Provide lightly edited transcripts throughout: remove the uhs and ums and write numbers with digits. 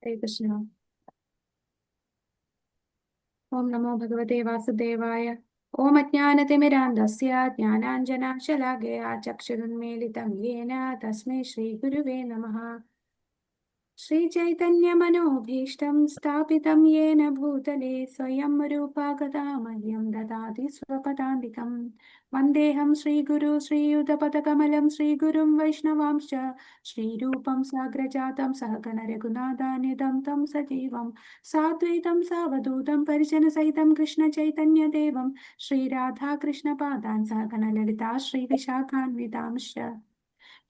ഹരേ കൃഷ്ണ. ഓം നമോ ഭഗവതേ വാസുദേവായ. ഓം അജ്ഞാനതിമിരാന്ധസ്യ ജ്ഞാനാഞ്ജനാശലാകയാ ചക്ഷുരുന്മീലിതം യേന തസ്മൈ ശ്രീ ഗുരുവേ നമഃ. श्रीचैतन्यमनोभीष्टं स्थापितं येन भूतले स्वयं रूपा गदा मह्यं ददाति स्वपदान्तिकं. वन्देऽहं श्रीगुरु श्रीयुतपदकमलं श्रीगुरुं वैष्णवांश्च श्रीरूपं साग्रजातं सहगण रघुनाथान्वितं तं सजीवं साद्वैतं सावधूतं परिजनसहितं कृष्णचैतन्यदेवं श्रीराधाकृष्णपादान् सहगण ललिता श्रीविशाखान्वितांश्च.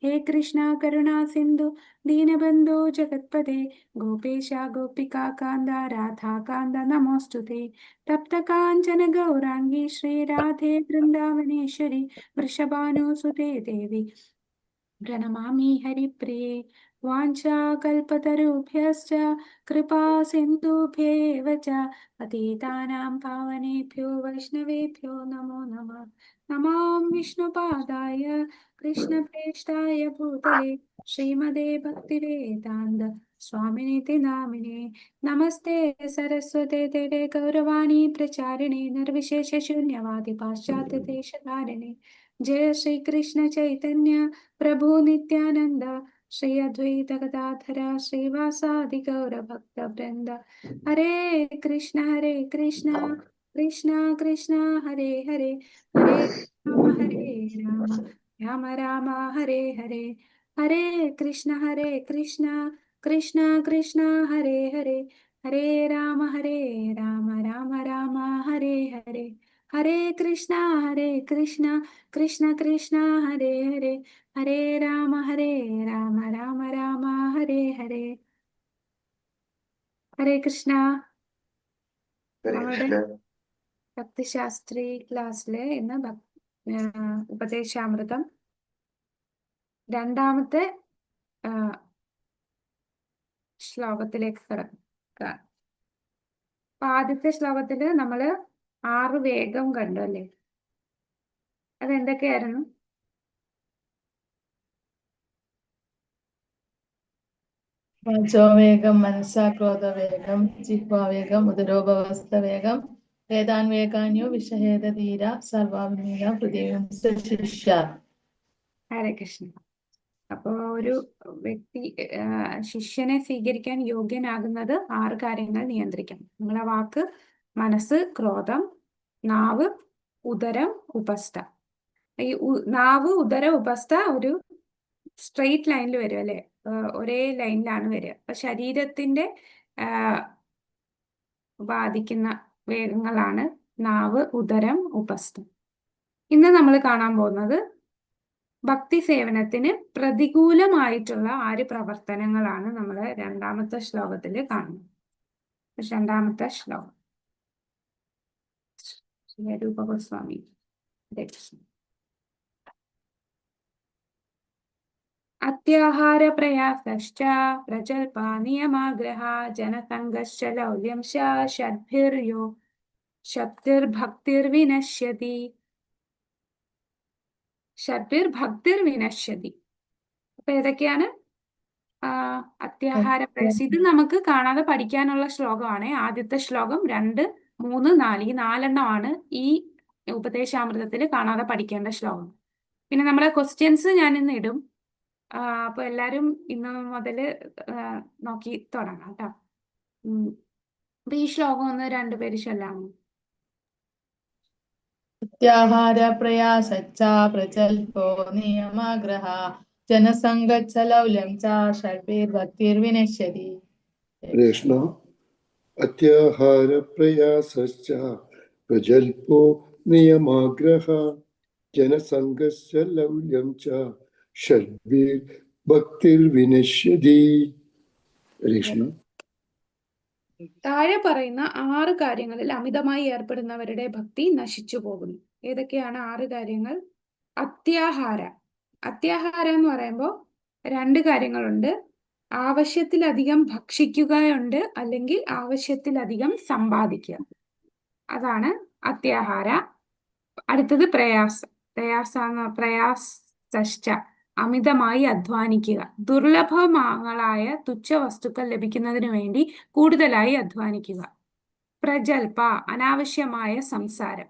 हे कृष्णा करुणा सिंधु दीनबंधो जगत्पते गोपेश गोपिका कांदा राधा कांदा नमोस्तुते. तप्त कांचन गौरांगी श्री राधे वृंदावनेश्वरी वृषभानुसुते देवी प्रणमामि हरिप्रिये. वाञ्छाकल्पतरुभ्यश्च कृपा सिन्धुभ्येव च पतितानां पावनेभ्यो वैष्णवेभ्यो नमो नमः. नमो विष्णुपादाय कृष्णप्रेष्ठाय भूतले श्रीमदे भक्तिवेदान्त स्वामिनिति नामिने. नमस्ते सरस्वते देवे गौरवाणी प्रचारिणे निर्विशेषशून्यवादि पाश्चात्यदेशधारिणे. जय श्री कृष्ण चैतन्य प्रभु नित्यानंद श्री अद्वैत गदाधर श्रीवासादि गौर भक्त वृंद. हरे कृष्ण कृष्ण कृष्ण हरे हरे हरे राम राम राम हरे हरे. हरे कृष्ण कृष्ण कृष्ण हरे हरे हरे राम राम राम हरे हरे. हरे कृष्ण कृष्ण कृष्ण हरे हरे हरे राम राम राम हरे हरे. ഹരേ കൃഷ്ണ. നമ്മുടെ ഭക്തിശാസ്ത്രി ക്ലാസ്സിലെ ഇന്ന് ഉപദേശാമൃതം രണ്ടാമത്തെ ശ്ലോകത്തിലേക്ക് കിടക്കുക. അപ്പൊ ആദ്യത്തെ ശ്ലോകത്തില് നമ്മള് 6 വേഗം കണ്ടു അല്ലേ? അതെന്തൊക്കെയായിരുന്നു? വാചോവേഗം മനസാ ക്രോധവേഗം ജിഹ്വാവേഗം ഉദരോപവസ്ഥവേഗം വേദാൻവേഗാന്യോ വിഷഹേദധീര സർവാത്മീയ ഹൃദയം ശിഷ്യ. ഹരേ കൃഷ്ണ. അപ്പോ ഒരു വ്യക്തി ശിഷ്യനെ സ്വീകരിക്കാൻ യോഗ്യനാകുന്നത് 6 കാര്യങ്ങൾ നിയന്ത്രിക്കണം. നമ്മളെ വാക്ക്, മനസ്സ്, ക്രോധം, നാവ്, ഉദരം, ഉപസ്ഥ. ഈ നാവ്, ഉദരം, ഉപസ്ഥ ഒരു സ്ട്രെയിറ്റ് ലൈനിൽ വരും അല്ലെ? ഒരേ ലൈനിലാണ് വരിക. അപ്പൊ ശരീരത്തിന്റെ ബാധിക്കുന്ന വേഗങ്ങളാണ് നാവ്, ഉദരം, ഉപസ്ഥം. ഇന്ന് നമ്മൾ കാണാൻ പോകുന്നത് ഭക്തി സേവനത്തിന് പ്രതികൂലമായിട്ടുള്ള 6 പ്രവർത്തനങ്ങളാണ് നമ്മൾ രണ്ടാമത്തെ ശ്ലോകത്തിൽ കാണുന്നത്. രണ്ടാമത്തെ ശ്ലോകം രൂപ ഗോസ്വാമി. അത്യാഹാര പ്രയാസശ്ച പ്രജൽപാ നിയമാഗ്രഹ ജനസംഘശ്ച ലൗല്യം ഷഡ്ഭിർയോ ശക്തിർഭക്തിർവിനശ്യതി. ഷഡ്ഭിർഭക്തിർവിനശ്യതി. അപ്പൊ ഏതൊക്കെയാണ് അത്യാഹാര പ്രയാസം? ഇത് നമുക്ക് കാണാതെ പഠിക്കാനുള്ള ശ്ലോകമാണ്. ആദ്യത്തെ ശ്ലോകം 2, 3, 4 ഈ 4 ഈ ഉപദേശാമൃതത്തിൽ കാണാതെ പഠിക്കേണ്ട ശ്ലോകം. പിന്നെ നമ്മുടെ ക്വസ്റ്റ്യൻസ് ഞാൻ ഇന്ന് ഇടും. അപ്പൊ എല്ലാരും ഇന്ന് മുതല് നോക്കി തുടങ്ങാം കേട്ടോ. അപ്പൊ ഈ ശ്ലോകം ഒന്ന് 2 പേര് ചൊല്ലാമോ? അത്യാഹാര പ്രയാസശ്ച പ്രജൽപോ നിയമാഗ്രഹ ജനസംഘശ്ച ലൗല്യം ച ഷഡ്ഭിർഭക്തിർവിനശ്യതി. കൃഷ്ണ. അത്യാഹാര പ്രയാസശ്ച പ്രജൽപോ നിയമാഗ്രഹ ജനസംഘശ്ച ലൗല്യം ച ഷഡ്ഭിർഭക്തിർവിനശ്യതി. കൃഷ്ണ. താഴെ പറയുന്ന 6 കാര്യങ്ങളിൽ അമിതമായി ഏർപ്പെടുന്നവരുടെ ഭക്തി നശിച്ചു പോകുന്നു. ഏതൊക്കെയാണ് 6 കാര്യങ്ങൾ? അത്യാഹാര. അത്യാഹാരം എന്ന് പറയുമ്പോൾ 2 കാര്യങ്ങളുണ്ട്. ആവശ്യത്തിലധികം ഭക്ഷിക്കുകയുണ്ട്, അല്ലെങ്കിൽ ആവശ്യത്തിലധികം സമ്പാദിക്കുക. അതാണ് അത്യാഹാര. അടുത്തത് പ്രയാസ. പ്രയാസശ്ച അമിതമായി അധ്വാനിക്കുക. ദുർലഭങ്ങളായ തുച്ഛ വസ്തുക്കൾ ലഭിക്കുന്നതിന് വേണ്ടി കൂടുതലായി അധ്വാനിക്കുക. പ്രജൽപ അനാവശ്യമായ സംസാരം.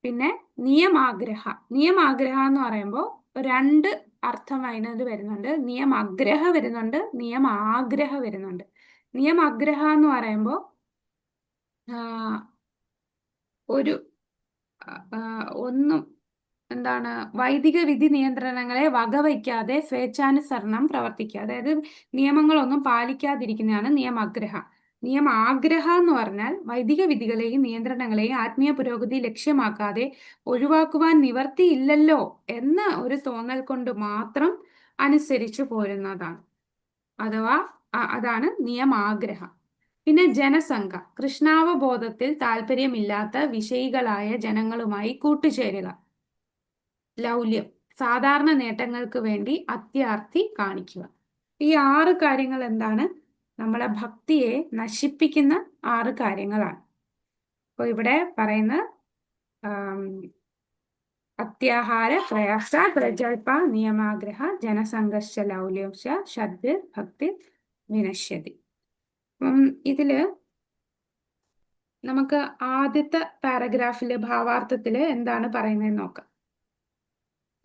പിന്നെ നിയമാഗ്രഹ. നിയമാഗ്രഹ എന്ന് പറയുമ്പോൾ രണ്ട് അർത്ഥം അതിനകത്ത് വരുന്നുണ്ട്. നിയമാഗ്രഹ വരുന്നുണ്ട്, നിയമാഗ്രഹ വരുന്നുണ്ട്. നിയമാഗ്രഹ എന്ന് പറയുമ്പോൾ ഒരു ഒന്നും എന്താണ് വൈദിക വിധി നിയന്ത്രണങ്ങളെ വകവയ്ക്കാതെ സ്വേച്ഛാനുസരണം പ്രവർത്തിക്കുക. അതായത് നിയമങ്ങളൊന്നും പാലിക്കാതിരിക്കുന്നതാണ് നിയമാഗ്രഹ. നിയമാഗ്രഹ എന്ന് പറഞ്ഞാൽ വൈദിക വിധികളെയും നിയന്ത്രണങ്ങളെയും ആത്മീയ പുരോഗതി ലക്ഷ്യമാക്കാതെ ഒഴിവാക്കുവാൻ നിവർത്തിയില്ലല്ലോ എന്ന ഒരു തോന്നൽ കൊണ്ട് മാത്രം അനുസരിച്ചു പോരുന്നതാണ്. അഥവാ അതാണ് നിയമാഗ്രഹ. പിന്നെ ജനസംഘ. കൃഷ്ണാവബോധത്തിൽ താല്പര്യമില്ലാത്ത വിഷയികളായ ജനങ്ങളുമായി കൂട്ടുചേരുക. ലൗല്യം. സാധാരണ നേട്ടങ്ങൾക്ക് വേണ്ടി അത്യാർത്തി കാണിക്കുക. ഈ 6 കാര്യങ്ങൾ എന്താണ്? നമ്മളെ ഭക്തിയെ നശിപ്പിക്കുന്ന 6 കാര്യങ്ങളാണ്. അപ്പോൾ ഇവിടെ പറയുന്ന അത്യാഹാര പ്രയാസ പ്രജൽപ നിയമാഗ്രഹ ജനസംഘർഷ ലൗല്യംശ ഷഡ്ഭിർ ഭക്തി വിനശ്യതി. ഇതില് നമുക്ക് ആദ്യത്തെ പാരഗ്രാഫില് ഭാവാർത്ഥത്തില് എന്താണ് പറയുന്നത് നോക്കാം.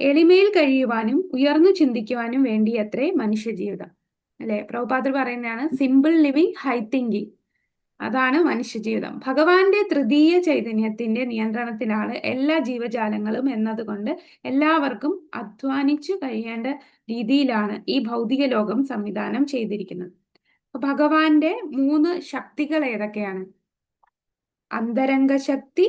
എളിമയിൽ കഴിയുവാനും ഉയർന്നു ചിന്തിക്കുവാനും വേണ്ടിയത്രേ മനുഷ്യജീവിതം. അല്ലെ, പ്രഭുപാദർ പറയുന്നതാണ് സിമ്പിൾ ലിവിങ് ഹൈ തിങ്കിങ്. അതാണ് മനുഷ്യജീവിതം. ഭഗവാന്റെ തൃതീയ ചൈതന്യത്തിന്റെ നിയന്ത്രണത്തിലാണ് എല്ലാ ജീവജാലങ്ങളും എന്നതുകൊണ്ട് എല്ലാവർക്കും അധ്വാനിച്ചു കഴിയേണ്ട രീതിയിലാണ് ഈ ഭൗതിക ലോകം സംവിധാനം ചെയ്തിരിക്കുന്നത്. ഭഗവാന്റെ 3 ശക്തികൾ ഏതൊക്കെയാണ്? അന്തരംഗശക്തി,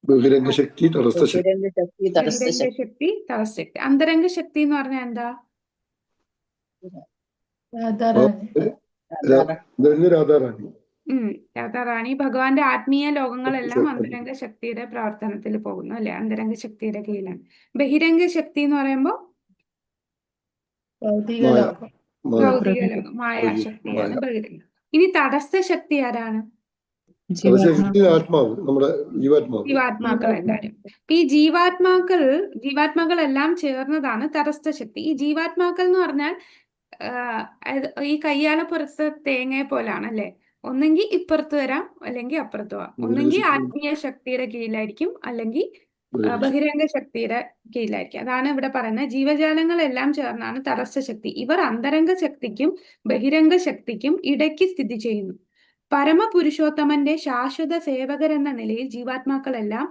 ബഹിരംഗശക്തി, തടസ്സശക്തി. ബഹിരംഗശക്തി, തടസ്സശക്തി. അന്തരംഗശക്തി എന്ന് പറഞ്ഞാൽ എന്താ? രാധാറാണി. രാധാറാണി. ഭഗവാന്റെ ആത്മീയ ലോകങ്ങളെല്ലാം അന്തരംഗ ശക്തിയുടെ പ്രവർത്തനത്തിൽ പോകുന്നു, അല്ലെ? അന്തരംഗ ശക്തിയുടെ കീഴിലാണ്. ബഹിരംഗ ശക്തി എന്ന് പറയുമ്പോൾ ഭൗതിക ലോകം, മായാശക്തിയാണ് ബഹിരംഗ. ഇനി തടസ്സ ശക്തി ആരാണ്? ആത്മാവ്, നമ്മുടെ ജീവാത്മാക്കൾ എല്ലാവരും. ഈ ജീവാത്മാക്കളെല്ലാം ചേർന്നതാണ് തടസ്സ ശക്തി. ഈ ജീവാത്മാക്കൾ എന്ന് പറഞ്ഞാൽ ഈ കയ്യാലപ്പുറത്തെ തേങ്ങയെ പോലാണ്, അല്ലെ? ഒന്നെങ്കിൽ ഇപ്പുറത്ത് വരാം, അല്ലെങ്കിൽ അപ്പുറത്ത് പോവാം. ഒന്നെങ്കിൽ ആത്മീയ ശക്തിയുടെ കീഴിലായിരിക്കും, അല്ലെങ്കിൽ ബഹിരംഗ ശക്തിയുടെ കീഴിലായിരിക്കും. അതാണ് ഇവിടെ പറയുന്നത്. ജീവജാലങ്ങളെല്ലാം ചേർന്നാണ് തടസ്സ ശക്തി. ഇവർ അന്തരംഗ ശക്തിക്കും ബഹിരംഗ ശക്തിക്കും ഇടയ്ക്ക് സ്ഥിതി ചെയ്യുന്നു. പരമപുരുഷോത്തമന്റെ ശാശ്വത സേവകരെന്ന നിലയിൽ ജീവാത്മാക്കളെല്ലാം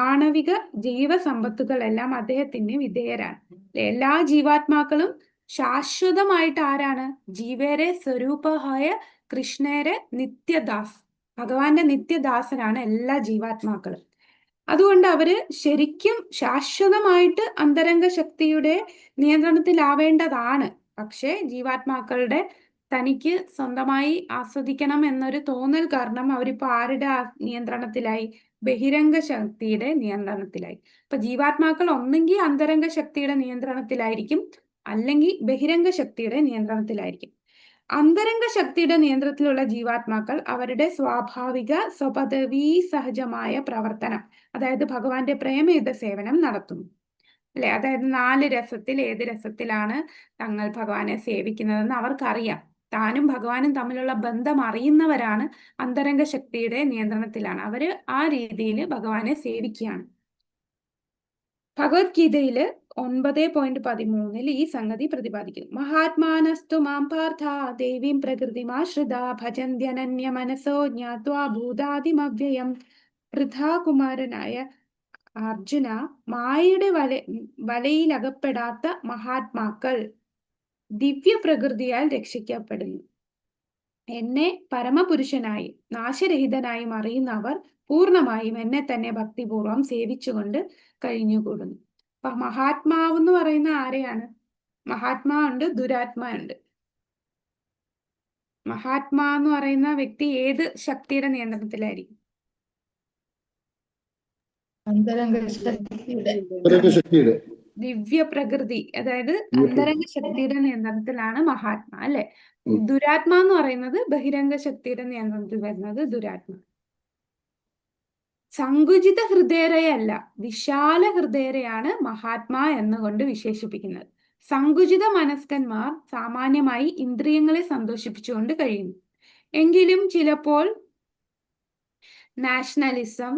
ആണവിക ജീവസമ്പത്തുകളെല്ലാം അദ്ദേഹത്തിന് വിധേയരാണ്. എല്ലാ ജീവാത്മാക്കളും ശാശ്വതമായിട്ട് ആരാണ്? ജീവരെ സ്വരൂപമായ കൃഷ്ണരെ നിത്യദാസ്, ഭഗവാന്റെ നിത്യദാസനാണ് എല്ലാ ജീവാത്മാക്കളും. അതുകൊണ്ട് അവര് ശരിക്കും ശാശ്വതമായിട്ട് അന്തരംഗ ശക്തിയുടെ നിയന്ത്രണത്തിലാവേണ്ടതാണ്. പക്ഷെ ജീവാത്മാക്കളുടെ തനിക്ക് സ്വന്തമായി ആസ്വദിക്കണം എന്നൊരു തോന്നൽ കാരണം അവരിപ്പോ ആരുടെ നിയന്ത്രണത്തിലായി? ബഹിരംഗ ശക്തിയുടെ നിയന്ത്രണത്തിലായി. അപ്പൊ ജീവാത്മാക്കൾ ഒന്നെങ്കിൽ അന്തരംഗ ശക്തിയുടെ നിയന്ത്രണത്തിലായിരിക്കും, അല്ലെങ്കിൽ ബഹിരംഗ ശക്തിയുടെ നിയന്ത്രണത്തിലായിരിക്കും. അന്തരംഗ ശക്തിയുടെ നിയന്ത്രണത്തിലുള്ള ജീവാത്മാക്കൾ അവരുടെ സ്വാഭാവിക സ്വപദവീ സഹജമായ പ്രവർത്തനം, അതായത് ഭഗവാന്റെ പ്രേമയുത സേവനം നടത്തുന്നു, അല്ലെ? അതായത് 4 രസത്തിൽ ഏത് രസത്തിലാണ് തങ്ങൾ ഭഗവാനെ സേവിക്കുന്നതെന്ന് അവർക്കറിയാം. താനും ഭഗവാനും തമ്മിലുള്ള ബന്ധം അറിയുന്നവരാണ് അന്തരംഗ ശക്തിയുടെ നിയന്ത്രണത്തിലാണ്. അവര് ആ രീതിയിൽ ഭഗവാനെ സേവിക്കുകയാണ്. ഭഗവത്ഗീതയില് 9.13 ഈ സംഗതി പ്രതിപാദിക്കുന്നു. മഹാത്മാനസ്തു മാം പാർത്ഥ ദേവീം പ്രകൃതിമാശ്രിത ഭജന്ത്യനന്യ മനസോ ജ്ഞാത്വാ ഭൂതാദിമവ്യയം. പൃഥാകുമാരനായ അർജുന, മായയുടെ വലയിലകപ്പെടാത്ത മഹാത്മാക്കൾ ദിവ്യപ്രകൃതിയാൽ രക്ഷിക്കപ്പെടുന്നു. എന്നെ പരമപുരുഷനായി നാശരഹിതനായും അറിയുന്നവർ പൂർണ്ണമായും എന്നെ തന്നെ ഭക്തിപൂർവം സേവിച്ചുകൊണ്ട് കഴിഞ്ഞുകൂടുന്നു. അപ്പൊ മഹാത്മാവ് എന്ന് പറയുന്ന ആരെയാണ്? മഹാത്മാ ഉണ്ട്, ദുരാത്മാ ഉണ്ട്. മഹാത്മാ എന്ന് പറയുന്ന വ്യക്തി ഏത് ശക്തിയുടെ നിയന്ത്രണത്തിലായിരിക്കും? ദിവ്യപ്രകൃതി, അതായത് അന്തരംഗ ശക്തിയുടെ നിയന്ത്രണത്തിലാണ് മഹാത്മാ, അല്ലെ? ദുരാത്മാ എന്ന് പറയുന്നത് ബഹിരംഗ ശക്തിയുടെ നിയന്ത്രണത്തിൽ വരുന്നത് ദുരാത്മാ. സങ്കുചിത ഹൃദയരയല്ല, വിശാല ഹൃദയരെയാണ് മഹാത്മാ എന്നുകൊണ്ട് വിശേഷിപ്പിക്കുന്നത്. സങ്കുചിത മനസ്കന്മാർ സാമാന്യമായി ഇന്ദ്രിയങ്ങളെ സന്തോഷിപ്പിച്ചുകൊണ്ട് കഴിയുന്നു. എങ്കിലും ചിലപ്പോൾ നാഷണലിസം,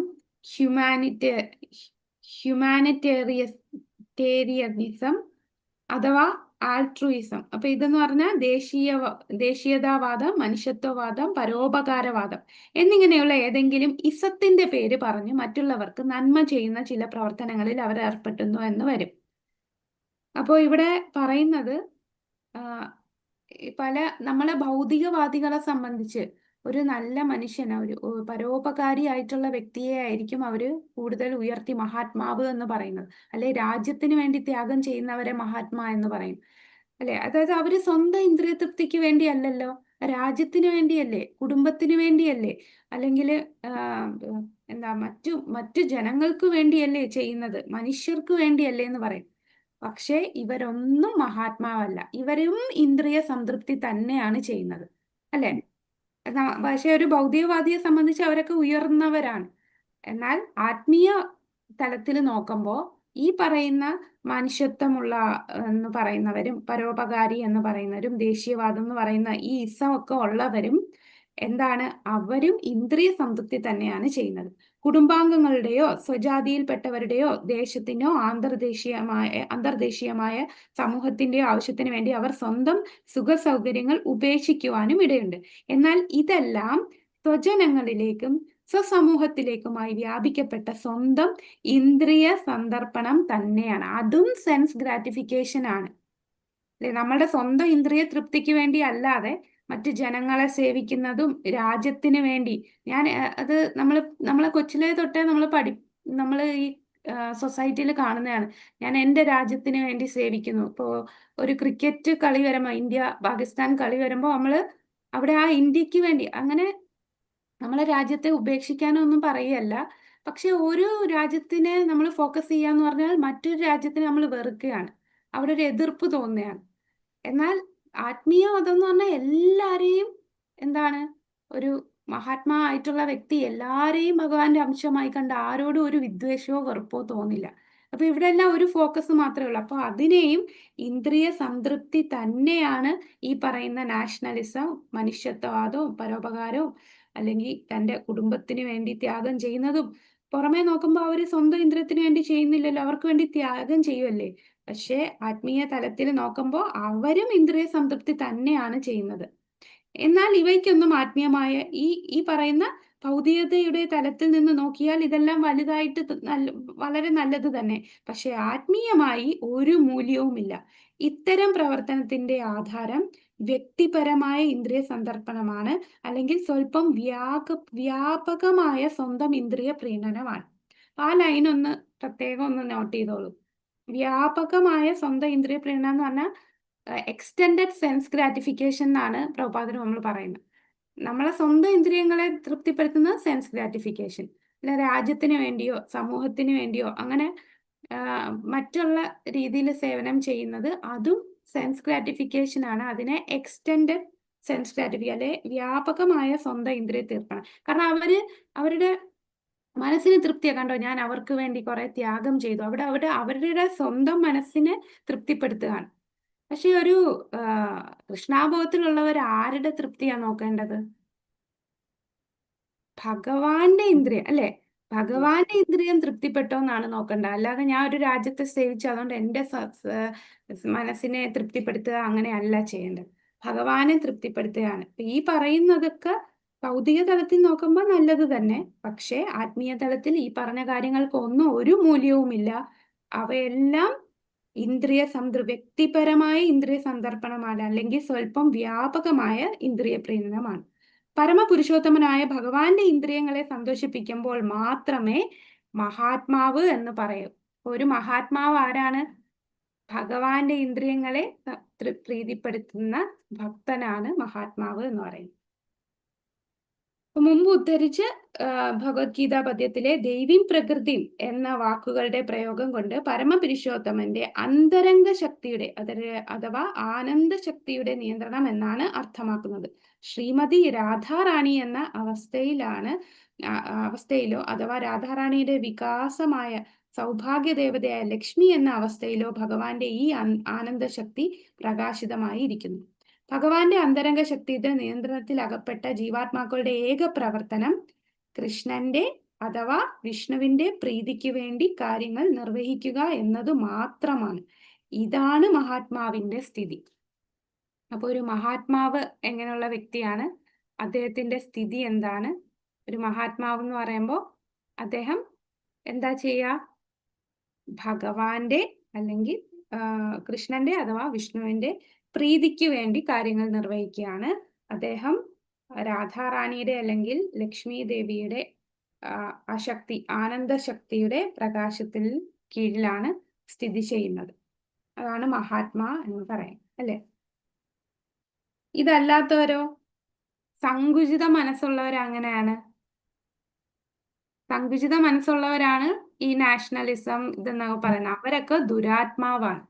ഹ്യൂമാനിറ്റേറിയനിസം അഥവാ ആൾട്രൂയിസം, അപ്പൊ ഇതെന്ന് പറഞ്ഞാൽ ദേശീയതാവാദം, മനുഷ്യത്വവാദം, പരോപകാരവാദം എന്നിങ്ങനെയുള്ള ഏതെങ്കിലും ഇസത്തിന്റെ പേര് പറഞ്ഞ് മറ്റുള്ളവർക്ക് നന്മ ചെയ്യുന്ന ചില പ്രവർത്തനങ്ങളിൽ അവർ ഏർപ്പെടുന്നു എന്ന് വരും. അപ്പോൾ ഇവിടെ പറയുന്നത് നമ്മളെ ഭൗതികവാദികളെ സംബന്ധിച്ച് ഒരു നല്ല മനുഷ്യനെ, ഒരു പരോപകാരിയായിട്ടുള്ള വ്യക്തിയെ ആയിരിക്കും അവര് കൂടുതൽ ഉയർത്തി മഹാത്മാവ് എന്ന് പറയുന്നത്. അല്ലെ, രാജ്യത്തിന് വേണ്ടി ത്യാഗം ചെയ്യുന്നവരെ മഹാത്മാ എന്ന് പറയും. അല്ലെ, അതായത് അവര് സ്വന്തം ഇന്ദ്രിയ തൃപ്തിക്ക് വേണ്ടിയല്ലല്ലോ, രാജ്യത്തിന് വേണ്ടിയല്ലേ, കുടുംബത്തിന് വേണ്ടിയല്ലേ, അല്ലെങ്കിൽ എന്താ മറ്റു ജനങ്ങൾക്ക് വേണ്ടിയല്ലേ ചെയ്യുന്നത്, മനുഷ്യർക്ക് വേണ്ടിയല്ലേ എന്ന് പറയും. പക്ഷേ ഇവരൊന്നും മഹാത്മാവല്ല, ഇവരും ഇന്ദ്രിയ സംതൃപ്തി തന്നെയാണ് ചെയ്യുന്നത്. അല്ലെ, പക്ഷെ ഒരു ഭൗതികവാദിയെ സംബന്ധിച്ച് അവരൊക്കെ ഉയർന്നവരാണ്. എന്നാൽ ആത്മീയ തലത്തിൽ നോക്കുമ്പോൾ ഈ പറയുന്ന മനുഷ്യത്വമുള്ള എന്ന് പറയുന്നവരും, പരോപകാരി എന്ന് പറയുന്നവരും, ദേശീയവാദം എന്ന് പറയുന്ന ഈ ഇസമൊക്കെ ഉള്ളവരും എന്താണ്, അവരും ഇന്ദ്രിയ സംതൃപ്തി തന്നെയാണ് ചെയ്യുന്നത്. കുടുംബാംഗങ്ങളുടെയോ സ്വജാതിയിൽപ്പെട്ടവരുടെയോ ദേശത്തിനോ അന്തർദേശീയമായ സമൂഹത്തിന്റെയോ ആവശ്യത്തിന് വേണ്ടി അവർ സ്വന്തം സുഖ സൗകര്യങ്ങൾ ഉപേക്ഷിക്കുവാനും ഇടയുണ്ട്. എന്നാൽ ഇതെല്ലാം സ്വജനങ്ങളിലേക്കും സ്വസമൂഹത്തിലേക്കുമായി വ്യാപിക്കപ്പെട്ട സ്വന്തം ഇന്ദ്രിയ സന്ദർപ്പണം തന്നെയാണ്. അതും സെൻസ് ഗ്രാറ്റിഫിക്കേഷൻ ആണ്. അല്ലെ, നമ്മുടെ സ്വന്തം ഇന്ദ്രിയ തൃപ്തിക്ക് വേണ്ടി അല്ലാതെ മറ്റു ജനങ്ങളെ സേവിക്കുന്നതും രാജ്യത്തിന് വേണ്ടി. അത് നമ്മളെ കൊച്ചിലെ തൊട്ടേ നമ്മൾ ഈ സൊസൈറ്റിയിൽ കാണുന്നതാണ്. ഞാൻ എൻ്റെ രാജ്യത്തിന് വേണ്ടി സേവിക്കുന്നു. ഇപ്പോൾ ഒരു ക്രിക്കറ്റ് കളി വരുമ്പോൾ, ഇന്ത്യ പാകിസ്ഥാൻ കളി വരുമ്പോൾ അവിടെ ആ ഇന്ത്യക്ക് വേണ്ടി അങ്ങനെ നമ്മളെ രാജ്യത്തെ ഉപേക്ഷിക്കാനൊന്നും പറയുകയല്ല. പക്ഷെ ഒരു രാജ്യത്തിനെ നമ്മൾ ഫോക്കസ് ചെയ്യാന്ന് പറഞ്ഞാൽ മറ്റൊരു രാജ്യത്തിനെ നമ്മൾ വെറുക്കുകയാണ്, അവിടെ ഒരു എതിർപ്പ് തോന്നുകയാണ്. എന്നാൽ ആത്മീയവാദം എന്ന് പറഞ്ഞാൽ എല്ലാരെയും എന്താണ്, ഒരു മഹാത്മാ ആയിട്ടുള്ള വ്യക്തി എല്ലാരെയും ഭഗവാന്റെ അംശമായി കണ്ട് ആരോടും ഒരു വിദ്വേഷമോ വെറുപ്പോ തോന്നില്ല. അപ്പൊ ഇവിടെ എല്ലാം ഒരു ഫോക്കസ് മാത്രമേ ഉള്ളൂ. അപ്പൊ അതിനെയും ഇന്ദ്രിയ സംതൃപ്തി തന്നെയാണ് ഈ പറയുന്ന നാഷണലിസം, മനുഷ്യത്വവാദവും പരോപകാരവും അല്ലെങ്കിൽ തൻ്റെ കുടുംബത്തിന് വേണ്ടി ത്യാഗം ചെയ്യുന്നതും. പുറമേ നോക്കുമ്പോൾ അവർ സ്വന്തം ഇന്ദ്രിയത്തിന് വേണ്ടി ചെയ്യുന്നില്ലല്ലോ, അവർക്ക് വേണ്ടി ത്യാഗം ചെയ്യുമല്ലേ. പക്ഷേ ആത്മീയ തലത്തിൽ നോക്കുമ്പോൾ അവരും ഇന്ദ്രിയ സംതൃപ്തി തന്നെയാണ് ചെയ്യുന്നത്. എന്നാൽ ഇവയ്ക്കൊന്നും ആത്മീയമായ ഈ പറയുന്ന ഭൗതികതയുടെ തലത്തിൽ നിന്ന് നോക്കിയാൽ ഇതെല്ലാം വലുതായിട്ട് വളരെ നല്ലത് തന്നെ. പക്ഷെ ആത്മീയമായി ഒരു മൂല്യവുമില്ല. ഇത്തരം പ്രവർത്തനത്തിന്റെ ആധാരം വ്യക്തിപരമായ ഇന്ദ്രിയ സന്ദർപ്പണമാണ്, അല്ലെങ്കിൽ സ്വല്പം വ്യാപകമായ സ്വന്തം ഇന്ദ്രിയ പ്രീണനമാണ്. ആ ലൈൻ പ്രത്യേകം ഒന്ന് നോട്ട് ചെയ്തോളൂ. വ്യാപകമായ സ്വന്തം ഇന്ദ്രിയ പ്രീണനം എന്ന് പറഞ്ഞാൽ എക്സ്റ്റെൻഡഡ് സെൻസ് ഗ്രാറ്റിഫിക്കേഷൻ എന്നാണ് പ്രഭുപാദർ നമ്മൾ പറയുന്നത്. നമ്മളെ സ്വന്തം ഇന്ദ്രിയങ്ങളെ തൃപ്തിപ്പെടുത്തുന്ന സെൻസ് ഗ്രാറ്റിഫിക്കേഷൻ. അല്ല, രാജ്യത്തിന് വേണ്ടിയോ സമൂഹത്തിന് വേണ്ടിയോ അങ്ങനെ മറ്റുള്ള രീതിയിൽ സേവനം ചെയ്യുന്നത് അതും സെൻസ് ഗ്രാറ്റിഫിക്കേഷൻ ആണ്. അതിനെ എക്സ്റ്റെൻഡഡ് സെൻസ് ഗ്രാറ്റിഫിക്കേഷൻ അല്ലെ വ്യാപകമായ സ്വന്തം ഇന്ദ്രിയ തീർക്കണം. കാരണം അവരുടെ മനസ്സിന് തൃപ്തിയാ. കണ്ടോ, ഞാൻ അവർക്ക് വേണ്ടി കുറെ ത്യാഗം ചെയ്തു. അവരുടെ സ്വന്തം മനസ്സിനെ തൃപ്തിപ്പെടുത്തുകയാണ്. പക്ഷെ ഒരു കൃഷ്ണാബോധത്തിലുള്ളവർ ആരുടെ തൃപ്തിയാ നോക്കേണ്ടത്? ഭഗവാന്റെ ഇന്ദ്രിയം അല്ലെ, ഭഗവാന്റെ ഇന്ദ്രിയം തൃപ്തിപ്പെട്ടോന്നാണ് നോക്കേണ്ടത്. അല്ലാതെ ഞാൻ ഒരു രാജ്യത്തെ സേവിച്ചു അതുകൊണ്ട് എൻ്റെ മനസ്സിനെ തൃപ്തിപ്പെടുത്തുക അങ്ങനെയല്ല ചെയ്യേണ്ടത്. ഭഗവാനെ തൃപ്തിപ്പെടുത്തുകയാണ്. ഈ പറയുന്നതൊക്കെ ഭൗതിക തലത്തിൽ നോക്കുമ്പോൾ നല്ലത് തന്നെ. പക്ഷെ ആത്മീയ തലത്തിൽ ഈ പറഞ്ഞ കാര്യങ്ങൾക്കൊന്നും ഒരു മൂല്യവുമില്ല. അവയെല്ലാം വ്യക്തിപരമായ ഇന്ദ്രിയ സന്ദർപ്പണമാണ്, അല്ലെങ്കിൽ സ്വല്പം വ്യാപകമായ ഇന്ദ്രിയ പ്രീണനമാണ്. പരമപുരുഷോത്തമനായ ഭഗവാന്റെ ഇന്ദ്രിയങ്ങളെ സന്തോഷിപ്പിക്കുമ്പോൾ മാത്രമേ മഹാത്മാവ് എന്ന് പറയൂ. ഒരു മഹാത്മാവ് ആരാണ്? ഭഗവാന്റെ ഇന്ദ്രിയങ്ങളെ പ്രീതിപ്പെടുത്തുന്ന ഭക്തനാണ് മഹാത്മാവ് എന്ന് പറയുന്നത്. അപ്പൊ മുമ്പ് ഉദ്ധരിച്ച് ഭഗവത്ഗീത പദ്യത്തിലെ ദൈവീം പ്രകൃതിം എന്ന വാക്കുകളുടെ പ്രയോഗം കൊണ്ട് പരമപുരുഷോത്തമന്റെ അന്തരംഗ ശക്തിയുടെ അഥവാ ആനന്ദ ശക്തിയുടെ നിയന്ത്രണം എന്നാണ് അർത്ഥമാക്കുന്നത്. ശ്രീമതി രാധാറാണി എന്ന അവസ്ഥയിലോ അഥവാ രാധാറാണിയുടെ വികാസമായ സൗഭാഗ്യ ദേവതയായ ലക്ഷ്മി എന്ന അവസ്ഥയിലോ ഭഗവാന്റെ ഈ ആനന്ദ ശക്തി പ്രകാശിതമായി ഇരിക്കുന്നു. ഭഗവാന്റെ അന്തരംഗ ശക്തിയുടെ നിയന്ത്രണത്തിൽ അകപ്പെട്ട ജീവാത്മാക്കളുടെ ഏക പ്രവർത്തനം കൃഷ്ണന്റെ അഥവാ വിഷ്ണുവിന്റെ പ്രീതിക്ക് വേണ്ടി കാര്യങ്ങൾ നിർവഹിക്കുക എന്നത് മാത്രമാണ്. ഇതാണ് മഹാത്മാവിന്റെ സ്ഥിതി. അപ്പൊ ഒരു മഹാത്മാവ് എങ്ങനെയുള്ള വ്യക്തിയാണ്? അദ്ദേഹത്തിന്റെ സ്ഥിതി എന്താണ്? ഒരു മഹാത്മാവ് എന്ന് പറയുമ്പോൾ അദ്ദേഹം എന്താ ചെയ്യുക? ഭഗവാന്റെ അല്ലെങ്കിൽ കൃഷ്ണന്റെ അഥവാ വിഷ്ണുവിന്റെ പ്രീതിക്ക് വേണ്ടി കാര്യങ്ങൾ നിർവഹിക്കുകയാണ്. അദ്ദേഹം രാധാറാണിയുടെ അല്ലെങ്കിൽ ലക്ഷ്മി ദേവിയുടെ ആ ശക്തി, ആനന്ദ ശക്തിയുടെ പ്രകാശത്തിൽ കീഴിലാണ് സ്ഥിതി ചെയ്യുന്നത്. അതാണ് മഹാത്മാ എന്ന് പറയാം, അല്ലെ? ഇതല്ലാത്തവരോ? സങ്കുചിത മനസ്സുള്ളവരങ്ങനെയാണ്. സങ്കുചിത മനസ്സുള്ളവരാണ് ഈ നാഷണലിസം ഇതെന്നൊക്കെ പറയുന്നത്. അവരൊക്കെ ദുരാത്മാവാണ്.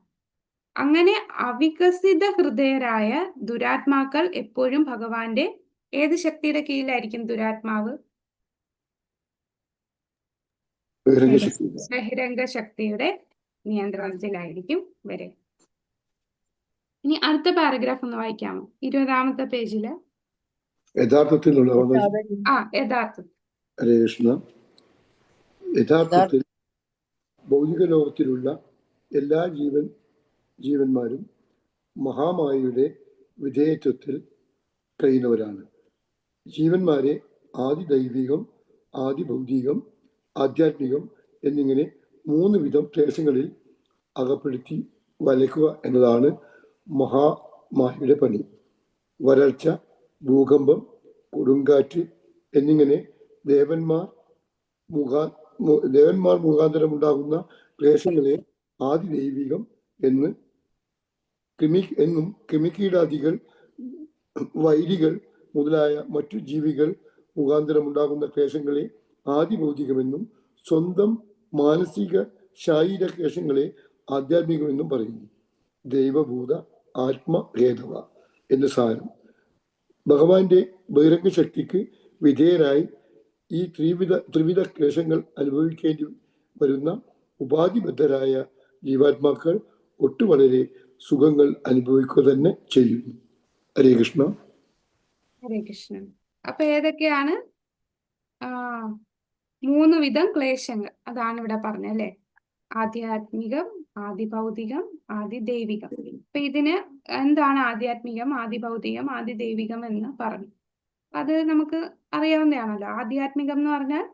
അങ്ങനെ അവികസിത ഹൃദയരായ ദുരാത്മാക്കൾ എപ്പോഴും ഭഗവാന്റെ ഏത് ശക്തിയുടെ കീഴിലായിരിക്കും? ദുരാത്മാവ് ബഹിരംഗ ശക്തിയുടെ നിയന്ത്രണത്തിലായിരിക്കും വരെ. ഇനി അടുത്ത പാരഗ്രാഫ് ഒന്ന് വായിക്കാമോ? 20ാമത്തെ പേജില്. യഥാർത്ഥത്തിലുള്ള യഥാർത്ഥം. ഹരേ കൃഷ്ണ. യഥാർത്ഥത്തിൽ ഭൗതിക ലോകത്തിലുള്ള എല്ലാ ജീവന്മാരും മഹാമായയുടെ വിധേയത്വത്തിൽ കഴിയുന്നവരാണ്. ജീവന്മാരെ ആദി ദൈവികം, ആദി ഭൗതികം, ആധ്യാത്മികം എന്നിങ്ങനെ 3 വിധം ക്ലേശങ്ങളിൽ അകപ്പെടുത്തി വലയ്ക്കുക എന്നതാണ് മഹാമായയുടെ പണി. വരൾച്ച, ഭൂകമ്പം, കൊടുങ്കാറ്റ് എന്നിങ്ങനെ ദേവന്മാർ മുഖാന്തരം ഉണ്ടാകുന്ന ക്ലേശങ്ങളെ ആദി ദൈവികം എന്നും ക്രിമികീടാദികൾ, വൈരികൾ മുതലായ മറ്റു ജീവികൾ മുഖാന്തരം ഉണ്ടാകുന്ന ക്ലേശങ്ങളെ ആദി ഭൗതികമെന്നും സ്വന്തം മാനസിക ശാരീരിക ക്ലേശങ്ങളെ ആധ്യാത്മികമെന്നും പറയുന്നു. ദൈവഭൂത ആത്മഹേതവ എന്ന് സാരം. ഭഗവാന്റെ ബഹിരംഗ ശക്തിക്ക് വിധേയരായി ഈ ത്രിവിധ ക്ലേശങ്ങൾ അനുഭവിക്കേണ്ടി വരുന്ന ഉപാധിബദ്ധരായ ജീവാത്മാക്കൾ വളരെ സുഖങ്ങൾ അനുഭവിക്കുക തന്നെ ചെയ്യുന്നു. ഹരേ കൃഷ്ണ. ഹരേ കൃഷ്ണ. അപ്പൊ ഏതൊക്കെയാണ് 3 വിധം ക്ലേശങ്ങൾ? അതാണ് ഇവിടെ പറഞ്ഞല്ലേ. ആധ്യാത്മികം, ആദിഭൗതികം, ആദിദൈവികം. അപ്പൊ ഇതിന് എന്താണ് ആധ്യാത്മികം, ആദിഭൗതികം, ആദിദൈവികം എന്ന് പറഞ്ഞു? അത് നമുക്ക് അറിയാവുന്നതാണല്ലോ. ആധ്യാത്മികം എന്ന് പറഞ്ഞാൽ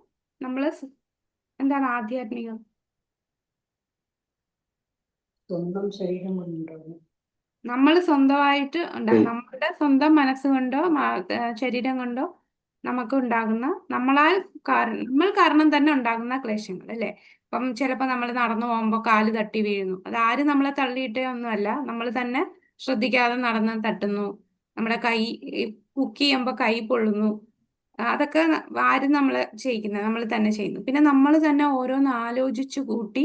എന്താണ് ആധ്യാത്മികം? സ്വന്തം ശരീരം കൊണ്ടുണ്ടാകും. നമ്മൾ സ്വന്തമായിട്ട് നമ്മുടെ സ്വന്തം മനസ്സുകൊണ്ടോ ശരീരം കൊണ്ടോ നമുക്ക് ഉണ്ടാകുന്ന നമ്മൾ കാരണം തന്നെ ഉണ്ടാകുന്ന ക്ലേശങ്ങൾ, അല്ലെ? ഇപ്പം ചിലപ്പോൾ നമ്മൾ നടന്നു പോകുമ്പോൾ കാല് തട്ടി വീഴുന്നു. അത് ആരും നമ്മളെ തള്ളിയിട്ടേ ഒന്നുമല്ല, നമ്മൾ തന്നെ ശ്രദ്ധിക്കാതെ നടന്ന് തട്ടുന്നു. നമ്മുടെ കൈ കുക്ക് ചെയ്യുമ്പോൾ കൈ പൊള്ളുന്നു. അതൊക്കെ ആരും നമ്മളെ ചെയ്യിക്കുന്നത്, നമ്മൾ തന്നെ ചെയ്യുന്നു. പിന്നെ നമ്മൾ തന്നെ ഓരോന്ന് ആലോചിച്ചു കൂട്ടി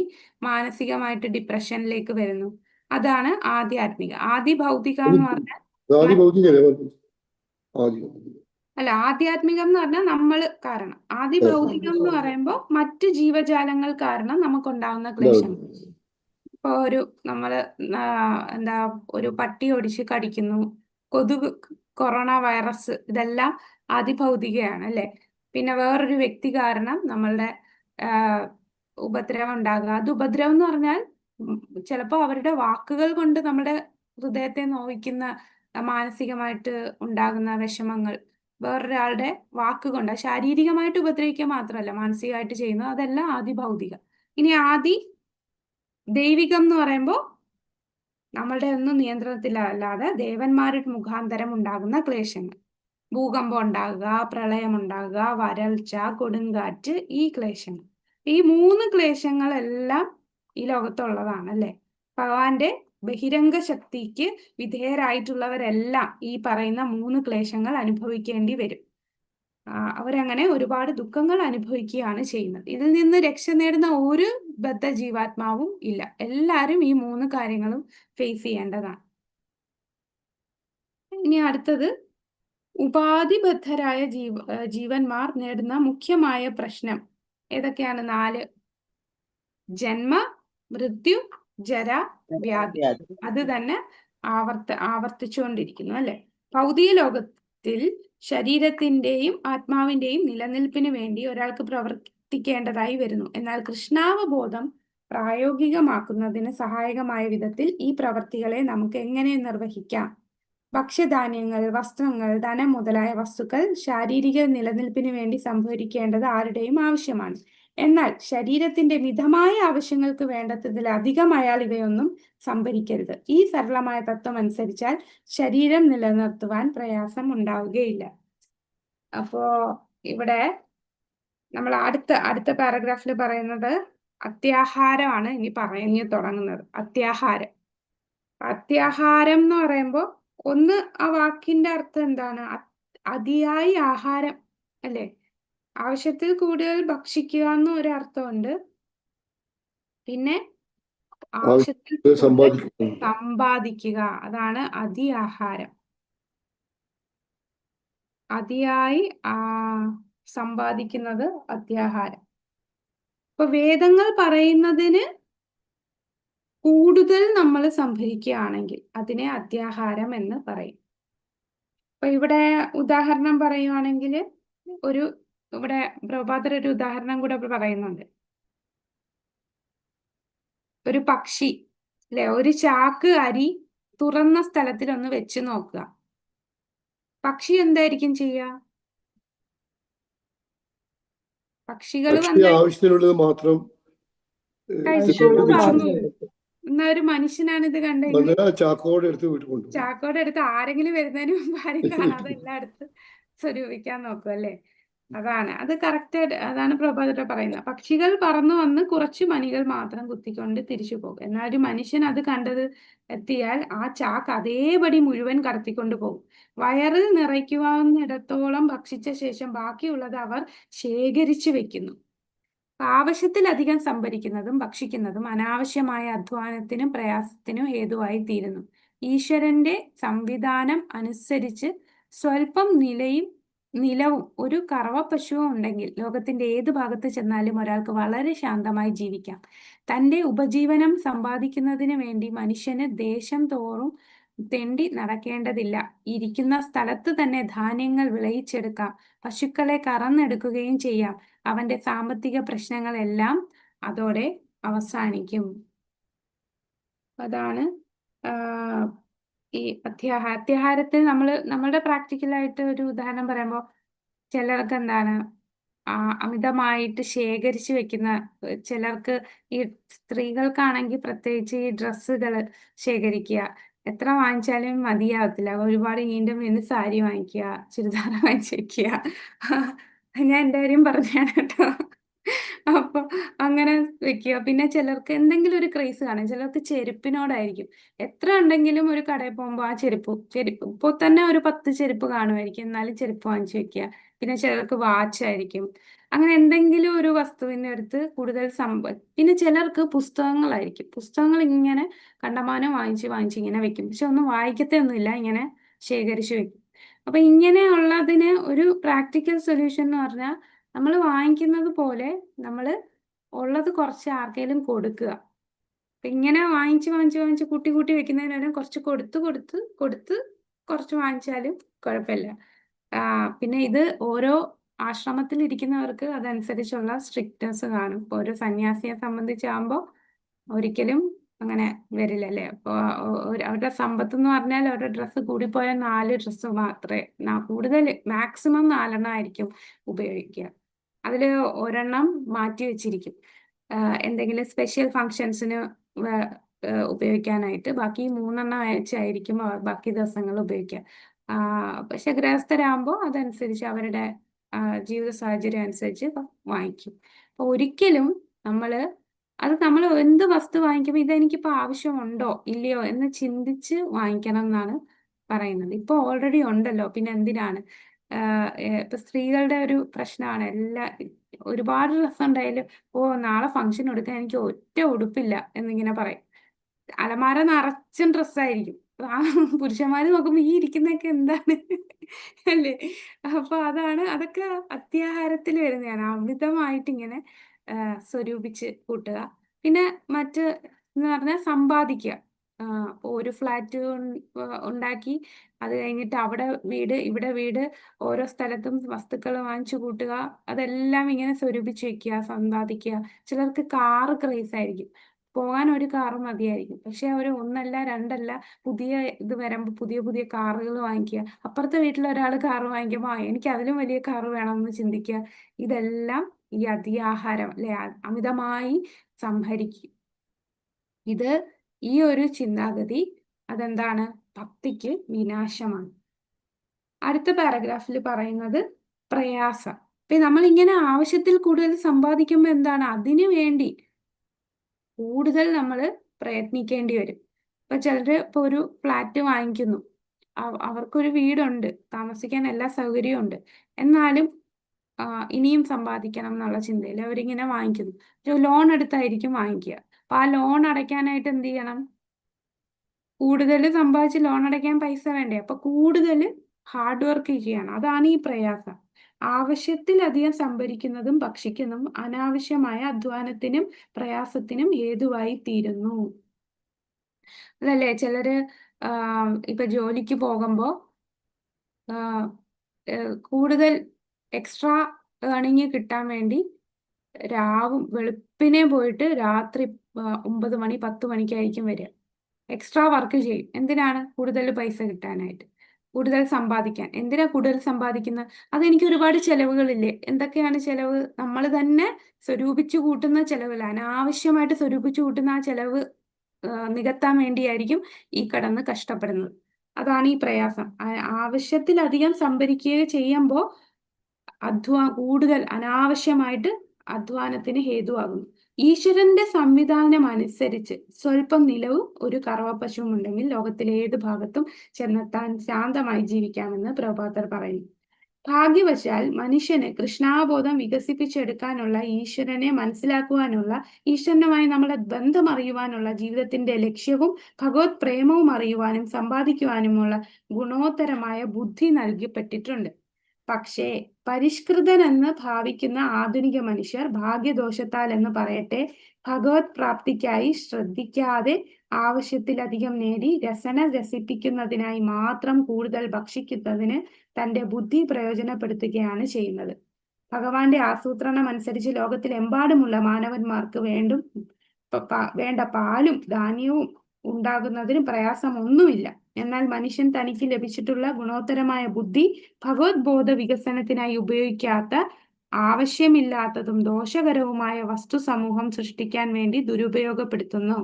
മാനസികമായിട്ട് ഡിപ്രഷനിലേക്ക് വരുന്നു. അതാണ് ആധ്യാത്മിക. ആദിഭൗതിക എന്ന് പറഞ്ഞാൽ അല്ല, ആധ്യാത്മികം എന്ന് പറഞ്ഞാൽ നമ്മൾ കാരണം. ആദിഭൗതികം എന്ന് പറയുമ്പോൾ മറ്റു ജീവജാലങ്ങൾ കാരണം നമുക്കുണ്ടാകുന്ന ക്ലേശങ്ങൾ. ഇപ്പൊ ഒരു പട്ടി ഓടിച്ച് കടിക്കുന്നു, കൊതുക്, കൊറോണ വൈറസ്, ഇതെല്ലാം ആദിഭൗതികയാണ്, അല്ലെ? പിന്നെ വേറൊരു വ്യക്തി കാരണം നമ്മളുടെ ഉപദ്രവം ഉണ്ടാകുക. അത് ഉപദ്രവം എന്ന് പറഞ്ഞാൽ ചിലപ്പോൾ അവരുടെ വാക്കുകൾ കൊണ്ട് നമ്മുടെ ഹൃദയത്തെ നോവിക്കുന്ന, മാനസികമായിട്ട് ഉണ്ടാകുന്ന വിഷമങ്ങൾ വേറൊരാളുടെ വാക്കുകൊണ്ട് ശാരീരികമായിട്ട് ഉപദ്രവിക്കുക മാത്രമല്ല, മാനസികമായിട്ട് ചെയ്യുന്നത്, അതെല്ലാം ആദിഭൗതികം. ഇനി ആദി ദൈവികം എന്ന് പറയുമ്പോൾ നമ്മളുടെ ഒന്നും നിയന്ത്രണത്തിലല്ലാതെ ദേവന്മാരുടെ മുഖാന്തരം ഉണ്ടാകുന്ന ക്ലേശങ്ങൾ. ഭൂകമ്പം ഉണ്ടാകുക, പ്രളയം ഉണ്ടാകുക, വരൾച്ച, കൊടുങ്കാറ്റ്, ഈ ക്ലേശങ്ങൾ. ഈ 3 ക്ലേശങ്ങളെല്ലാം ഈ ലോകത്തുള്ളതാണ്, അല്ലെ? ഭഗവാന്റെ ബഹിരംഗ ശക്തിക്ക് വിധേയരായിട്ടുള്ളവരെല്ലാം ഈ പറയുന്ന 3 ക്ലേശങ്ങൾ അനുഭവിക്കേണ്ടി വരും. അവരങ്ങനെ ഒരുപാട് ദുഃഖങ്ങൾ അനുഭവിക്കുകയാണ് ചെയ്യുന്നത്. ഇതിൽ നിന്ന് രക്ഷ നേടുന്ന ഒരു ബദ്ധ ജീവാത്മാവും ഇല്ല. എല്ലാവരും ഈ 3 കാര്യങ്ങളും ഫേസ് ചെയ്യേണ്ടതാണ്. ഇനി അടുത്തത് ഉപാധിബദ്ധരായ ജീവന്മാർ നേടുന്ന മുഖ്യമായ പ്രശ്നം ഏതൊക്കെയാണ്? 4: ജന്മ, മൃത്യു, ജര, വ്യാധി. അത് തന്നെ ആവർത്തിച്ചുകൊണ്ടിരിക്കുന്നു അല്ലെ. ഭൗതിക ലോകത്തിൽ ശരീരത്തിന്റെയും ആത്മാവിന്റെയും നിലനിൽപ്പിന് വേണ്ടി ഒരാൾക്ക് പ്രവർത്തിക്കേണ്ടതായി വരുന്നു. എന്നാൽ കൃഷ്ണാവബോധം പ്രായോഗികമാക്കുന്നതിന് സഹായകമായ വിധത്തിൽ ഈ പ്രവർത്തികളെ നമുക്ക് എങ്ങനെ നിർവഹിക്കാം? ഭക്ഷ്യധാന്യങ്ങൾ, വസ്ത്രങ്ങൾ, ധനം മുതലായ വസ്തുക്കൾ ശാരീരിക നിലനിൽപ്പിന് വേണ്ടി സംഭരിക്കേണ്ടത് ആരുടെയും ആവശ്യമാണ്. എന്നാൽ ശരീരത്തിന്റെ മിതമായ ആവശ്യങ്ങൾക്ക് വേണ്ടതിലധികം അയാൾ ഇവയൊന്നും സംഭരിക്കരുത്. ഈ സരളമായ തത്വം അനുസരിച്ചാൽ ശരീരം നിലനിർത്തുവാൻ പ്രയാസം ഉണ്ടാവുകയില്ല. അപ്പോ ഇവിടെ നമ്മൾ അടുത്ത പാരഗ്രാഫിൽ പറയുന്നത് അത്യാഹാരമാണ് ഇനി പറഞ്ഞു തുടങ്ങുന്നത്. അത്യാഹാരം എന്ന് പറയുമ്പോൾ ഒന്ന് ആ വാക്കിന്റെ അർത്ഥം എന്താണ്? അതിയായി ആഹാരം അല്ലെ, ആവശ്യത്തിൽ കൂടുതൽ ഭക്ഷിക്കുക എന്ന് ഒരു അർത്ഥമുണ്ട്. പിന്നെ ആവശ്യത്തിൽ കൂടുതൽ സമ്പാദിക്കുക, അതാണ് അതിയാഹാരം. അതിയായി സമ്പാദിക്കുന്നത് അത്യാഹാരം. ഇപ്പൊ വേദങ്ങൾ പറയുന്നതിന് കൂടുതൽ നമ്മൾ സംഭരിക്കുകയാണെങ്കിൽ അതിനെ അത്യാഹാരം എന്ന് പറയും. അപ്പൊ ഇവിടെ ഉദാഹരണം പറയുവാണെങ്കിൽ ഇവിടെ പ്രഭാതർ ഒരു ഉദാഹരണം കൂടെ പറയുന്നുണ്ട്. ഒരു പക്ഷി അല്ലെ, ഒരു ചാക്ക് അരി തുറന്ന സ്ഥലത്തിൽ ഒന്ന് വെച്ച് നോക്കുക. പക്ഷി എന്തായിരിക്കും ചെയ്യുക? പക്ഷികൾ ആവശ്യത്തിനുള്ളത് മാത്രം കഴിച്ചോണ്ട് വാങ്ങും. എന്നാ ഒരു മനുഷ്യനാണ് ഇത് കണ്ടെങ്കിൽ ചാക്കോടെ എടുത്ത് ആരെങ്കിലും വരുന്നതിന് മുമ്പ് ആരും കാണാതെ എല്ലായിടത്ത് സ്വരൂപിക്കാൻ നോക്കും അല്ലെ. അത് കറക്റ്റ്. അതാണ് പ്രഭാതർ പറയുന്നത്. പക്ഷികൾ പറന്നു വന്ന് കുറച്ച് മണികൾ മാത്രം കുത്തിക്കൊണ്ട് തിരിച്ചു പോകും. എന്നാൽ ഒരു മനുഷ്യൻ അത് കണ്ടത് എത്തിയാൽ ആ ചാക്ക് അതേപടി മുഴുവൻ കടത്തിക്കൊണ്ട് പോകും. വയറ് നിറയ്ക്കുവാന്നിടത്തോളം ഭക്ഷിച്ച ശേഷം ബാക്കിയുള്ളത് അവർ ശേഖരിച്ചു വെക്കുന്നു. ആവശ്യത്തിലധികം സംഭരിക്കുന്നതും ഭക്ഷിക്കുന്നതും അനാവശ്യമായ അധ്വാനത്തിനും പ്രയാസത്തിനും ഹേതുവായി തീരുന്നു. ഈശ്വരന്റെ സംവിധാനം അനുസരിച്ച് സ്വല്പം നിലവും ഒരു കറവ പശുവും ഉണ്ടെങ്കിൽ ലോകത്തിന്റെ ഏത് ഭാഗത്ത് ചെന്നാലും ഒരാൾക്ക് വളരെ ശാന്തമായി ജീവിക്കാം. തന്റെ ഉപജീവനം സമ്പാദിക്കുന്നതിന് വേണ്ടി മനുഷ്യന് ദേശം തോറും തെണ്ടി നടക്കേണ്ടതില്ല. ഇരിക്കുന്ന സ്ഥലത്ത് തന്നെ ധാന്യങ്ങൾ വിളയിച്ചെടുക്കാം. പശുക്കളെ കറന്നെടുക്കുകയും ചെയ്യാം. അവന്റെ സാമ്പത്തിക പ്രശ്നങ്ങളെല്ലാം അതോടെ അവസാനിക്കും. അതാണ് ഈ അത്യാഹാരത്തിൽ നമ്മളുടെ പ്രാക്ടിക്കലായിട്ട് ഒരു ഉദാഹരണം പറയുമ്പോൾ ചിലർക്ക് എന്താണ് അമിതമായിട്ട് ശേഖരിച്ചു വെക്കുന്ന, ചിലർക്ക് ഈ സ്ത്രീകൾക്കാണെങ്കിൽ പ്രത്യേകിച്ച് ഈ ഡ്രസ്സുകൾ ശേഖരിക്കുക. എത്ര വാങ്ങിച്ചാലും മതിയാവത്തില്ല. ഒരുപാട് വീണ്ടും സാരി വാങ്ങിക്കുക, ചുരിദാർ വാങ്ങിച്ചു വെക്കുക. ഞാൻ എൻ്റെ കാര്യം പറഞ്ഞാണ് കേട്ടോ. അപ്പൊ അങ്ങനെ വെക്കുക. പിന്നെ ചിലർക്ക് എന്തെങ്കിലും ഒരു ക്രേസ് കാണും. ചിലർക്ക് ചെരുപ്പിനോടായിരിക്കും. എത്ര ഉണ്ടെങ്കിലും ഒരു കടയിൽ പോകുമ്പോൾ ആ ചെരുപ്പ് ഇപ്പോൾ തന്നെ ഒരു 10 ചെരുപ്പ് കാണുമായിരിക്കും, എന്നാലും ചെരുപ്പ് വാങ്ങിച്ചു വെക്കുക. പിന്നെ ചിലർക്ക് വാച്ചായിരിക്കും. അങ്ങനെ എന്തെങ്കിലും ഒരു വസ്തുവിൻ്റെ അടുത്ത് കൂടുതൽ പിന്നെ ചിലർക്ക് പുസ്തകങ്ങളായിരിക്കും. പുസ്തകങ്ങൾ ഇങ്ങനെ കണ്ടമാനം വാങ്ങിച്ച് ഇങ്ങനെ വെക്കും. പക്ഷെ ഒന്നും വായിക്കത്തൊന്നുമില്ല, ഇങ്ങനെ ശേഖരിച്ചു വെക്കും. അപ്പൊ ഇങ്ങനെയുള്ളതിന് ഒരു പ്രാക്ടിക്കൽ സൊല്യൂഷൻ എന്ന് പറഞ്ഞാൽ നമ്മൾ വാങ്ങിക്കുന്നത് പോലെ നമ്മൾ ഉള്ളത് കുറച്ച് ആർക്കെങ്കിലും കൊടുക്കുക. അപ്പൊ ഇങ്ങനെ വാങ്ങിച്ച് കൂട്ടി വെക്കുന്നതിനും കുറച്ച് കൊടുത്ത് കുറച്ച് വാങ്ങിച്ചാലും കുഴപ്പമില്ല. പിന്നെ ഇത് ഓരോ ആശ്രമത്തിൽ ഇരിക്കുന്നവർക്ക് അതനുസരിച്ചുള്ള സ്ട്രിക്റ്റ്നെസ് കാണും. ഇപ്പോൾ ഒരു സന്യാസിയെ സംബന്ധിച്ചാകുമ്പോൾ ഒരിക്കലും അങ്ങനെ വരില്ല അല്ലേ. അപ്പോൾ അവരുടെ സമ്പത്ത് എന്ന് പറഞ്ഞാൽ അവരുടെ ഡ്രസ്സ് കൂടിപ്പോയാൽ 4 ഡ്രസ്സ് മാത്രമേ, കൂടുതൽ മാക്സിമം 4 എണ്ണം ആയിരിക്കും ഉപയോഗിക്കുക. അതിൽ ഒരെണ്ണം മാറ്റി വെച്ചിരിക്കും എന്തെങ്കിലും സ്പെഷ്യൽ ഫങ്ഷൻസിന് ഉപയോഗിക്കാനായിട്ട്. ബാക്കി 3 എണ്ണം വെച്ചായിരിക്കും ബാക്കി ദിവസങ്ങൾ ഉപയോഗിക്കുക. പക്ഷെ ഗൃഹസ്ഥരാകുമ്പോൾ അതനുസരിച്ച് അവരുടെ ജീവിത സാഹചര്യം അനുസരിച്ച് വാങ്ങിക്കും. അപ്പൊ ഒരിക്കലും നമ്മൾ എന്ത് വസ്തു വാങ്ങിക്കുമ്പോൾ ഇതെനിക്കിപ്പോൾ ആവശ്യമുണ്ടോ ഇല്ലയോ എന്ന് ചിന്തിച്ച് വാങ്ങിക്കണം എന്നാണ് പറയുന്നത്. ഇപ്പോൾ ഓൾറെഡി ഉണ്ടല്ലോ, പിന്നെ എന്തിനാണ്? ഇപ്പൊ സ്ത്രീകളുടെ ഒരു പ്രശ്നമാണ് ഒരുപാട് ഡ്രസ്സ് ഉണ്ടായാലും നാളെ ഫംഗ്ഷൻ എടുക്കാൻ എനിക്ക് ഒറ്റ ഉടുപ്പില്ല എന്നിങ്ങനെ പറയും. അലമാര നിറച്ചും ഡ്രസ്സായിരിക്കും. പുരുഷന്മാര് നോക്കുമ്പോ ഈ ഇരിക്കുന്നൊക്കെ എന്താണ് അല്ലേ? അപ്പൊ അതൊക്കെ അത്യാഹാരത്തിൽ വരുന്നതാണ്. അമിതമായിട്ട് ഇങ്ങനെ സ്വരൂപിച്ച് കൂട്ടുക. പിന്നെ മറ്റ് എന്ന് പറഞ്ഞാൽ സമ്പാദിക്കുക. ഒരു ഫ്ലാറ്റ് ഉണ്ടാക്കി അത് കഴിഞ്ഞിട്ട് അവിടെ വീട് ഇവിടെ വീട് ഓരോ സ്ഥലത്തും വസ്തുക്കൾ വാങ്ങിച്ചു കൂട്ടുക. അതെല്ലാം ഇങ്ങനെ സ്വരൂപിച്ച് വെക്കുക, സമ്പാദിക്കുക. ചിലർക്ക് കാറ് ക്രേസ് ആയിരിക്കും. പോകാൻ ഒരു കാറ് മതിയായിരിക്കും. പക്ഷെ അവർ ഒന്നല്ല രണ്ടല്ല പുതിയ ഇത് വരുമ്പോൾ പുതിയ പുതിയ കാറുകൾ വാങ്ങിക്കുക. അപ്പുറത്തെ വീട്ടിൽ ഒരാൾ കാറ് വാങ്ങിക്കുമ്പോൾ എനിക്ക് അതിലും വലിയ കാറ് വേണമെന്ന് ചിന്തിക്കുക. ഇതെല്ലാം ഈ അതിയാഹാരം അല്ലെ, അമിതമായി സംഹരിക്കും. ഈ ഒരു ചിന്താഗതി അതെന്താണ്? ഭക്തിക്ക് വിനാശമാണ്. അടുത്ത പാരഗ്രാഫിൽ പറയുന്നത് പ്രയാസം. ഇപ്പൊ നമ്മൾ ഇങ്ങനെ ആവശ്യത്തിൽ കൂടുതൽ സമ്പാദിക്കുമ്പോൾ എന്താണ്? അതിനു വേണ്ടി കൂടുതൽ നമ്മൾ പ്രയത്നിക്കേണ്ടി വരും. ഇപ്പൊ ചിലര് ഇപ്പൊ ഒരു ഫ്ലാറ്റ് വാങ്ങിക്കുന്നു, അവർക്കൊരു വീടുണ്ട്, താമസിക്കാൻ എല്ലാ സൗകര്യവും ഉണ്ട്. എന്നാലും ഇനിയും സമ്പാദിക്കണം എന്നുള്ള ചിന്തയിൽ അവരിങ്ങനെ വാങ്ങിക്കുന്നു. ലോൺ എടുത്തായിരിക്കും വാങ്ങിക്കുക. അപ്പൊ ആ ലോൺ അടയ്ക്കാനായിട്ട് എന്ത് ചെയ്യണം? കൂടുതൽ സമ്പാദിച്ച് ലോൺ അടയ്ക്കാൻ പൈസ വേണ്ടേ? അപ്പൊ കൂടുതൽ ഹാർഡ് വർക്ക് ചെയ്യണം. അതാണ് ഈ പ്രയാസം. ആവശ്യത്തിലധികം സംഭരിക്കുന്നതും ഭക്ഷിക്കുന്നതും അനാവശ്യമായ അധ്വാനത്തിനും പ്രയാസത്തിനും ഹേതുവായി തീരുന്നു. അതല്ലേ ചിലര് ഇപ്പൊ ജോലിക്ക് പോകുമ്പോ കൂടുതൽ എക്സ്ട്രാ ഏർണിങ് കിട്ടാൻ വേണ്ടി വെളുപ്പിനെ പോയിട്ട് രാത്രി 9 മണി 10 മണിക്കായിരിക്കും വരിക. എക്സ്ട്രാ വർക്ക് ചെയ്യും. എന്തിനാണ്? കൂടുതൽ പൈസ കിട്ടാനായിട്ട്, കൂടുതൽ സമ്പാദിക്കാൻ. എന്തിനാ കൂടുതൽ സമ്പാദിക്കുന്നത്? അതെനിക്ക് ഒരുപാട് ചെലവുകളില്ലേ? എന്തൊക്കെയാണ് ചെലവ്? നമ്മൾ തന്നെ സ്വരൂപിച്ചു കൂട്ടുന്ന ചെലവില്ല. അനാവശ്യമായിട്ട് സ്വരൂപിച്ചു കൂട്ടുന്ന ആ ചെലവ് നികത്താൻ വേണ്ടിയായിരിക്കും ഈ കിടന്ന് കഷ്ടപ്പെടുന്നത്. അതാണ് ഈ പ്രയാസം. ആവശ്യത്തിലധികം സംഭരിക്കുക ചെയ്യുമ്പോൾ കൂടുതൽ അനാവശ്യമായിട്ട് അധ്വാനത്തിന് ഹേതുവാകുന്നു. ഈശ്വരന്റെ സംവിധാനം അനുസരിച്ച് സ്വല്പം നിലവും ഒരു കറവപ്പശുവും ഉണ്ടെങ്കിൽ ലോകത്തിലെ ഏത് ഭാഗത്തും ചെന്നെത്താൻ ശാന്തമായി ജീവിക്കാമെന്ന് പ്രഭാതർ പറയുന്നു. ഭാഗ്യവശാൽ മനുഷ്യന് കൃഷ്ണാബോധം വികസിപ്പിച്ചെടുക്കാനുള്ള, ഈശ്വരനെ മനസ്സിലാക്കുവാനുള്ള, ഈശ്വരനുമായി നമ്മുടെ ബന്ധം അറിയുവാനുള്ള, ജീവിതത്തിന്റെ ലക്ഷ്യവും ഭഗവത് പ്രേമവും അറിയുവാനും സമ്പാദിക്കുവാനുമുള്ള ഗുണോത്തരമായ ബുദ്ധി നൽകപ്പെട്ടിട്ടുണ്ട്. പക്ഷേ പരിഷ്കൃതനെന്ന് ഭാവിക്കുന്ന ആധുനിക മനുഷ്യർ ഭാഗ്യദോഷത്താൽ എന്ന് പറയട്ടെ, ഭഗവത് പ്രാപ്തിക്കായി ശ്രദ്ധിക്കാതെ ആവശ്യത്തിലധികം നേടി രസിപ്പിക്കുന്നതിനായി മാത്രം കൂടുതൽ ഭക്ഷിക്കുന്നതിന് തന്റെ ബുദ്ധി പ്രയോജനപ്പെടുത്തുകയാണ് ചെയ്യുന്നത്. ഭഗവാന്റെ ആസൂത്രണം അനുസരിച്ച് ലോകത്തിലെമ്പാടുമുള്ള മാനവന്മാർക്ക് വേണ്ട പാലും ധാന്യവും ഉണ്ടാകുന്നതിന് പ്രയാസമൊന്നുമില്ല. എന്നാൽ മനുഷ്യൻ തനിക്ക് ലഭിച്ചിട്ടുള്ള ഗുണോത്തരമായ ബുദ്ധി ഭഗവത് ബോധ വികസനത്തിനായി ഉപയോഗിക്കാത്ത, ആവശ്യമില്ലാത്തതും ദോഷകരവുമായ വസ്തു സമൂഹം സൃഷ്ടിക്കാൻ വേണ്ടി ദുരുപയോഗപ്പെടുത്തുന്നു.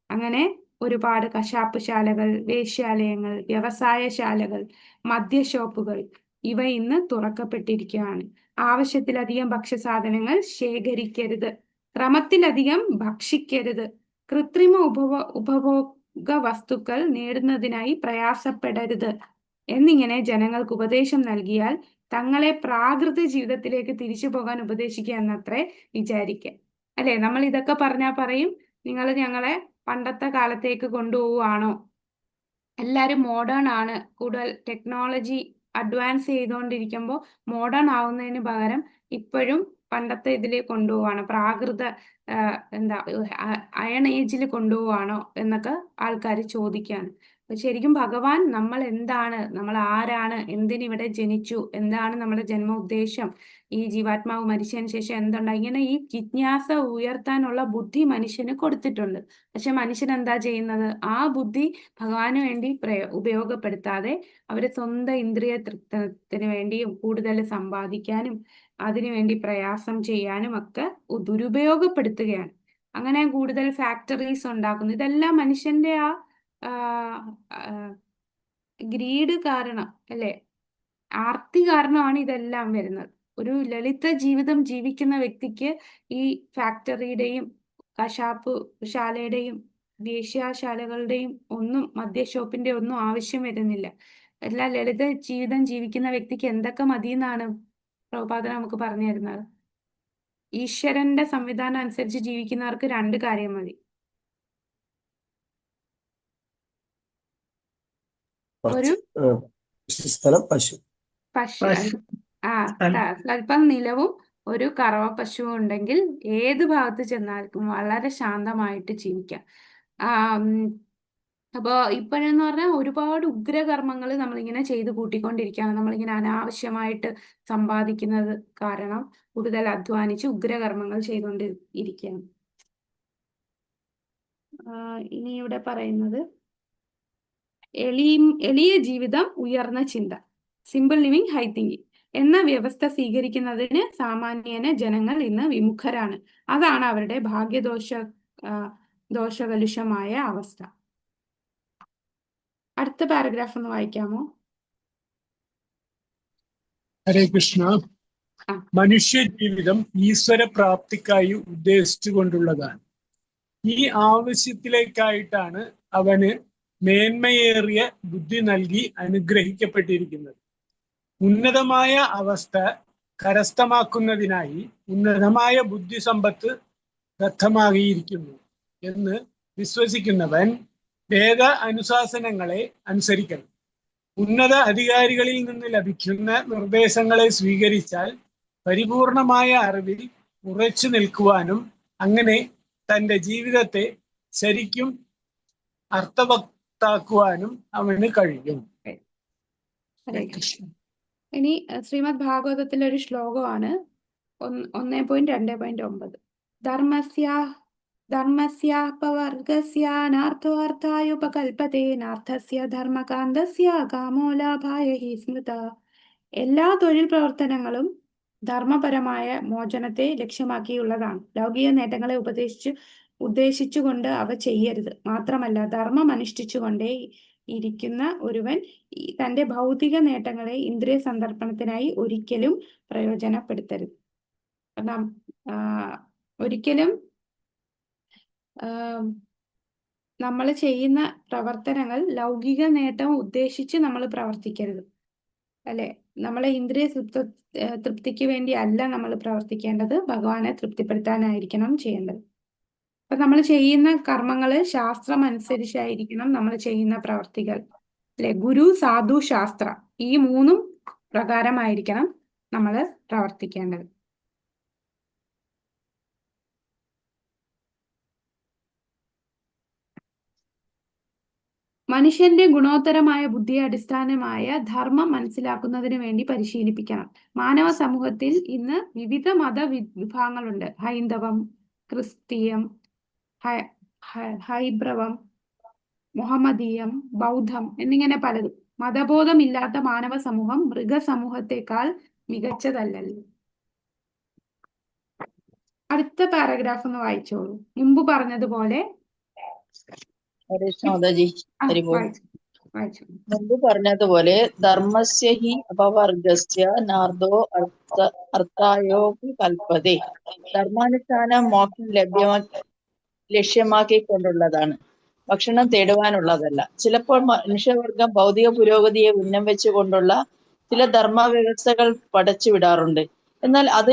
അങ്ങനെ ഒരുപാട് കശാപ്പ് ശാലകൾ, വേശ്യാലയങ്ങൾ, വ്യവസായശാലകൾ, മദ്യഷോപ്പുകൾ ഇവ ഇന്ന് തുറക്കപ്പെട്ടിരിക്കുകയാണ്. ആവശ്യത്തിലധികം ഭക്ഷ്യസാധനങ്ങൾ ശേഖരിക്കരുത്, ക്രമത്തിലധികം ഭക്ഷിക്കരുത്, കൃത്രിമ ഉപഭോഗ വസ്തുക്കൾ നേടുന്നതിനായി പ്രയാസപ്പെടരുത് എന്നിങ്ങനെ ജനങ്ങൾക്ക് ഉപദേശം നൽകിയാൽ തങ്ങളെ പ്രാകൃത ജീവിതത്തിലേക്ക് തിരിച്ചു പോകാൻ ഉപദേശിക്കുക എന്നത്രേ വിചാരിക്കുക. അല്ലെ, നമ്മൾ ഇതൊക്കെ പറഞ്ഞാൽ പറയും, നിങ്ങൾ ഞങ്ങളെ പണ്ടത്തെ കാലത്തേക്ക് കൊണ്ടുപോവുകയാണോ? എല്ലാവരും മോഡേൺ ആണ്, കൂടുതൽ ടെക്നോളജി അഡ്വാൻസ് ചെയ്തുകൊണ്ടിരിക്കുമ്പോൾ മോഡേൺ ആവുന്നതിന് പകരം ഇപ്പോഴും പണ്ടത്തെ ഇതിൽ കൊണ്ടുപോവാണ്, പ്രാകൃത അയൺ ഏജിൽ കൊണ്ടുപോവാണോ എന്നൊക്കെ ആൾക്കാർ ചോദിക്കുകയാണ്. ശരിക്കും ഭഗവാൻ നമ്മൾ എന്താണ്, നമ്മൾ ആരാണ്, എന്തിനിവിടെ ജനിച്ചു, എന്താണ് നമ്മുടെ ജന്മ ഉദ്ദേശം, ഈ ജീവാത്മാവ് മരിച്ചതിന് ശേഷം എന്തുണ്ടാ, ഇങ്ങനെ ഈ ജിജ്ഞാസ ഉയർത്താനുള്ള ബുദ്ധി മനുഷ്യന് കൊടുത്തിട്ടുണ്ട്. പക്ഷെ മനുഷ്യൻ എന്താ ചെയ്യുന്നത്? ആ ബുദ്ധി ഭഗവാന് വേണ്ടി ഉപയോഗപ്പെടുത്താതെ അവര് സ്വന്തം ഇന്ദ്രിയ തൃപ്തിന് വേണ്ടിയും കൂടുതൽ സമ്പാദിക്കാനും അതിനുവേണ്ടി പ്രയാസം ചെയ്യാനും ഒക്കെ ദുരുപയോഗപ്പെടുത്തുകയാണ്. അങ്ങനെ കൂടുതൽ ഫാക്ടറീസ് ഉണ്ടാക്കുന്നു. ഇതെല്ലാം മനുഷ്യന്റെ ഗ്രീഡ് കാരണം, അല്ലെ, ആർത്തി കാരണമാണ് ഇതെല്ലാം വരുന്നത്. ഒരു ലളിത ജീവിതം ജീവിക്കുന്ന വ്യക്തിക്ക് ഈ ഫാക്ടറിയുടെയും കശാപ്പ് ശാലയുടെയും വേശ്യാശാലകളുടെയും ഒന്നും മദ്യഷോപ്പിന്റെ ഒന്നും ആവശ്യം വരുന്നില്ല. എല്ലാ ലളിത ജീവിതം ജീവിക്കുന്ന വ്യക്തിക്ക് എന്തൊക്കെ മതിയെന്നാണ് പ്രഭുപാദൻ നമുക്ക് പറഞ്ഞു തരുന്നത്? ഈശ്വരന്റെ സംവിധാനം അനുസരിച്ച് ജീവിക്കുന്നവർക്ക് 2 കാര്യം മതി. ഒരു സ്ഥലം പശു. പശു, പശു സ്വല്പം നിലവും ഒരു കറവ പശുവും ഉണ്ടെങ്കിൽ ഏത് ഭാഗത്ത് ചെന്നാലും വളരെ ശാന്തമായിട്ട് ജീവിക്കാം. അപ്പോൾ ഇപ്പോഴെന്ന് പറഞ്ഞാൽ ഒരുപാട് ഉഗ്രകർമ്മങ്ങൾ നമ്മളിങ്ങനെ ചെയ്ത് കൂട്ടിക്കൊണ്ടിരിക്കുകയാണ്. നമ്മളിങ്ങനെ അനാവശ്യമായിട്ട് സമ്പാദിക്കുന്നത് കാരണം കൂടുതൽ അധ്വാനിച്ച് ഉഗ്രകർമ്മങ്ങൾ ചെയ്തുകൊണ്ട് ഇരിക്കുകയാണ്. ഇനി ഇവിടെ പറയുന്നത് എളിയ ജീവിതം, ഉയർന്ന ചിന്ത, സിമ്പിൾ ലിവിങ്, ഹൈ തിങ്കിങ് എന്ന വ്യവസ്ഥ സ്വീകരിക്കുന്നതിന് സാമാന്യേന ജനങ്ങൾ ഇന്ന് വിമുഖരാണ്. അതാണ് അവരുടെ ദോഷകലുഷമായ അവസ്ഥ. അടുത്ത പാരഗ്രാഫ് ഒന്ന് വായിക്കാമോ? ഹരേ കൃഷ്ണ. ആ. മനുഷ്യ ജീവിതം ഈശ്വര പ്രാപ്തിക്കായി ഉദ്ദേശിച്ചുകൊണ്ടുള്ളതാണ്. ഈ ആവശ്യത്തിലേക്കായിട്ടാണ് അവന് മേന്മയേറിയ ബുദ്ധി നൽകി അനുഗ്രഹിക്കപ്പെട്ടിരിക്കുന്നത്. ഉന്നതമായ അവസ്ഥ കരസ്ഥമാക്കുന്നതിനായി ഉന്നതമായ ബുദ്ധിസമ്പത്ത് ദത്തമാകിയിരിക്കുന്നു എന്ന് വിശ്വസിക്കുന്നവൻ വേദ അനുശാസനങ്ങളെ അനുസരിക്കണം. ഉന്നത അധികാരികളിൽ നിന്ന് ലഭിക്കുന്ന നിർദ്ദേശങ്ങളെ സ്വീകരിച്ചാൽ പരിപൂർണമായ അറിവിൽ ഉറച്ചു നിൽക്കുവാനും അങ്ങനെ തൻ്റെ ജീവിതത്തെ ശരിക്കും അർത്ഥവത്താക്കുവാനും അവന് കഴിയും. ഹരേ കൃഷ്ണ. ഇനി ശ്രീമദ് ഭാഗവതത്തിലെ ഒരു ശ്ലോകമാണ് 1.2.9. ധർമ്മസ്യാപവർഗസ്യ നാർത്ഥോർത്ഥായുപകൽപതേ നാർത്ഥസ്യ ധർമ്മകാന്തസ്യ കാമോ ലാഭായ ഹി സ്മൃത. എല്ലാ തൊഴിൽ പ്രവർത്തനങ്ങളും ധർമ്മപരമായ മോചനത്തെ ലക്ഷ്യമാക്കിയുള്ളതാണ്. ലൗകിക നേട്ടങ്ങളെ ഉദ്ദേശിച്ചുകൊണ്ട് അവ ചെയ്യരുത്. മാത്രമല്ല ധർമ്മം അനുഷ്ഠിച്ചുകൊണ്ടേ ഇരിക്കുന്ന ഒരുവൻ തൻ്റെ ഭൗതിക നേട്ടങ്ങളെ ഇന്ദ്രിയ സന്ദർപ്പണത്തിനായി ഒരിക്കലും പ്രയോജനപ്പെടുത്തരുത്. ഒരിക്കലും നമ്മൾ ചെയ്യുന്ന പ്രവർത്തനങ്ങൾ ലൗകിക നേട്ടം ഉദ്ദേശിച്ച് നമ്മൾ പ്രവർത്തിക്കരുത്, അല്ലെ? നമ്മളെ ഇന്ദ്രിയ തൃപ്തിക്ക് വേണ്ടി അല്ല നമ്മൾ പ്രവർത്തിക്കേണ്ടത്, ഭഗവാനെ തൃപ്തിപ്പെടുത്താനായിരിക്കണം ചെയ്യേണ്ടത്. അപ്പൊ നമ്മൾ ചെയ്യുന്ന കർമ്മങ്ങള് ശാസ്ത്രം അനുസരിച്ചായിരിക്കണം നമ്മൾ ചെയ്യുന്ന പ്രവർത്തികൾ, അല്ലെ? ഗുരു, സാധു, ശാസ്ത്ര ഈ 3 പ്രകാരമായിരിക്കണം നമ്മൾ പ്രവർത്തിക്കേണ്ടത്. മനുഷ്യന്റെ ഗുണോത്തരമായ ബുദ്ധിയെ അടിസ്ഥാനമായ ധർമ്മം മനസ്സിലാക്കുന്നതിന് വേണ്ടി പരിശീലിപ്പിക്കണം. മാനവ സമൂഹത്തിൽ ഇന്ന് വിവിധ മതവിഭാഗങ്ങളുണ്ട്. ഹൈന്ദവം, ക്രിസ്തീയം, ഹൈബ്രവം, മുഹമ്മദീയം, ബൗദ്ധം എന്നിങ്ങനെ പലതും. മതബോധമില്ലാത്ത മാനവ സമൂഹം മൃഗസമൂഹത്തെക്കാൾ മികച്ചതല്ലല്ലോ. അടുത്ത പാരഗ്രാഫ് ഒന്ന് വായിച്ചോളൂ. മുമ്പ് പറഞ്ഞതുപോലെ മുമ്പ് പറഞ്ഞതുപോലെ ധർമ്മസ്യ ഹി അപവർഗസ്യ നാർദോ അർത്ഥായോ കൽപ്പതേ. ധർമാനുഷ്ഠാനം മോക്ഷം ലക്ഷ്യമാക്കിക്കൊണ്ടുള്ളതാണ്, ഭക്ഷണം തേടുവാനുള്ളതല്ല. ചിലപ്പോൾ മനുഷ്യവർഗം ഭൗതിക പുരോഗതിയെ ഉന്നം വെച്ചുകൊണ്ടുള്ള ചില ധർമ്മ വ്യവസ്ഥകൾ പടച്ചുവിടാറുണ്ട്. എന്നാൽ അത്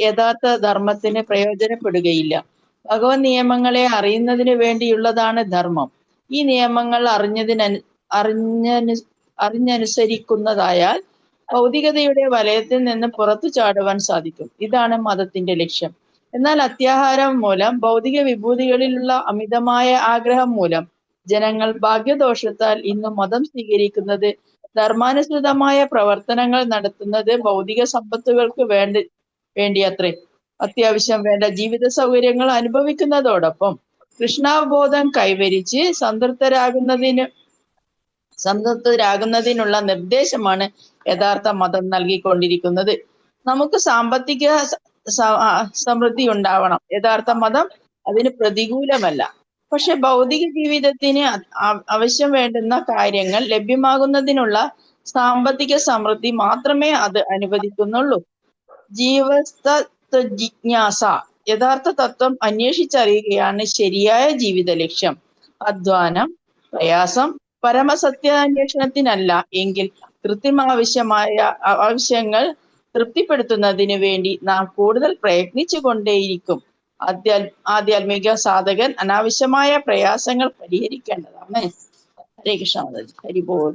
യഥാർത്ഥ ധർമ്മത്തിന് പ്രയോജനപ്പെടുകയില്ല. ഭഗവത് നിയമങ്ങളെ അറിയുന്നതിന് വേണ്ടിയുള്ളതാണ് ധർമ്മം. ഈ നിയമങ്ങൾ അറിഞ്ഞനുസരിക്കുന്നതായാൽ ഭൗതികതയുടെ വലയത്തിൽ നിന്ന് പുറത്തു ചാടുവാൻ സാധിക്കും. ഇതാണ് മതത്തിന്റെ ലക്ഷ്യം. എന്നാൽ അത്യാഹാരം മൂലം ഭൗതിക വിഭൂതികളിലുള്ള അമിതമായ ആഗ്രഹം മൂലം ജനങ്ങൾ ഭാഗ്യദോഷത്താൽ ഇന്ന് മതം സ്വീകരിക്കുന്നത് ധർമാനുസൃതമായ പ്രവർത്തനങ്ങൾ നടത്തുന്നത് ഭൗതിക സമ്പത്തുകൾക്ക് വേണ്ടിയത്രേ. അത്യാവശ്യം വേണ്ട ജീവിത സൗകര്യങ്ങൾ അനുഭവിക്കുന്നതോടൊപ്പം കൃഷ്ണാവബോധം കൈവരിച്ച് സംതൃപ്തരാകുന്നതിനുള്ള നിർദ്ദേശമാണ് യഥാർത്ഥ മതം നൽകിക്കൊണ്ടിരിക്കുന്നത്. നമുക്ക് സാമ്പത്തിക സമൃദ്ധി ഉണ്ടാവണം. യഥാർത്ഥ മതം അതിന് പ്രതികൂലമല്ല. പക്ഷെ ഭൗതിക ജീവിതത്തിന് ആവശ്യം വേണ്ടുന്ന കാര്യങ്ങൾ ലഭ്യമാകുന്നതിനുള്ള സാമ്പത്തിക സമൃദ്ധി മാത്രമേ അത് അനുവദിക്കുന്നുള്ളൂ. ജിജ്ഞാസ, യഥാർത്ഥ തത്വം അന്വേഷിച്ചറിയുകയാണ് ശരിയായ ജീവിത ലക്ഷ്യം. അധ്വാനം, പ്രയാസം, പരമസത്യാന്വേഷണത്തിനല്ല എങ്കിൽ ആവശ്യങ്ങൾ തൃപ്തിപ്പെടുത്തുന്നതിനു വേണ്ടി നാം കൂടുതൽ പ്രയത്നിച്ചു കൊണ്ടേയിരിക്കും. ആധ്യാത്മിക സാധകൻ അനാവശ്യമായ പ്രയാസങ്ങൾ പരിഹരിക്കേണ്ടതാണ്. ഹരേ കൃഷ്ണ മാതാജി. ഹരിബോൾ.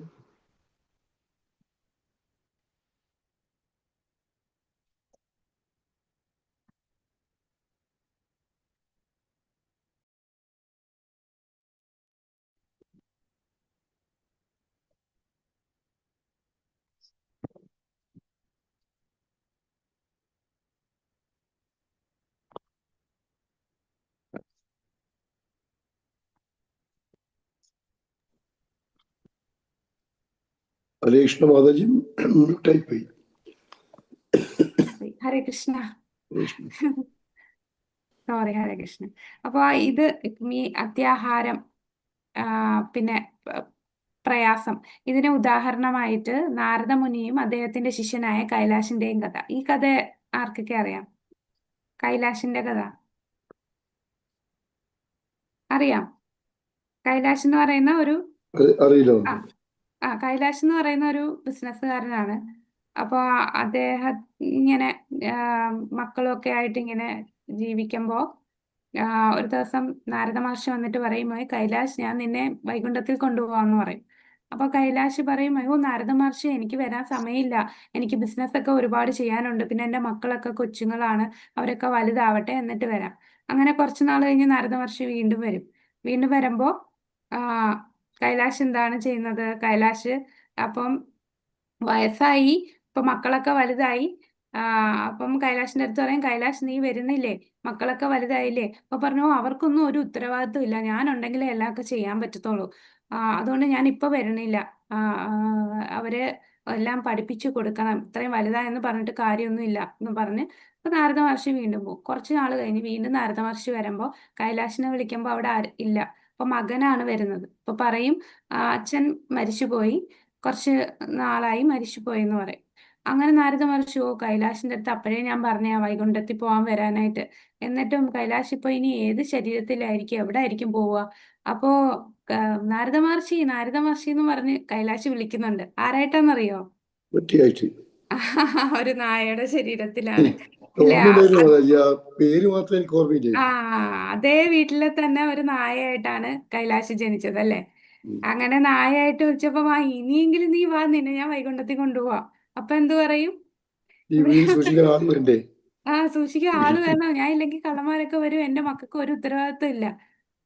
ഹരേ കൃഷ്ണ മാതാജി മ്യൂട്ടായി പോയി. ഹരേ കൃഷ്ണ. ഹരേ കൃഷ്ണ. സോറി, ഹരേ കൃഷ്ണ. അപ്പൊ ഇത് ഈ അത്യാഹാരം പിന്നെ പ്രയാസം, ഇതിന് ഉദാഹരണമായിട്ട് നാരദമുനിയും അദ്ദേഹത്തിന്റെ ശിഷ്യനായ കൈലാഷിന്റെയും കഥ. ഈ കഥ ആർക്കൊക്കെ അറിയാം? കൈലാഷിന്റെ കഥ അറിയാം? കൈലാഷ് എന്ന് പറയുന്ന ഒരു അറിയില്ല. കൈലാഷ് എന്ന് പറയുന്ന ഒരു ബിസിനസ്സുകാരനാണ്. അപ്പോൾ അദ്ദേഹം ഇങ്ങനെ മക്കളൊക്കെ ആയിട്ട് ഇങ്ങനെ ജീവിക്കുമ്പോൾ ഒരു ദിവസം നാരദ മഹർഷി വന്നിട്ട് പറയും, കൈലാഷ്, ഞാൻ നിന്നെ വൈകുണ്ഠത്തിൽ കൊണ്ടുപോകാമെന്ന് പറയും. അപ്പോൾ കൈലാഷ് പറയും, അയ്യോ നാരദ മഹർഷി, എനിക്ക് വരാൻ സമയമില്ല, എനിക്ക് ബിസിനസ്സൊക്കെ ഒരുപാട് ചെയ്യാനുണ്ട്, പിന്നെ എൻ്റെ മക്കളൊക്കെ കൊച്ചുങ്ങളാണ്, അവരൊക്കെ വലുതാവട്ടെ എന്നിട്ട് വരാം. അങ്ങനെ കുറച്ച് നാൾ കഴിഞ്ഞ് നാരദ മഹർഷി വീണ്ടും വരും. വീണ്ടും വരുമ്പോൾ കൈലാഷ് എന്താണ് ചെയ്യുന്നത്? കൈലാഷ് അപ്പം വയസ്സായി, ഇപ്പൊ മക്കളൊക്കെ വലുതായി. അപ്പം കൈലാഷിന്റെ അടുത്ത് പറയും, കൈലാഷ് നീ വരുന്നില്ലേ, മക്കളൊക്കെ വലുതായില്ലേ? അപ്പൊ പറഞ്ഞു, അവർക്കൊന്നും ഒരു ഉത്തരവാദിത്വം ഇല്ല, ഞാനുണ്ടെങ്കിലേ എല്ലാവർക്കും ചെയ്യാൻ പറ്റത്തുള്ളൂ, അതുകൊണ്ട് ഞാൻ ഇപ്പൊ വരണില്ല. അവര് എല്ലാം പഠിപ്പിച്ചു കൊടുക്കണം, ഇത്രയും വലുതായെന്ന് പറഞ്ഞിട്ട് കാര്യമൊന്നും ഇല്ല എന്ന് പറഞ്ഞ് അപ്പൊ നാരദ മഹർഷി വീണ്ടും പോകും. കുറച്ച് നാൾ കഴിഞ്ഞ് വീണ്ടും നാരദ മഹർഷി വരുമ്പോൾ കൈലാഷിനെ വിളിക്കുമ്പോൾ അവിടെ ഇല്ല. അപ്പൊ മകനാണ് വരുന്നത്. അപ്പൊ പറയും, അച്ഛൻ മരിച്ചുപോയി, കുറച്ച് നാളായി മരിച്ചുപോയി എന്ന് പറയും. അങ്ങനെ നാരദ മഹർഷി, കൈലാഷിന്റെ അടുത്ത് അപ്പോഴേ ഞാൻ പറഞ്ഞ വൈകുണ്ഠത്തിൽ പോകാൻ വരാനായിട്ട്, എന്നിട്ടും കൈലാഷ് ഇപ്പൊ ഇനി ഏത് ശരീരത്തിലായിരിക്കും, എവിടെ ആയിരിക്കും പോവുക? അപ്പോ നാരദ മഹർഷി എന്ന് പറഞ്ഞ് കൈലാഷ് വിളിക്കുന്നുണ്ട്. ആരായിട്ടാന്നറിയോ? ഒരു നായയുടെ ശരീരത്തിലാണ്. പേര് മാത്രം എനിക്ക് ഓർമ്മയില്ല. അതേ വീട്ടിലെ തന്നെ ഒരു നായയായിട്ടാണ് കൈലാഷ് ജനിച്ചത് അല്ലേ? അങ്ങനെ നായയായിട്ട് വിളിച്ചപ്പോ, ഇനിയെങ്കിലും നീ വാ, നിന്നെ ഞാൻ വൈകുണ്ഠത്തിൽ കൊണ്ടുപോവാ. അപ്പൊ എന്തു പറയും? സൂക്ഷിക്കാൻ ആള് വേണം, ഞാൻ ഇല്ലെങ്കിൽ കള്ളന്മാരൊക്കെ വരും, എന്റെ മക്കൾക്ക് ഒരു ഉത്തരവാദിത്വം ഇല്ല.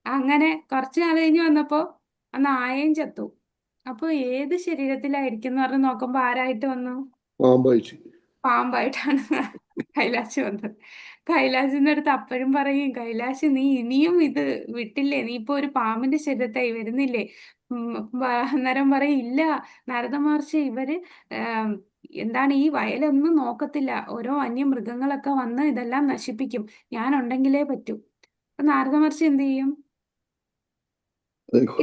അങ്ങനെ കുറച്ച് നാൾ കഴിഞ്ഞ് വന്നപ്പോ ആ നായയും ചത്തു. അപ്പൊ ഏത് ശരീരത്തിലായിരിക്കും എന്ന് പറഞ്ഞ് നോക്കുമ്പോ ആരായിട്ട് വന്നു? പാമ്പായിട്ടാണ് കൈലാഷ് വന്നത്. കൈലാഷിന്റെ അടുത്ത് അപ്പോഴും പറയും, കൈലാഷ് നീ ഇനിയും ഇത് വിട്ടില്ലേ, നീ ഇപ്പൊ ഒരു പാമ്പിന്റെ ശരീരത്തായി വരുന്നില്ലേ? അന്നേരം പറയും, ഇല്ല നാരദ മഹർഷി, ഇവര് എന്താണ് ഈ വയലൊന്നും നോക്കത്തില്ല, ഓരോ അന്യമൃഗങ്ങളൊക്കെ വന്ന് ഇതെല്ലാം നശിപ്പിക്കും, ഞാൻ ഉണ്ടെങ്കിലേ പറ്റൂ. അപ്പൊ നാരദ മഹർഷി എന്ത് ചെയ്യും?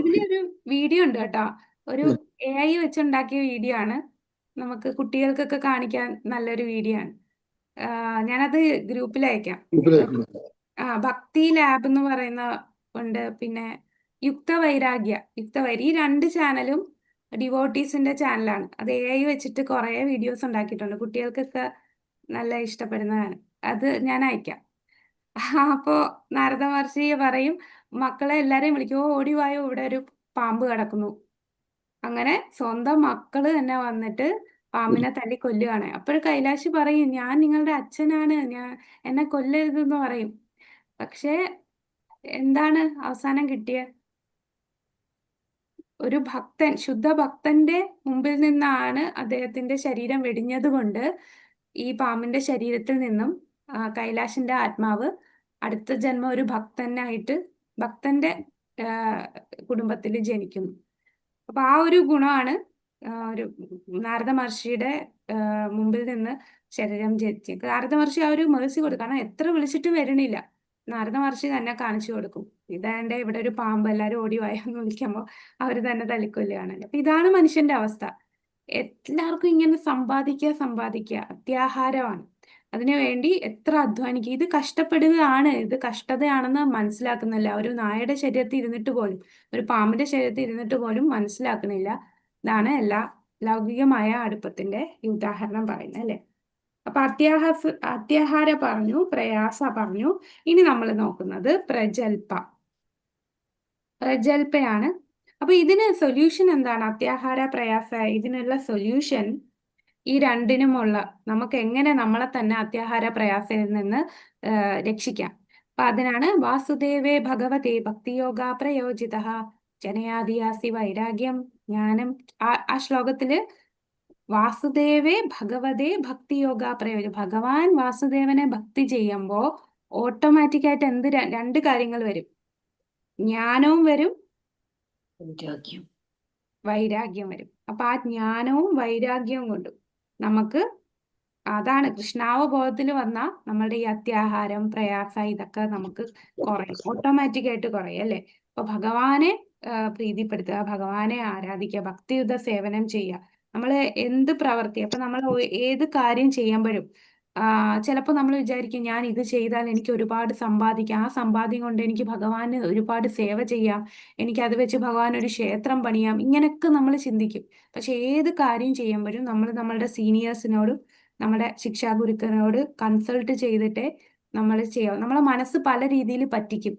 ഇതിലൊരു വീഡിയോ ഉണ്ട് കേട്ടോ, ഒരു AI വെച്ചുണ്ടാക്കിയ വീഡിയോ ആണ്, നമുക്ക് കുട്ടികൾക്കൊക്കെ കാണിക്കാൻ നല്ലൊരു വീഡിയോ ആണ്. ഞാനത് ഗ്രൂപ്പിൽ അയക്കാം. ഭക്തി ലാബ് എന്ന് പറയുന്ന ഉണ്ട്, പിന്നെ യുക്തവൈരാഗ്യ, ഈ 2 ചാനലും ഡിവോട്ടീസിന്റെ ചാനലാണ്. അത് AI വെച്ചിട്ട് കുറെ വീഡിയോസ് ഉണ്ടാക്കിയിട്ടുണ്ട്, കുട്ടികൾക്കൊക്കെ നല്ല ഇഷ്ടപ്പെടുന്നതാണ്. അത് ഞാൻ അയക്കാം. അപ്പോ നാരദ മഹർഷി പറയും, മക്കളെ എല്ലാരെയും വിളിക്കുമോ, ഓടിവായോ, ഇവിടെ ഒരു പാമ്പ് കിടക്കുന്നു. അങ്ങനെ സ്വന്തം മക്കള് തന്നെ വന്നിട്ട് പാമ്പിനെ തല്ലി കൊല്ലുകയാണ്. അപ്പോൾ കൈലാഷ് പറയും, ഞാൻ നിങ്ങളുടെ അച്ഛനാണ്, എന്നെ കൊല്ലരുതെന്ന് പറയും. പക്ഷേ എന്താണ് അവസാനം കിട്ടിയ? ഒരു ഭക്തൻ, ശുദ്ധ ഭക്തന്റെ മുമ്പിൽ നിന്നാണ് അദ്ദേഹത്തിന്റെ ശരീരം വെടിഞ്ഞത് കൊണ്ട് ഈ പാമ്പിന്റെ ശരീരത്തിൽ നിന്നും കൈലാഷിന്റെ ആത്മാവ് അടുത്ത ജന്മം ഒരു ഭക്തന്റെ കുടുംബത്തിൽ ജനിക്കുന്നു. അപ്പൊ ആ ഒരു ഗുണമാണ് ഒരു നാരദ മഹർഷിയുടെ മുമ്പിൽ നിന്ന് ശരീരം ജനിച്ചത്. നാരദ മഹർഷി ആ ഒരു മേഴ്സി കൊടുക്കും, കാരണം എത്ര വിളിച്ചിട്ട് വരണില്ല, നാരദ മഹർഷി തന്നെ കാണിച്ചു കൊടുക്കും, ഇതാണ്ട് ഇവിടെ ഒരു പാമ്പ്, എല്ലാരും ഓടി വായെന്ന് വിളിക്കുമ്പോൾ അവർ തന്നെ തല്ലിക്കൊല്ലുകയാണല്ലോ. അപ്പൊ ഇതാണ് മനുഷ്യന്റെ അവസ്ഥ. എല്ലാവർക്കും ഇങ്ങനെ സമ്പാദിക്കുക, അത്യാഹാരമാണ്. അതിനുവേണ്ടി എത്ര അധ്വാനിക്കും. ഇത് കഷ്ടപ്പെടുകയാണ്, ഇത് കഷ്ടതയാണെന്ന് മനസ്സിലാക്കുന്നില്ല. ഒരു നായയുടെ ശരീരത്തിൽ ഇരുന്നിട്ട് പോലും, ഒരു പാമ്പിന്റെ ശരീരത്തിൽ ഇരുന്നിട്ട് പോലും മനസ്സിലാക്കുന്നില്ല. ഇതാണ് എല്ലാ ലൗകികമായ അടുപ്പത്തിന്റെ ഈ ഉദാഹരണം പറയുന്നത് അല്ലെ. അപ്പൊ അത്യാഹാര പറഞ്ഞു, പ്രയാസ പറഞ്ഞു. ഇനി നമ്മൾ നോക്കുന്നത് പ്രജൽപ്പയാണ്. അപ്പൊ ഇതിന് സൊല്യൂഷൻ എന്താണ്? അത്യാഹാര പ്രയാസ, ഇതിനുള്ള സൊല്യൂഷൻ ഈ രണ്ടിനുമുള്ള, നമുക്ക് എങ്ങനെ നമ്മളെ തന്നെ അത്യാഹാര പ്രയാസയിൽ നിന്ന് രക്ഷിക്കാം. അപ്പൊ അതിനാണ് വാസുദേവേ ഭഗവതേ ഭക്തിയോഗ പ്രയോജിത ജനയാദിയാസി വൈരാഗ്യം ജ്ഞാനം. ആ ശ്ലോകത്തില് വാസുദേവേ ഭഗവതേ ഭക്തിയോഗ പ്രയോജനം, ഭഗവാൻ വാസുദേവനെ ഭക്തി ചെയ്യുമ്പോ ഓട്ടോമാറ്റിക്കായിട്ട് രണ്ട് കാര്യങ്ങൾ വരും. ജ്ഞാനവും വരും, വൈരാഗ്യം വരും. അപ്പൊ ആ ജ്ഞാനവും വൈരാഗ്യവും കൊണ്ടും നമുക്ക്, അതാണ് കൃഷ്ണാവബോധത്തിൽ വന്ന നമ്മളുടെ ഈ അത്യാഹാരം പ്രയാസ ഇതൊക്കെ നമുക്ക് കുറയും, ഓട്ടോമാറ്റിക്കായിട്ട് കുറയും അല്ലെ. അപ്പൊ ഭഗവാനെ പ്രീതിപ്പെടുത്തുക, ഭഗവാനെ ആരാധിക്കുക, ഭക്തിയുത സേവനം ചെയ്യുക. നമ്മൾ എന്ത് പ്രവർത്തി, അപ്പൊ നമ്മൾ ഏത് കാര്യം ചെയ്യുമ്പോഴും ചിലപ്പോൾ നമ്മൾ വിചാരിക്കും ഞാൻ ഇത് ചെയ്താൽ എനിക്ക് ഒരുപാട് സമ്പാദിക്കാം, ആ സമ്പാദ്യം കൊണ്ട് എനിക്ക് ഭഗവാന് ഒരുപാട് സേവ ചെയ്യാം, എനിക്ക് അത് വെച്ച് ഭഗവാൻ ഒരു ക്ഷേത്രം പണിയാം, ഇങ്ങനെയൊക്കെ നമ്മൾ ചിന്തിക്കും. പക്ഷെ ഏത് കാര്യം ചെയ്യുമ്പോഴും നമ്മൾ നമ്മളുടെ സീനിയേഴ്സിനോടും നമ്മുടെ ശിക്ഷാഗുരുക്കനോട് കൺസൾട്ട് ചെയ്തിട്ടേ നമ്മൾ ചെയ്യാം. നമ്മളെ മനസ്സ് പല രീതിയിൽ പറ്റിക്കും.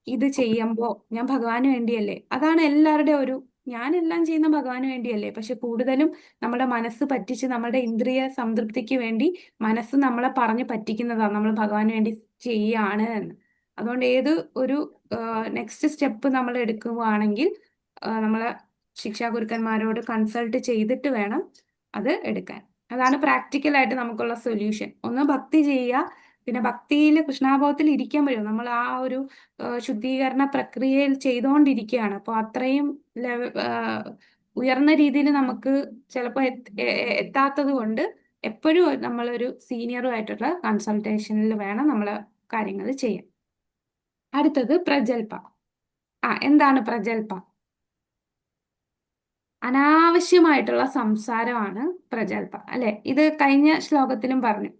ഇത് ചെയ്യുമ്പോൾ ഞാൻ ഭഗവാന് വേണ്ടിയല്ലേ, അതാണ് എല്ലാവരുടെയും ഒരു, ഞാനെല്ലാം ചെയ്യുന്ന ഭഗവാന് വേണ്ടിയല്ലേ. പക്ഷെ കൂടുതലും നമ്മുടെ മനസ്സ് പറ്റിച്ച് നമ്മുടെ ഇന്ദ്രിയ സംതൃപ്തിക്ക് വേണ്ടി മനസ്സ് നമ്മളെ പറഞ്ഞ് പറ്റിക്കുന്നതാണ് നമ്മൾ ഭഗവാന് വേണ്ടി ചെയ്യാണ് എന്ന്. അതുകൊണ്ട് ഏത് ഒരു നെക്സ്റ്റ് സ്റ്റെപ്പ് നമ്മൾ എടുക്കുകയാണെങ്കിൽ നമ്മളെ ശിക്ഷാഗുരുക്കന്മാരോട് കൺസൾട്ട് ചെയ്തിട്ട് വേണം അത് എടുക്കാൻ. അതാണ് പ്രാക്ടിക്കലായിട്ട് നമുക്കുള്ള സൊല്യൂഷൻ. ഒന്ന് ഭക്തി ചെയ്യുക, പിന്നെ ഭക്തിയിൽ കൃഷ്ണാഭാവത്തിൽ ഇരിക്കുമ്പോഴും നമ്മൾ ആ ഒരു ശുദ്ധീകരണ പ്രക്രിയയിൽ ചെയ്തുകൊണ്ടിരിക്കുകയാണ്. അപ്പോൾ അത്രയും ഉയർന്ന രീതിയിൽ നമുക്ക് ചിലപ്പോൾ എത്താത്തത് കൊണ്ട് എപ്പോഴും നമ്മളൊരു സീനിയറുമായിട്ടുള്ള കൺസൾട്ടേഷനിൽ വേണം നമ്മൾ കാര്യങ്ങൾ ചെയ്യാൻ. അടുത്തത് പ്രജൽപ. എന്താണ് പ്രജൽപ? അനാവശ്യമായിട്ടുള്ള സംസാരമാണ് പ്രജൽപ അല്ലെ. ഇത് കഴിഞ്ഞ ശ്ലോകത്തിലും പറഞ്ഞു.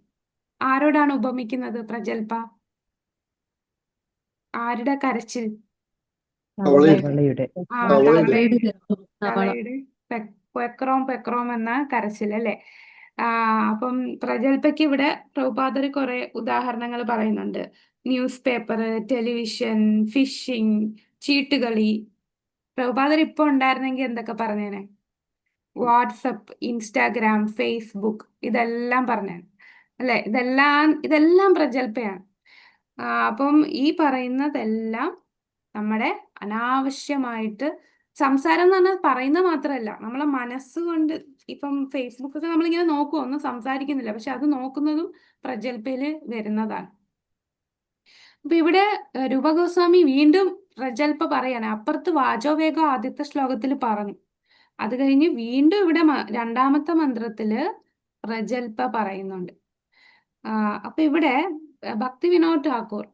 ആരോടാണ് ഉപമിക്കുന്നത് പ്രജൽപ? ആരുടെ കരച്ചിൽ? തവളയുടെ തവളയുടെ പെക്രോം എന്ന കരച്ചിൽ അല്ലെ. അപ്പം പ്രജൽപയ്ക്ക് ഇവിടെ പ്രഭുപാദർ കുറെ ഉദാഹരണങ്ങൾ പറയുന്നുണ്ട്. ന്യൂസ് പേപ്പർ, ടെലിവിഷൻ, ഫിഷിംഗ്, ചീട്ടുകളി. പ്രഭുപാദർ ഇപ്പൊ ഉണ്ടായിരുന്നെങ്കിൽ എന്തൊക്കെ പറഞ്ഞേനെ? വാട്സപ്പ്, ഇൻസ്റ്റാഗ്രാം, ഫേസ്ബുക്ക്, ഇതെല്ലാം പറഞ്ഞേനെ അല്ലെ. ഇതെല്ലാം പ്രജൽപ്പയാണ്. അപ്പം ഈ പറയുന്നതെല്ലാം നമ്മുടെ അനാവശ്യമായിട്ട് സംസാരം എന്ന് പറഞ്ഞാൽ പറയുന്നത് മാത്രമല്ല, നമ്മളെ മനസ്സുകൊണ്ട് ഇപ്പം ഫേസ്ബുക്കൊക്കെ നമ്മളിങ്ങനെ നോക്കുമോ, ഒന്നും സംസാരിക്കുന്നില്ല, പക്ഷെ അത് നോക്കുന്നതും പ്രജൽപ്പയില് വരുന്നതാണ്. അപ്പൊ ഇവിടെ രൂപഗോസ്വാമി വീണ്ടും പ്രജൽപ്പ പറയാണ്. അപ്പുറത്ത് വാചോവേഗം ആദ്യത്തെ ശ്ലോകത്തിൽ പറഞ്ഞു, അത് കഴിഞ്ഞ് വീണ്ടും ഇവിടെ രണ്ടാമത്തെ മന്ത്രത്തില് പ്രജൽപ്പ പറയുന്നുണ്ട്. അപ്പൊ ഇവിടെ ഭക്തി വിനോദ് ഠാക്കൂർ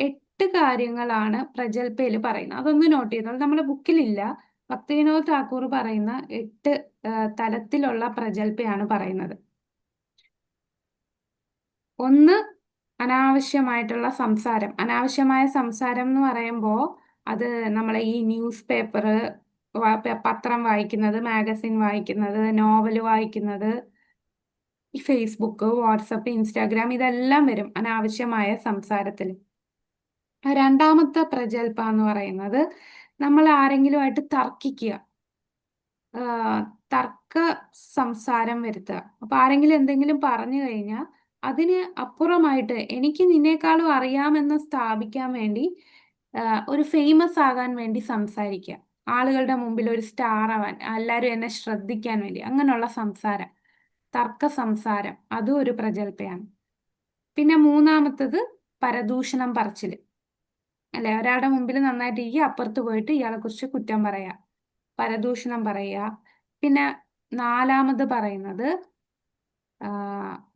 8 കാര്യങ്ങളാണ് പ്രജൽപ്പയിൽ പറയുന്നത്. അതൊന്ന് നോട്ട് ചെയ്തോളൂ, നമ്മുടെ ബുക്കിലില്ല. ഭക്തി വിനോദ് ഠാക്കൂർ പറയുന്ന 8 തലത്തിലുള്ള പ്രജൽപ്പയാണ് പറയുന്നത്. ഒന്ന്, അനാവശ്യമായിട്ടുള്ള സംസാരം. അനാവശ്യമായ സംസാരം എന്ന് പറയുമ്പോൾ അത് നമ്മളെ ഈ ന്യൂസ് പേപ്പർ, പത്രം വായിക്കുന്നത്, മാഗസിൻ വായിക്കുന്നത്, നോവല് വായിക്കുന്നത്, ഈ ഫേസ്ബുക്ക്, വാട്സപ്പ്, ഇൻസ്റ്റാഗ്രാം, ഇതെല്ലാം വരും അനാവശ്യമായ സംസാരത്തിൽ. രണ്ടാമത്തെ പ്രജൽപ്പ എന്ന് പറയുന്നത് നമ്മൾ ആരെങ്കിലുമായിട്ട് തർക്കിക്കുക, തർക്ക സംസാരം വരുത്തുക. അപ്പൊ ആരെങ്കിലും എന്തെങ്കിലും പറഞ്ഞു കഴിഞ്ഞാൽ അതിന് അപ്പുറമായിട്ട് എനിക്ക് നിന്നേക്കാളും അറിയാമെന്ന് സ്ഥാപിക്കാൻ വേണ്ടി, ഒരു ഫേമസ് ആകാൻ വേണ്ടി സംസാരിക്കുക, ആളുകളുടെ മുമ്പിൽ ഒരു സ്റ്റാർ ആവാൻ, എല്ലാവരും എന്നെ ശ്രദ്ധിക്കാൻ വേണ്ടി, അങ്ങനെയുള്ള സംസാരം, തർക്ക സംസാരം, അതും ഒരു പ്രജൽപ്പയാണ്. പിന്നെ മൂന്നാമത്തത് പരദൂഷണം പറച്ചില് അല്ലെ. ഒരാളുടെ മുമ്പിൽ നന്നായിട്ട് ഇരിക്കുക, അപ്പുറത്ത് പോയിട്ട് ഇയാളെ കുറിച്ച് കുറ്റം പറയാ, പരദൂഷണം പറയുക. പിന്നെ നാലാമത് പറയുന്നത്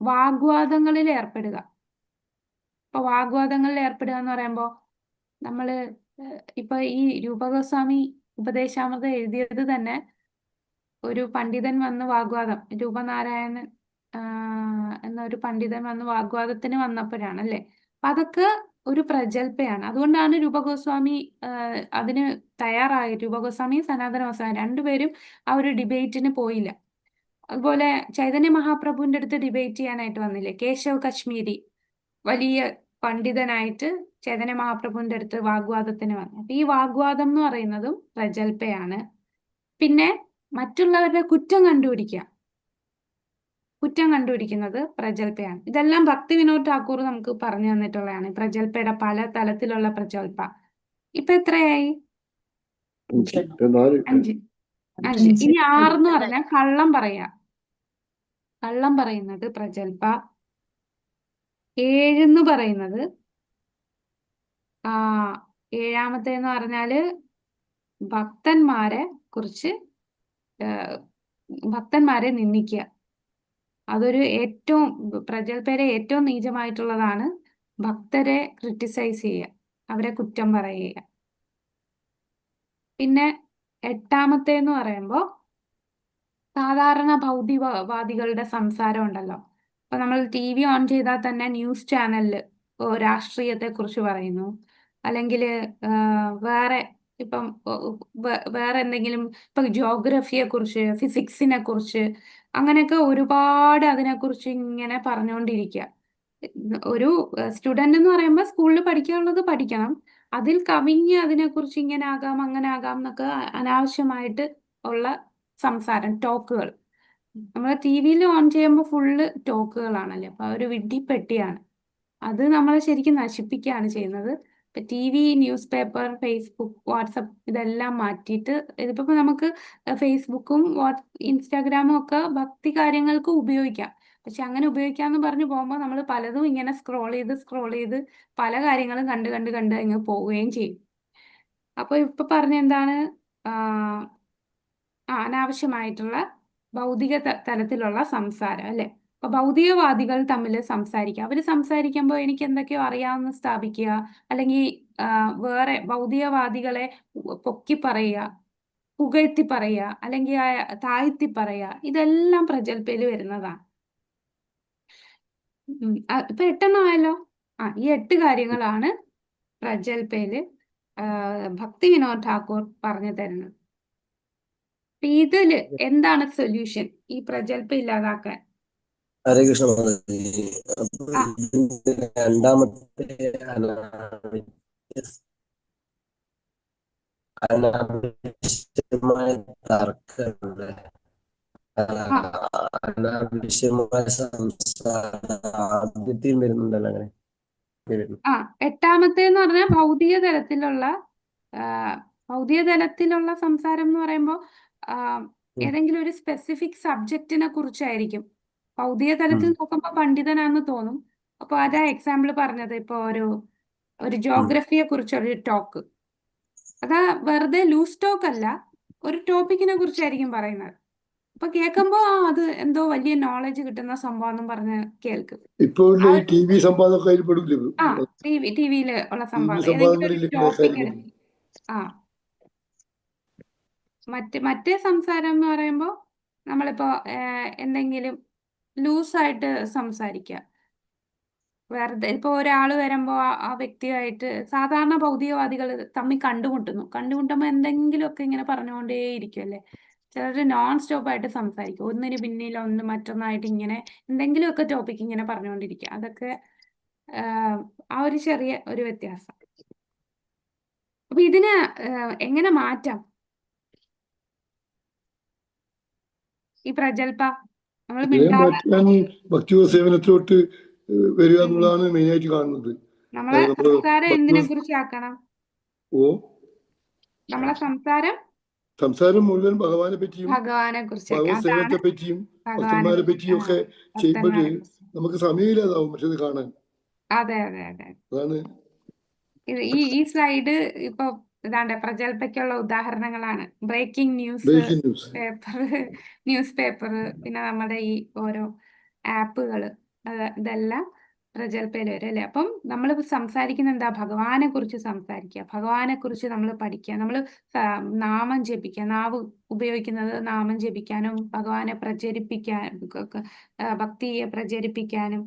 വാഗ്വാദങ്ങളിൽ ഏർപ്പെടുക. അപ്പൊ വാഗ്വാദങ്ങളിൽ ഏർപ്പെടുക എന്ന് പറയുമ്പോൾ നമ്മള് ഇപ്പൊ ഈ രൂപഗോസ്വാമി ഉപദേശാമൃതം എഴുതിയത് തന്നെ ഒരു പണ്ഡിതൻ വന്ന് വാഗ്വാദം, രൂപനാരായണൻ എന്നൊരു പണ്ഡിതൻ വന്ന് വാഗ്വാദത്തിന് വന്നപ്പോഴാണ് അല്ലേ. അപ്പൊ അതൊക്കെ ഒരു പ്രഗൽഭയാണ്. അതുകൊണ്ടാണ് രൂപഗോസ്വാമി അതിന് തയ്യാറായി. രൂപഗോസ്വാമിയും സനാതന ഗോസ്വാമി രണ്ടുപേരും ആ ഒരു ഡിബേറ്റിന് പോയില്ല. അതുപോലെ ചൈതന്യ മഹാപ്രഭുവിന്റെ അടുത്ത് ഡിബേറ്റ് ചെയ്യാനായിട്ട് വന്നില്ലേ കേശവ് കശ്മീരി, വലിയ പണ്ഡിതനായിട്ട് ചൈതന്യ മഹാപ്രഭുവിന്റെ അടുത്ത് വാഗ്വാദത്തിന് വന്നു. അപ്പൊ ഈ വാഗ്വാദം എന്ന് പറയുന്നതും പ്രഗൽഭയാണ്. പിന്നെ മറ്റുള്ളവരുടെ കുറ്റം കണ്ടുപിടിക്കുന്നത് പ്രഗൽഭയാണ്. ഇതെല്ലാം ഭക്തി വിനോദ് ഠാക്കൂർ നമുക്ക് പറഞ്ഞു തന്നിട്ടുള്ളതാണ്. പ്രഗൽഭയുടെ പല തലത്തിലുള്ള പ്രഗൽഭ. ഇപ്പൊ എത്രയായി? 4 5. ഇനി 6 എന്ന് പറഞ്ഞാൽ കള്ളം പറയുന്നത് പ്രഗൽഭ. 7 എന്ന് പറയുന്നത് ഏഴാമത്തേന്ന് പറഞ്ഞാല് ഭക്തന്മാരെ നിന്ദിക്കുക. അതൊരു ഏറ്റവും പ്രഗൽഭരെ ഏറ്റവും നീചമായിട്ടുള്ളതാണ്. ഭക്തരെ ക്രിട്ടിസൈസ് ചെയ്യുക, അവരെ കുറ്റം പറയുക. പിന്നെ 8-മത്തേന്ന് പറയുമ്പോൾ സാധാരണ ഭൗതികവാദികളുടെ സംസാരം ഉണ്ടല്ലോ. അപ്പൊ നമ്മൾ TV ഓൺ ചെയ്താൽ തന്നെ ന്യൂസ് ചാനലിൽ രാഷ്ട്രീയത്തെ കുറിച്ച് പറയുന്നു, അല്ലെങ്കിൽ വേറെ ഇപ്പം വേറെ എന്തെങ്കിലും ഇപ്പൊ ജിയോഗ്രഫിയെ കുറിച്ച്, ഫിസിക്സിനെ കുറിച്ച്, അങ്ങനെയൊക്കെ ഒരുപാട് അതിനെക്കുറിച്ച് ഇങ്ങനെ പറഞ്ഞുകൊണ്ടിരിക്കുക. ഒരു സ്റ്റുഡന്റ് എന്ന് പറയുമ്പോൾ സ്കൂളിൽ പഠിക്കാനുള്ളത് പഠിക്കണം, അതിൽ കവിഞ്ഞ് അതിനെക്കുറിച്ച് ഇങ്ങനെ ആകാം അങ്ങനെ ആകാം എന്നൊക്കെ അനാവശ്യമായിട്ട് ഉള്ള സംസാരം, ടോക്കുകൾ. നമ്മൾ TV ഓൺ ചെയ്യുമ്പോൾ ഫുള്ള് ടോക്കുകളാണല്ലേ. അപ്പൊ ഒരു വിഡ്ഢിപ്പെട്ടിയാണ്. അത് നമ്മളെ ശരിക്കും നശിപ്പിക്കുകയാണ് ചെയ്യുന്നത്. ഇപ്പൊ TV, news paper, Facebook, WhatsApp ഇതെല്ലാം മാറ്റിയിട്ട് ഇതിപ്പോ നമുക്ക് ഫേസ്ബുക്കും ഇൻസ്റ്റാഗ്രാമും ഒക്കെ ഭക്തി കാര്യങ്ങൾക്ക് ഉപയോഗിക്കാം. പക്ഷെ അങ്ങനെ ഉപയോഗിക്കാന്ന് പറഞ്ഞു പോകുമ്പോൾ നമ്മൾ പലതും ഇങ്ങനെ സ്ക്രോൾ ചെയ്ത് പല കാര്യങ്ങളും കണ്ട് അങ്ങ് പോവുകയും ചെയ്യും. അപ്പൊ ഇപ്പൊ പറഞ്ഞ എന്താണ്, അനാവശ്യമായിട്ടുള്ള ഭൗതിക തലത്തിലുള്ള സംസാരം അല്ലെ. അപ്പൊ ഭൗതികവാദികൾ തമ്മിൽ സംസാരിക്കുക. അവര് സംസാരിക്കുമ്പോൾ എനിക്ക് എന്തൊക്കെയോ അറിയാമെന്ന് സ്ഥാപിക്കുക, അല്ലെങ്കിൽ വേറെ ഭൗതികവാദികളെ പൊക്കി പറയുക, പുകഴ്ത്തി പറയുക, അല്ലെങ്കിൽ താഴ്ത്തി പറയുക. ഇതെല്ലാം പ്രഗൽഭയിൽ വരുന്നതാണ്. ഇപ്പൊ 8 ആയല്ലോ. ഈ 8 കാര്യങ്ങളാണ് പ്രഗൽഭയില് ഭക്തി വിനോദ് ഠാക്കൂർ പറഞ്ഞു തരുന്നത്. അപ്പൊ ഇതില് എന്താണ് സൊല്യൂഷൻ ഈ പ്രഗൽഭ ഇല്ലാതാക്കാൻ? ഹരേ കൃഷ്ണ മാതാജി. അപ്പൊ ആ. ഇതിന്റെ രണ്ടാമത്തെ അനാവശ്യമായ തർക്കമുണ്ട്, അനാവശ്യമായ സംസാരം ആദ്യത്തെയും വരുന്നുണ്ടല്ലോ. അങ്ങനെ വരുന്നു. 8-മത്തേന്ന് പറഞ്ഞാൽ ഭൗതിക തലത്തിലുള്ള സംസാരം എന്ന് പറയുമ്പോൾ ഏതെങ്കിലും ഒരു സ്പെസിഫിക് സബ്ജക്റ്റിനെ കുറിച്ചായിരിക്കും. ഭൗതിക തലത്തിൽ നോക്കുമ്പോൾ പണ്ഡിതനാന്ന് തോന്നും. അപ്പൊ അതാ എക്സാമ്പിൾ പറഞ്ഞത്. ഇപ്പൊ ഒരു ജോഗ്രഫിയെ കുറിച്ചൊരു ടോക്ക്, അതാ വെറുതെ ലൂസ് ടോക്ക് അല്ല, ഒരു ടോപ്പിക്കിനെ കുറിച്ചായിരിക്കും പറയുന്നത്. അപ്പൊ കേൾക്കുമ്പോ അത് എന്തോ വലിയ നോളജ് കിട്ടുന്ന സംഭവം എന്നും പറഞ്ഞ് കേൾക്കും. ഇപ്പൊ TV സംവാദമൊക്കെ അതിൽ പെടില്ല. ടിവിയില് ഉള്ള TV സംഭവം ഏതെങ്കിലും ഒരു സംവാദങ്ങളിൽ ടോപ്പിക് എടുത്ത് മറ്റേ സംസാരം എന്ന് പറയുമ്പോൾ നമ്മളിപ്പോ എന്തെങ്കിലും ലൂസായിട്ട് സംസാരിക്കുക. വെറുതെ ഇപ്പൊ ഒരാള് വരുമ്പോ ആ വ്യക്തിയായിട്ട് സാധാരണ ഭൗതികവാദികൾ തമ്മിൽ കണ്ടുമുട്ടുമ്പോ എന്തെങ്കിലുമൊക്കെ ഇങ്ങനെ പറഞ്ഞുകൊണ്ടേയിരിക്കും അല്ലെ. ചിലര് നോൺ സ്റ്റോപ്പ് ആയിട്ട് സംസാരിക്കും, ഒന്നിന് പിന്നിൽ ഒന്ന് മറ്റൊന്നായിട്ട് ഇങ്ങനെ എന്തെങ്കിലുമൊക്കെ ടോപ്പിക് ഇങ്ങനെ പറഞ്ഞുകൊണ്ടിരിക്കുക. അതൊക്കെ ആ ഒരു ചെറിയ ഒരു വ്യത്യാസം. അപ്പൊ ഇതിന് എങ്ങനെ മാറ്റാം ഈ പ്രഗൽഭ? നമ്മൾ മാറ്റാൻ ഭക്തിയോ സേവനത്തിലോട്ട് വരിക എന്നുള്ളതാണ് മെയിനായിട്ട് കാണുന്നത്. നമ്മളെ സംസാരം എന്തിനെ കുറിച്ചാക്കണം? നമ്മളെ സംസാരം മുഴുവൻ ഭഗവാനെ പറ്റിയും ഭഗവത് സേവനത്തെ പറ്റിയും ഭക്തന്മാരെ പറ്റിയും ഒക്കെ ചെയ്യുമ്പോൾ നമുക്ക് സമയമില്ലാതാവും പക്ഷെ ഇത് കാണാൻ. അതെ. അതാണ് ഈ സ്ലൈഡ് ഇപ്പൊ ഇതാണ്ട് പ്രഗൽഭയ്ക്കുള്ള ഉദാഹരണങ്ങളാണ്. ബ്രേക്കിംഗ് ന്യൂസ് പേപ്പർ, പിന്നെ നമ്മുടെ ഈ ഓരോ ആപ്പുകൾ, ഇതെല്ലാം പ്രജൽപ്പയിൽ വരും അല്ലെ. അപ്പം നമ്മൾ സംസാരിക്കുന്ന എന്താ, ഭഗവാനെ കുറിച്ച് സംസാരിക്കുക, ഭഗവാനെ കുറിച്ച് നമ്മൾ പഠിക്കുക, നമ്മൾ നാമം ജപിക്കുക, നാവ് ഉപയോഗിക്കുന്നത് നാമം ജപിക്കാനും ഭഗവാനെ പ്രചരിപ്പിക്കാൻ ഭക്തിയെ പ്രചരിപ്പിക്കാനും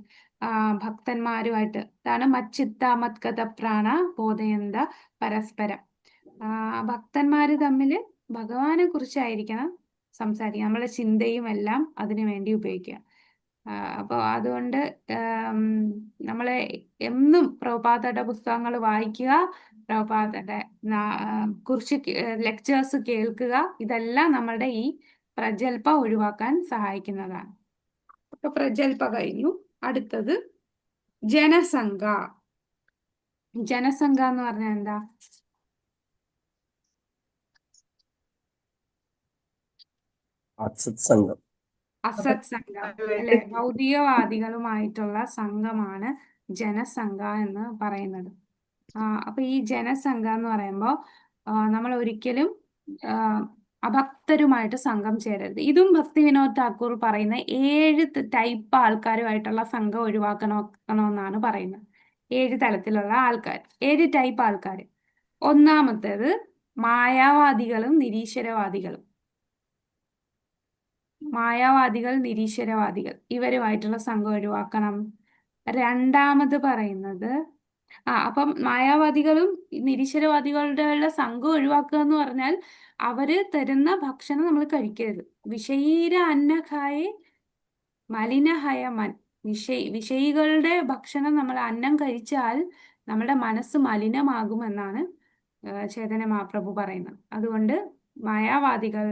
ഭക്തന്മാരുമായിട്ട്. ഇതാണ് മച്ചിത്ത മത്കഥ പ്രാണ ബോധയന്ത പരസ്പരം. ഭക്തന്മാര് തമ്മിൽ ഭഗവാനെ കുറിച്ചായിരിക്കണം സംസാരിക്കുക, നമ്മളെ ചിന്തയും എല്ലാം അതിനു വേണ്ടി ഉപയോഗിക്കുക. അപ്പോൾ അതുകൊണ്ട് നമ്മളെ എന്നും പ്രഭുപാദയുടെ പുസ്തകങ്ങൾ വായിക്കുക, പ്രഭുപാദയുടെ കുറിച്ച് ലെക്ചേഴ്സ് കേൾക്കുക. ഇതെല്ലാം നമ്മുടെ ഈ പ്രജൽപ ഒഴിവാക്കാൻ സഹായിക്കുന്നതാണ്. അപ്പൊ പ്രജൽപ കഴിഞ്ഞു. അടുത്തത് ജനസംഘ. ജനസംഘ എന്ന് പറഞ്ഞാൽ എന്താ? അസത്സംഗം. അസത് സംഘം അല്ലെ, ഭൗതികവാദികളുമായിട്ടുള്ള സംഘമാണ് ജനസംഘ എന്ന് പറയുന്നത്. അപ്പൊ ഈ ജനസംഘ എന്ന് പറയുമ്പോൾ നമ്മൾ ഒരിക്കലും അഭക്തരുമായിട്ട് സംഘം ചേരരുത്. ഇതും ഭക്തി വിനോദ് ഠാക്കൂർ പറയുന്ന 7 ടൈപ്പ് ആൾക്കാരുമായിട്ടുള്ള സംഘം ഒഴിവാക്കണമെന്നാണ് പറയുന്നത്. 7 തലത്തിലുള്ള ആൾക്കാർ, 7 ടൈപ്പ് ആൾക്കാർ. ഒന്നാമത്തേത് മായാവാദികളും നിരീശ്വരവാദികളും. മായാവാദികൾ, നിരീശ്വരവാദികൾ, ഇവരുമായിട്ടുള്ള സംഘം ഒഴിവാക്കണം. രണ്ടാമത് പറയുന്നത് അപ്പം മായാവാദികളും നിരീശ്വരവാദികളുടെ സംഘം ഒഴിവാക്കുക എന്ന് പറഞ്ഞാൽ അവര് തരുന്ന ഭക്ഷണം നമ്മൾ കഴിക്കരുത്. വിഷയീര അന്നഖായെ മലിനഹയ മൻ. വിഷയികളുടെ ഭക്ഷണം നമ്മൾ അന്നം കഴിച്ചാൽ നമ്മുടെ മനസ്സ് മലിനമാകുമെന്നാണ് ചൈതന്യ മഹാപ്രഭു പറയുന്നത്. അതുകൊണ്ട് മായാവാദികൾ,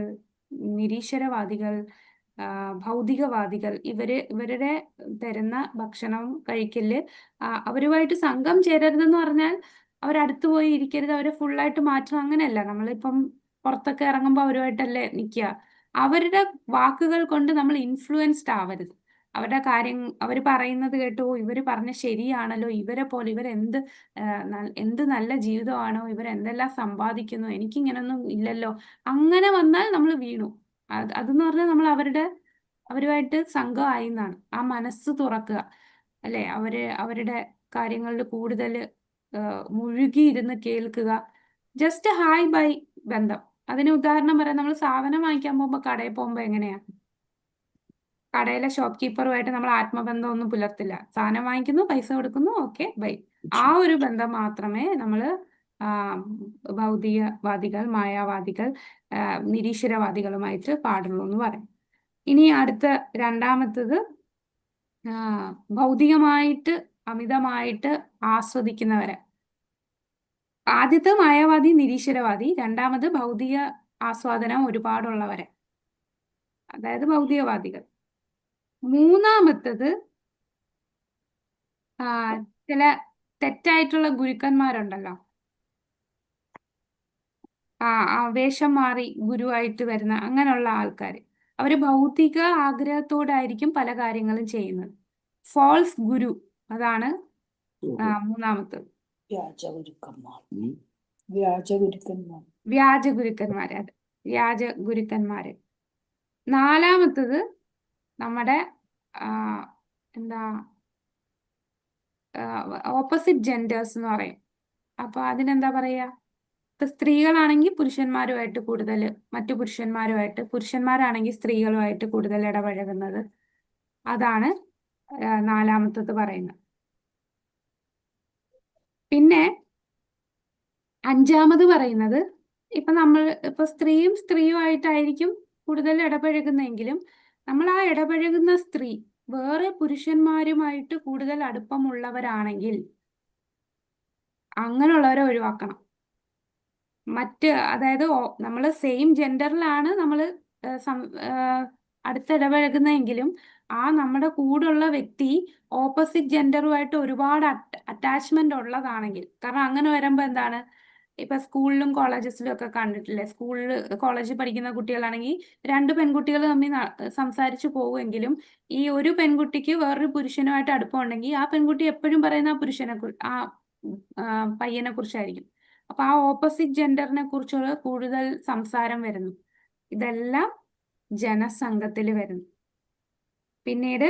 നിരീശ്വരവാദികൾ, ഭൗതികവാദികൾ ഇവരുടെ തരുന്ന ഭക്ഷണം കഴിക്കല്. അവരുമായിട്ട് സംഘം ചേരരുതെന്ന് പറഞ്ഞാൽ അവരടുത്ത് പോയി ഇരിക്കരുത്, അവരെ ഫുള്ളായിട്ട് മാറ്റണം, അങ്ങനെയല്ല. നമ്മളിപ്പം പുറത്തൊക്കെ ഇറങ്ങുമ്പോൾ അവരുമായിട്ടല്ലേ നിൽക്കുക. അവരുടെ വാക്കുകൾ കൊണ്ട് നമ്മൾ ഇൻഫ്ലുവൻസ്ഡ് ആവരുത്. അവരുടെ അവർ പറയുന്നത് കേട്ടോ, ഇവർ പറഞ്ഞ ശരിയാണല്ലോ, ഇവരെ പോലെ എന്ത് നല്ല ജീവിതമാണോ, ഇവരെന്തെല്ലാം സമ്പാദിക്കുന്നു, എനിക്കിങ്ങനൊന്നും ഇല്ലല്ലോ, അങ്ങനെ വന്നാൽ നമ്മൾ വീണു. അതെന്ന് പറഞ്ഞാൽ നമ്മൾ അവരുമായിട്ട് സംഘമായി എന്നാണ്. ആ മനസ്സ് തുറക്കുക അല്ലെ, അവരുടെ കാര്യങ്ങളിൽ കൂടുതൽ മുഴുകിയിരുന്ന് കേൾക്കുക. ജസ്റ്റ് ഹായ് ബൈ ബന്ധം. അതിന് ഉദാഹരണം പറയാം, നമ്മൾ സാധനം വാങ്ങിക്കാൻ പോകുമ്പോൾ കടയിൽ പോകുമ്പോൾ എങ്ങനെയാ, കടയിലെ ഷോപ്പ് കീപ്പറുമായിട്ട് നമ്മൾ ആത്മബന്ധം ഒന്നും പുലർത്തില്ല. സാധനം വാങ്ങിക്കുന്നു, പൈസ കൊടുക്കുന്നു, ഓക്കെ ബൈ. ആ ഒരു ബന്ധം മാത്രമേ നമ്മൾ ഭൗതികവാദികൾ, മായാവാദികൾ, നിരീശ്വരവാദികളുമായിട്ട് പാടുള്ളൂ എന്ന് പറയും. ഇനി അടുത്ത രണ്ടാമത്തത് ഭൗതികമായിട്ട് അമിതമായിട്ട് ആസ്വദിക്കുന്നവരെ. ആദ്യത്തെ മായാവാദി, നിരീശ്വരവാദി. രണ്ടാമത് ഭൗതിക ആസ്വാദനം ഒരുപാടുള്ളവരെ, അതായത് ഭൗതികവാദികൾ. മൂന്നാമത്തത് ചില തെറ്റായിട്ടുള്ള ഗുരുക്കന്മാരുണ്ടല്ലോ, വേഷം മാറി ഗുരുവായിട്ട് വരുന്ന അങ്ങനെയുള്ള ആൾക്കാർ. അവര് ഭൗതിക ആഗ്രഹത്തോടായിരിക്കും പല കാര്യങ്ങളും ചെയ്യുന്നത്. ഫോൾസ് ഗുരു, അതാണ് മൂന്നാമത്തത്. വ്യാജ ഗുരുക്കന്മാര്, അതെ, വ്യാജ ഗുരുക്കന്മാര്. നാലാമത്തത് നമ്മുടെ ഓപ്പോസിറ്റ് ജെൻഡേഴ്സ് എന്ന് പറയും. അപ്പൊ അതിനെന്താ പറയാ, ഇപ്പൊ സ്ത്രീകളാണെങ്കിൽ പുരുഷന്മാരുമായിട്ട് കൂടുതൽ, മറ്റു പുരുഷന്മാരുമായിട്ട്, പുരുഷന്മാരാണെങ്കിൽ സ്ത്രീകളുമായിട്ട് കൂടുതൽ ഇടപഴകുന്നത്, അതാണ് നാലാമത്തത് പറയുന്നത്. പിന്നെ അഞ്ചാമത് പറയുന്നത്, ഇപ്പൊ സ്ത്രീയുമായിട്ടായിരിക്കും കൂടുതൽ ഇടപഴകുന്നെങ്കിലും നമ്മൾ ആ ഇടപഴകുന്ന സ്ത്രീ വേറെ പുരുഷന്മാരുമായിട്ട് കൂടുതൽ അടുപ്പമുള്ളവരാണെങ്കിൽ അങ്ങനെയുള്ളവരെ ഒഴിവാക്കണം. അതായത് നമ്മൾ സെയിം ജെൻഡറിലാണ് നമ്മൾ അടുത്തിടപഴകുന്നതെങ്കിലും നമ്മുടെ കൂടെയുള്ള വ്യക്തി ഓപ്പോസിറ്റ് ജെൻഡറുമായിട്ട് ഒരുപാട് അറ്റാച്ച്മെന്റ് ഉള്ളതാണെങ്കിൽ, കാരണം അങ്ങനെ വരുമ്പോൾ എന്താണ്, ഇപ്പൊ സ്കൂളിലും കോളേജസിലും ഒക്കെ കണ്ടിട്ടില്ലേ, കോളേജിൽ പഠിക്കുന്ന കുട്ടികളാണെങ്കിൽ 2 പെൺകുട്ടികൾ തമ്മിൽ സംസാരിച്ചു പോകുമെങ്കിലും ഈ ഒരു പെൺകുട്ടിക്ക് വേറൊരു പുരുഷനുമായിട്ട് അടുപ്പമുണ്ടെങ്കിൽ ആ പെൺകുട്ടി എപ്പോഴും പറയുന്ന പയ്യനെ കുറിച്ചായിരിക്കും. അപ്പൊ ആ ഓപ്പോസിറ്റ് ജെൻഡറിനെ കുറിച്ചുള്ള കൂടുതൽ സംസാരം വരുന്നു. ഇതെല്ലാം ജനസംഘത്തിൽ വരുന്നു. പിന്നീട്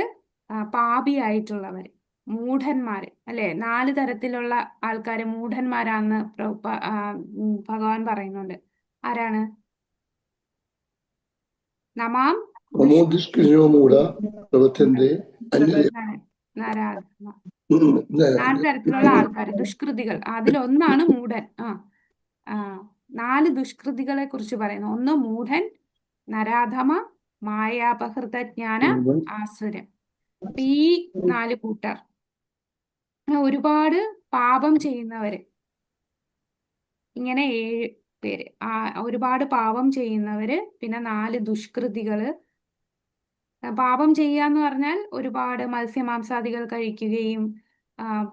പാപിയായിട്ടുള്ളവർ, മൂഢന്മാര് അല്ലെ, 4 തരത്തിലുള്ള ആൾക്കാര് മൂഢന്മാരാന്ന് ഭഗവാൻ പറയുന്നുണ്ട്. ആരാണ്? നമാം നമോ ദുഷ്കൃതിനോ മൂഢ പ്രവർത്തന്തെ അന്യ നാരാധമ. 4 തരത്തിലുള്ള ആൾക്കാർ, ദുഷ്കൃതികൾ. അതിലൊന്നാണ് മൂഢൻ. ആ 4 ദുഷ്കൃതികളെ കുറിച്ച് പറയുന്നു. ഒന്ന് മൂഢൻ, നരാധമ, മായാപഹൃതജ്ഞാന, ആസുരൻ. അപ്പൊ ഈ 4 കൂട്ടർ ഒരുപാട് പാപം ചെയ്യുന്നവര്, ഇങ്ങനെ 7 പേര്. ഒരുപാട് പാപം ചെയ്യുന്നവര്, പിന്നെ 4 ദുഷ്കൃതികള്. പാപം ചെയ്യാന്ന് പറഞ്ഞാൽ ഒരുപാട് മത്സ്യമാംസാദികൾ കഴിക്കുകയും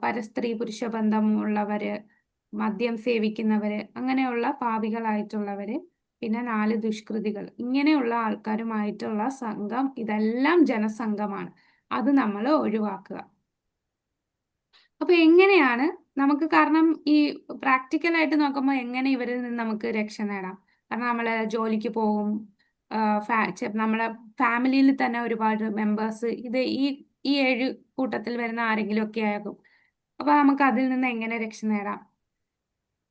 പരസ്ത്രീ പുരുഷ ബന്ധമുള്ളവര്, മദ്യം സേവിക്കുന്നവര്, അങ്ങനെയുള്ള പാപികളായിട്ടുള്ളവര്, പിന്നെ 4 ദുഷ്കൃതികൾ. ഇങ്ങനെയുള്ള ആൾക്കാരുമായിട്ടുള്ള സംഘം, ഇതെല്ലാം ജനസംഘമാണ്. അത് നമ്മൾ ഒഴിവാക്കുക. അപ്പൊ എങ്ങനെയാണ് നമുക്ക്, കാരണം ഈ പ്രാക്ടിക്കലായിട്ട് നോക്കുമ്പോൾ എങ്ങനെ ഇവരിൽ നിന്ന് നമുക്ക് രക്ഷ നേടാം? കാരണം നമ്മള് ജോലിക്ക് പോകും, നമ്മളെ ഫാമിലിയിൽ തന്നെ ഒരുപാട് മെമ്പേഴ്സ് ഈ 7 കൂട്ടത്തിൽ വരുന്ന ആരെങ്കിലും ഒക്കെ ആകും. അപ്പൊ നമുക്ക് അതിൽ നിന്ന് എങ്ങനെ രക്ഷ നേടാം?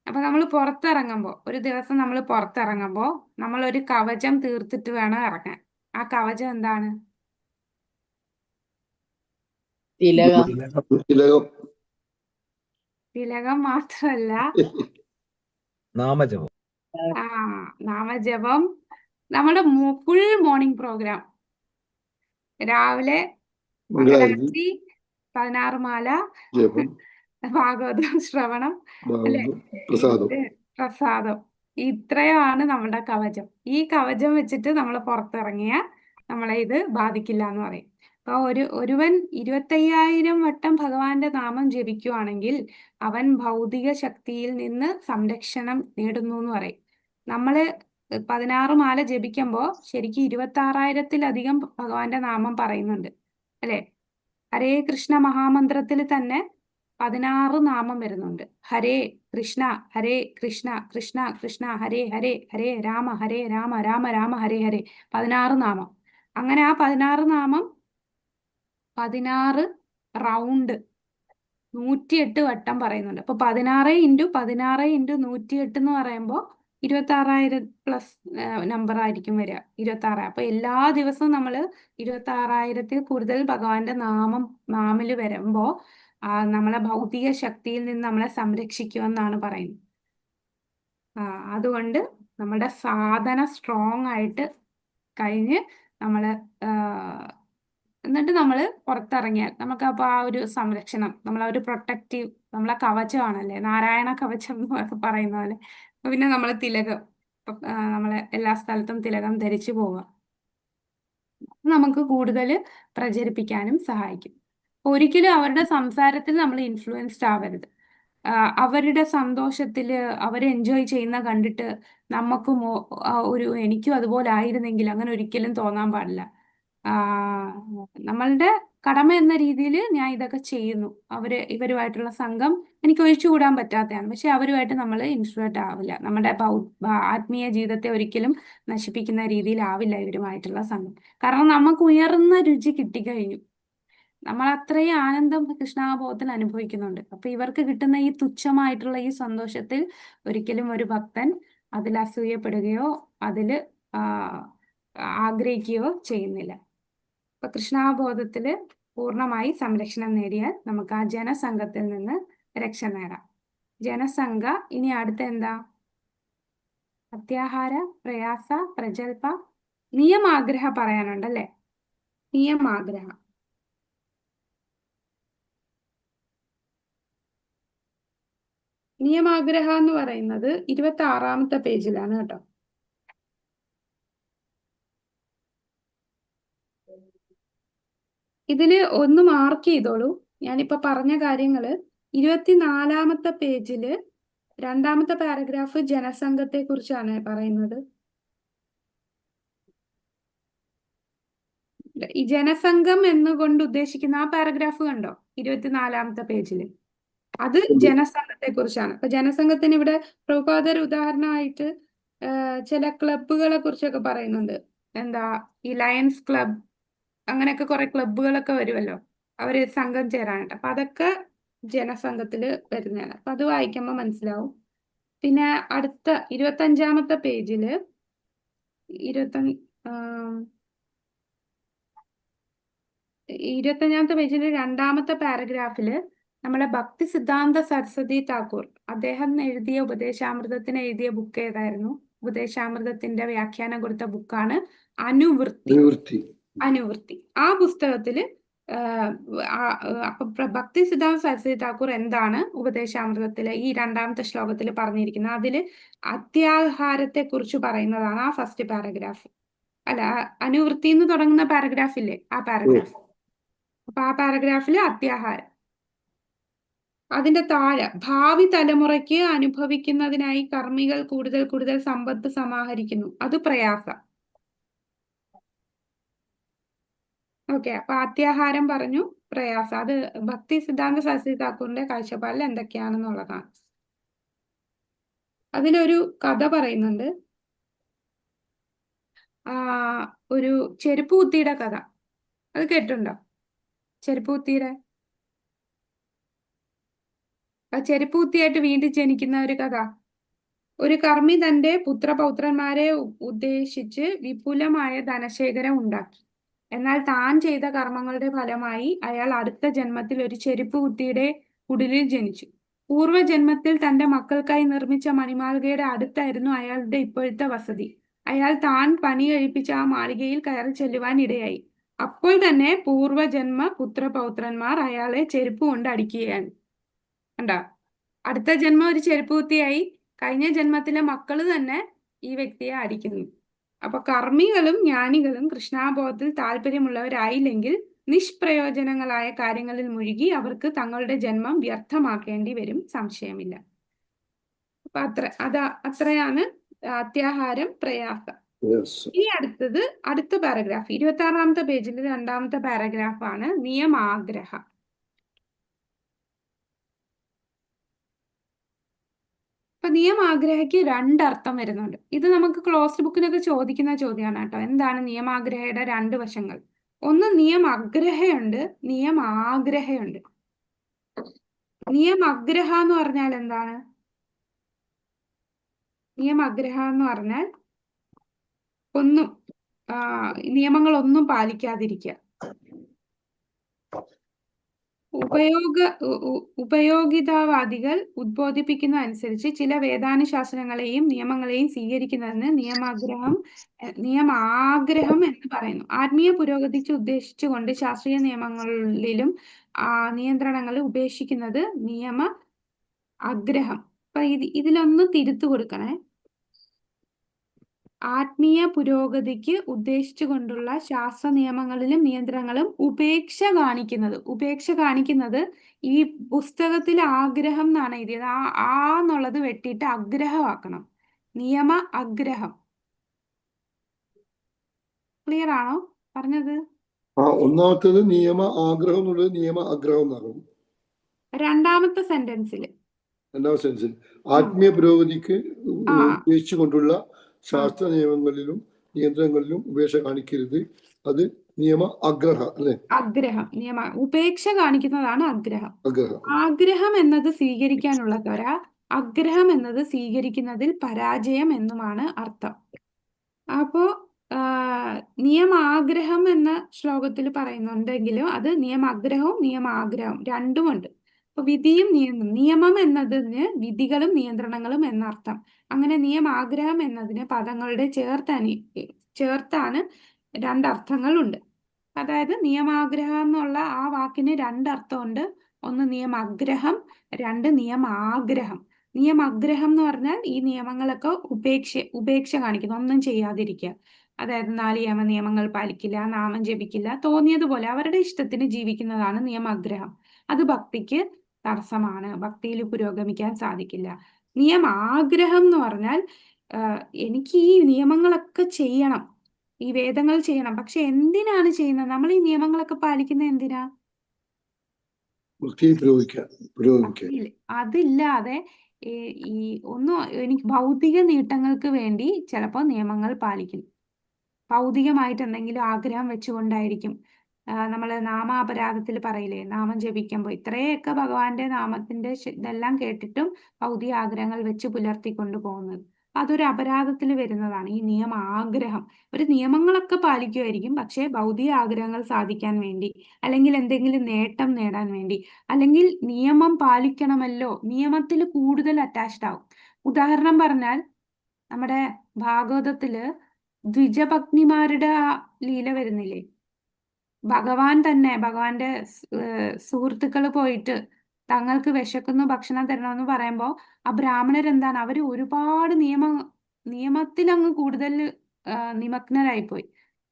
അപ്പൊ നമ്മൾ പുറത്തിറങ്ങുമ്പോൾ, ഒരു ദിവസം നമ്മൾ പുറത്തിറങ്ങുമ്പോൾ നമ്മൾ ഒരു കവചം തീർത്തിട്ട് വേണം ഇറങ്ങാൻ. ആ കവചം എന്താണ്? തിലകം. തിലകം. തിലകം മാത്രമല്ല, നാമജപം. നാമജപം. നമ്മുടെ ഫുൾ മോർണിംഗ് പ്രോഗ്രാം, രാവിലെ മംഗളാരതി, 16 മാല, ജപം, ഭാഗവതം ശ്രവണം, അല്ലെ, പ്രസാദം. പ്രസാദം. ഇത്രയാണ് നമ്മുടെ കവചം. ഈ കവചം വെച്ചിട്ട് നമ്മൾ പുറത്തിറങ്ങിയ നമ്മളെ ഇത് ബാധിക്കില്ല എന്ന് പറയും. അപ്പൊ ഒരുവൻ 25,000 വട്ടം ഭഗവാന്റെ നാമം ജപിക്കുവാണെങ്കിൽ അവൻ ഭൗതിക ശക്തിയിൽ നിന്ന് സംരക്ഷണം നേടുന്നു എന്ന് പറയും. നമ്മള് 16 മാല ജപിക്കുമ്പോൾ ശരിക്കും 26,000-ത്തിലധികം ഭഗവാന്റെ നാമം പറയുന്നുണ്ട്, അല്ലെ? ഹരേ കൃഷ്ണ മഹാമന്ത്രത്തിൽ തന്നെ 16 നാമം വരുന്നുണ്ട്. ഹരേ കൃഷ്ണ കൃഷ്ണ കൃഷ്ണ ഹരേ ഹരേ, ഹരേ രാമ രാമ രാമ ഹരേ ഹരേ. 16 നാമം. അങ്ങനെ ആ 16 നാമം 16 റൗണ്ട് 108 വട്ടം പറയുന്നുണ്ട്. അപ്പൊ 16 × 16 × 108 എന്ന് പറയുമ്പോൾ 26,000 പ്ലസ് നമ്പർ ആയിരിക്കും വരിക, 26. അപ്പൊ എല്ലാ ദിവസവും നമ്മൾ 26,000-ത്തിൽ കൂടുതൽ ഭഗവാന്റെ നാമില് വരുമ്പോ നമ്മളെ ഭൗതിക ശക്തിയിൽ നിന്ന് നമ്മളെ സംരക്ഷിക്കുമെന്നാണ് പറയുന്നത്. അതുകൊണ്ട് നമ്മുടെ സാധന സ്ട്രോങ് ആയിട്ട് കഴിഞ്ഞ് നമ്മള് എന്നിട്ട് നമ്മൾ പുറത്തിറങ്ങിയാൽ നമുക്ക് അപ്പോൾ ആ ഒരു സംരക്ഷണം, നമ്മളെ ഒരു പ്രൊട്ടക്റ്റീവ്, നമ്മളെ കവചമാണല്ലേ, നാരായണ കവചം എന്നൊക്കെ പറയുന്ന പോലെ. അപ്പൊ പിന്നെ നമ്മളെ തിലകം, നമ്മളെ എല്ലാ സ്ഥലത്തും തിലകം ധരിച്ചു പോവുക നമുക്ക് കൂടുതൽ പ്രചരിപ്പിക്കാനും സഹായിക്കും. ഒരിക്കലും അവരുടെ സംസാരത്തിൽ നമ്മൾ ഇൻഫ്ലുവൻസ്ഡ് ആവരുത്. അവരുടെ സന്തോഷത്തില് അവർ എൻജോയ് ചെയ്യുന്ന കണ്ടിട്ട് നമുക്കും എനിക്കും അതുപോലെ ആയിരുന്നെങ്കിൽ, അങ്ങനെ ഒരിക്കലും തോന്നാൻ പാടില്ല. നമ്മളുടെ കടമ എന്ന രീതിയിൽ ഞാൻ ഇതൊക്കെ ചെയ്യുന്നു. ഇവരുമായിട്ടുള്ള സംഘം എനിക്ക് ഒഴിച്ചുകൂടാൻ പറ്റാത്തതാണ്. പക്ഷെ അവരുമായിട്ട് നമ്മൾ ഇൻഫ്ലുവൻഡ് ആവില്ല. നമ്മുടെ ആത്മീയ ജീവിതത്തെ ഒരിക്കലും നശിപ്പിക്കുന്ന രീതിയിലാവില്ല ഇവരുമായിട്ടുള്ള സംഘം. കാരണം നമുക്ക് ഉയർന്ന രുചി കിട്ടിക്കഴിഞ്ഞു. നമ്മൾ അത്രയും ആനന്ദം കൃഷ്ണാബോധത്തിൽ അനുഭവിക്കുന്നുണ്ട്. അപ്പൊ ഇവർക്ക് കിട്ടുന്ന ഈ തുച്ഛമായിട്ടുള്ള ഈ സന്തോഷത്തിൽ ഒരിക്കലും ഒരു ഭക്തൻ അതിൽ അസൂയപ്പെടുകയോ അതില് ആഗ്രഹിക്കുകയോ ചെയ്യുന്നില്ല. അപ്പൊ കൃഷ്ണാബോധത്തില് പൂർണ്ണമായി സംരക്ഷണം നേടിയാൽ നമുക്ക് ആ ജനസംഘത്തിൽ നിന്ന് രക്ഷ നേടാം. ജനസംഘ. ഇനി അടുത്ത എന്താ? അത്യാഹാര, പ്രയാസ, പ്രജൽപ, നിയമാഗ്രഹ പറയാനുണ്ടല്ലേ? നിയമാഗ്രഹ. നിയമാഗ്രഹ എന്ന് പറയുന്നത് 26-ാമത്തെ പേജിലാണ് കേട്ടോ. ഇതില് ഒന്ന് മാർക്ക് ചെയ്തോളൂ. ഞാനിപ്പോ പറഞ്ഞ കാര്യങ്ങള് 24-ാമത്തെ പേജില് 2-ാമത്തെ പാരഗ്രാഫ് ജനസംഘത്തെ കുറിച്ചാണ് പറയുന്നത്. ഈ ജനസംഘം എന്നുകൊണ്ട് ഉദ്ദേശിക്കുന്ന ആ പാരഗ്രാഫ് കണ്ടോ 24-ാമത്തെ പേജില്? അത് ജനസംഘത്തെ കുറിച്ചാണ്. അപ്പൊ ജനസംഘത്തിന് ഇവിടെ പ്രഭുപാദർ ഉദാഹരണമായിട്ട് ചില ക്ലബുകളെ കുറിച്ചൊക്കെ പറയുന്നുണ്ട്. എന്താ, ഈ ലയൺസ് ക്ലബ്, അങ്ങനെയൊക്കെ കുറെ ക്ലബുകളൊക്കെ വരുമല്ലോ. അവര് സംഘം ചേരാനായിട്ട്. അപ്പൊ അതൊക്കെ ജനസംഘത്തില് വരുന്നതാണ്. അപ്പൊ അത് വായിക്കുമ്പോൾ മനസ്സിലാവും. പിന്നെ അടുത്ത 25-ാമത്തെ പേജില് 25-ാമത്തെ പേജില് 2-ാമത്തെ പാരഗ്രാഫില് നമ്മളെ ഭക്തി സിദ്ധാന്ത സരസ്വതി താക്കൂർ അദ്ദേഹം എഴുതിയ ഉപദേശാമൃതത്തിന് എഴുതിയ ബുക്ക് ഏതായിരുന്നു? ഉപദേശാമൃതത്തിന്റെ വ്യാഖ്യാനം കൊടുത്ത ബുക്കാണ് അനുവൃത്തി. നിവൃത്തി. അനുവൃത്തി. ആ പുസ്തകത്തില് അപ്പൊ ഭക്തി സിദ്ധാന്ത സരസ്വതി താക്കൂർ എന്താണ് ഉപദേശാമൃതത്തിലെ ഈ 2-ാമത്തെ ശ്ലോകത്തിൽ പറഞ്ഞിരിക്കുന്നത്? അതില് അത്യാഹാരത്തെ കുറിച്ച് പറയുന്നതാണ് ആ ഫസ്റ്റ് പാരഗ്രാഫ്. അല്ല, അനുവൃത്തി എന്ന് തുടങ്ങുന്ന പാരഗ്രാഫ് ഇല്ലേ, ആ പാരഗ്രാഫ്. അപ്പൊ ആ പാരഗ്രാഫില് അത്യാഹാരം. അതിന്റെ താഴെ ഭാവി തലമുറയ്ക്ക് അനുഭവിക്കുന്നതിനായി കർമ്മികൾ കൂടുതൽ കൂടുതൽ സമ്പത്ത് സമാഹരിക്കുന്നു, അത് പ്രയാസം. ഓക്കെ, അപ്പൊ അത്യാഹാരം പറഞ്ഞു, പ്രയാസം. അത് ഭക്തി സിദ്ധാന്ത സരസ്വതി താക്കൂറിന്റെ കാഴ്ചപ്പാടിൽ എന്തൊക്കെയാണെന്നുള്ളതാണ്. അതിലൊരു കഥ പറയുന്നുണ്ട്. ഒരു ചെരുപ്പ് കുത്തിയുടെ കഥ. അത് കേട്ടിട്ടുണ്ടോ? ചെരുപ്പ് കുത്തിയുടെ ചെരുപ്പ് കുത്തിയായിട്ട് വീണ്ടും ജനിക്കുന്ന ഒരു കഥ. ഒരു കർമ്മി തന്റെ പുത്രപൗത്രന്മാരെ ഉദ്ദേശിച്ച് വിപുലമായ ധനശേഖരം ഉണ്ടാക്കി. എന്നാൽ താൻ ചെയ്ത കർമ്മങ്ങളുടെ ഫലമായി അയാൾ അടുത്ത ജന്മത്തിൽ ഒരു ചെരുപ്പ് കുത്തിയുടെ കുടിലിൽ ജനിച്ചു. പൂർവ്വജന്മത്തിൽ തന്റെ മക്കൾക്കായി നിർമ്മിച്ച മണിമാളികയുടെ അടുത്തായിരുന്നു അയാളുടെ ഇപ്പോഴത്തെ വസതി. അയാൾ താൻ പണി കഴിപ്പിച്ച ആ മാളികയിൽ കയറി ചെല്ലുവാൻ ഇടയായി. അപ്പോൾ തന്നെ പൂർവ്വജന്മ പുത്രപൗത്രന്മാർ അയാളെ ചെരുപ്പ് കൊണ്ട് അടിക്കുകയാണ്. കണ്ടോ? അടുത്ത ജന്മം ഒരു ചെരുപ്പ് കുത്തിയായി, കഴിഞ്ഞ ജന്മത്തിലെ മക്കള് തന്നെ ഈ വ്യക്തിയെ അടിക്കുന്നു. അപ്പൊ കർമ്മികളും ജ്ഞാനികളും കൃഷ്ണാബോധത്തിൽ താല്പര്യമുള്ളവരായില്ലെങ്കിൽ നിഷ്പ്രയോജനങ്ങളായ കാര്യങ്ങളിൽ മുഴുകി അവർക്ക് തങ്ങളുടെ ജന്മം വ്യർത്ഥമാക്കേണ്ടി വരും, സംശയമില്ല. അപ്പൊ അത്രയാണ് അത്യാഹാരം, പ്രയാസം. ഇനി അടുത്ത പാരഗ്രാഫ് 26-ാമത്തെ പേജിൽ 2-ാമത്തെ പാരഗ്രാഫാണ് നിയമാഗ്രഹം. അപ്പൊ നിയമാഗ്രഹയ്ക്ക് 2 അർത്ഥം വരുന്നുണ്ട്. ഇത് നമുക്ക് ക്ലോസ്ഡ് ബുക്കിനൊക്കെ ചോദിക്കുന്ന ചോദ്യമാണ് കേട്ടോ. എന്താണ് നിയമാഗ്രഹയുടെ 2 വശങ്ങൾ? ഒന്ന് നിയമാഗ്രഹയുണ്ട്, നിയമാഗ്രഹയുണ്ട്. നിയമാഗ്രഹ എന്ന് പറഞ്ഞാൽ എന്താണ്? നിയമാഗ്രഹ എന്ന് പറഞ്ഞാൽ നിയമങ്ങളൊന്നും പാലിക്കാതിരിക്കുക. ഉപയോഗിതാവാദികൾ ഉദ്ബോധിപ്പിക്കുന്ന അനുസരിച്ച് ചില വേദാനുശാസനങ്ങളെയും നിയമങ്ങളെയും സ്വീകരിക്കുന്നതിന് നിയമാഗ്രഹം എന്ന് പറയുന്നു. ആത്മീയ പുരോഗതിക്ക് ഉദ്ദേശിച്ചുകൊണ്ട് ശാസ്ത്രീയ നിയമങ്ങളിലും നിയന്ത്രണങ്ങളിൽ ഉപേക്ഷിക്കുന്നത് നിയമ ആഗ്രഹം. അപ്പൊ ഇതിലൊന്ന് തിരുത്തു കൊടുക്കണേ. ആത്മീയ പുരോഗതിക്ക് ഉദ്ദേശിച്ചുകൊണ്ടുള്ള ശാസ്ത്ര നിയമങ്ങളിലും നിയന്ത്രണങ്ങളും ഉപേക്ഷ കാണിക്കുന്നത് ഈ പുസ്തകത്തിൽ ആഗ്രഹം എന്നാണ് എഴുതിയത്. എന്നുള്ളത് വെട്ടിയിട്ട് അഗ്രഹമാക്കണം. നിയമ അഗ്രഹം. ക്ലിയർ ആണോ പറഞ്ഞത്? ഒന്നാമത്തേത് നിയമ ആഗ്രഹം എന്നുള്ളത് നിയമ അഗ്രഹം എന്നാകും. 2-ാമത്തെ സെന്റൻസിൽ ആത്മീയ പുരോഗതിക്ക് ഉദ്ദേശിച്ചുകൊണ്ടുള്ള ശാസ്ത്ര നിയമങ്ങളിലും നിയന്ത്രണങ്ങളിലും ഉപേക്ഷ കാണിക്കരുത്, അത് നിയമ ആഗ്രഹം അല്ലെ? ആഗ്രഹം. ഉപേക്ഷ കാണിക്കുന്നതാണ് ആഗ്രഹം. ആഗ്രഹം എന്നത് സ്വീകരിക്കാനുള്ള ത്വര, ആഗ്രഹം എന്നത് സ്വീകരിക്കുന്നതിൽ പരാജയം എന്നുമാണ് അർത്ഥം. അപ്പോ നിയമാഗ്രഹം എന്ന ശ്ലോകത്തിൽ പറയുന്നുണ്ടെങ്കിലും അത് നിയമാഗ്രഹവും നിയമാഗ്രഹവും രണ്ടുമുണ്ട്. അപ്പൊ വിധിയും നിയമം എന്നതിന് വിധികളും നിയന്ത്രണങ്ങളും എന്നർത്ഥം. അങ്ങനെ നിയമാഗ്രഹം എന്നതിന് പദങ്ങളുടെ ചേർത്താണ് 2 അർത്ഥങ്ങളുണ്ട്. അതായത് നിയമാഗ്രഹം എന്നുള്ള ആ വാക്കിന് 2 അർത്ഥമുണ്ട്. ഒന്ന് നിയമാഗ്രഹം, 2 നിയമാഗ്രഹം. നിയമാഗ്രഹം എന്ന് പറഞ്ഞാൽ ഈ നിയമങ്ങളൊക്കെ ഉപേക്ഷ കാണിക്കുന്നു, ഒന്നും ചെയ്യാതിരിക്കുക. അതായത് 4 നിയമങ്ങൾ പാലിക്കില്ല, നാമം ജപിക്കില്ല, തോന്നിയതുപോലെ അവരുടെ ഇഷ്ടത്തിന് ജീവിക്കുന്നതാണ് നിയമാഗ്രഹം. അത് ഭക്തിക്ക് തടസ്സമാണ്, ഭക്തിയിൽ പുരോഗമിക്കാൻ സാധിക്കില്ല. നിയമാഗ്രഹം എന്ന് പറഞ്ഞാൽ എനിക്ക് ഈ നിയമങ്ങളൊക്കെ ചെയ്യണം, ഈ വേദങ്ങൾ ചെയ്യണം. പക്ഷെ എന്തിനാണ് ചെയ്യുന്നത്? നമ്മൾ ഈ നിയമങ്ങളൊക്കെ പാലിക്കുന്നത് എന്തിനാ? അതില്ലാതെ എനിക്ക് ഭൗതിക നേട്ടങ്ങൾക്ക് വേണ്ടി ചിലപ്പോൾ നിയമങ്ങൾ പാലിക്കും. ഭൗതികമായിട്ട് എന്തെങ്കിലും ആഗ്രഹം വെച്ചുകൊണ്ടായിരിക്കും. നമ്മൾ നാമാപരാധത്തിൽ പറയില്ലേ, നാമം ജപിക്കുമ്പോൾ ഇത്രയൊക്കെ ഭഗവാന്റെ നാമത്തിന്റെ ഇതെല്ലാം കേട്ടിട്ടും ഭൗതിക ആഗ്രഹങ്ങൾ വെച്ച് പുലർത്തിക്കൊണ്ടു പോകുന്നത് അതൊരു അപരാധത്തിൽ വരുന്നതാണ്. ഈ നിയമ ആഗ്രഹം, ഒരു നിയമങ്ങളൊക്കെ പാലിക്കുമായിരിക്കും, പക്ഷേ ഭൗതിക ആഗ്രഹങ്ങൾ സാധിക്കാൻ വേണ്ടി, അല്ലെങ്കിൽ എന്തെങ്കിലും നേട്ടം നേടാൻ വേണ്ടി, അല്ലെങ്കിൽ നിയമം പാലിക്കണമല്ലോ, നിയമത്തിൽ കൂടുതൽ അറ്റാച്ച്ഡ് ആവും. ഉദാഹരണം പറഞ്ഞാൽ നമ്മുടെ ഭാഗവതത്തില് ദ്വിജപത്നിമാരുടെ ആ ലീല വരുന്നില്ലേ? ഭഗവാൻ തന്നെ, ഭഗവാന്റെ സുഹൃത്തുക്കൾ പോയിട്ട് തങ്ങൾക്ക് വിശക്കുന്നു, ഭക്ഷണം തരണമെന്ന് പറയുമ്പോൾ ആ ബ്രാഹ്മണരെന്താണ്, അവര് ഒരുപാട് നിയമത്തിൽ അങ്ങ് കൂടുതൽ നിമഗ്നരായിപ്പോയി.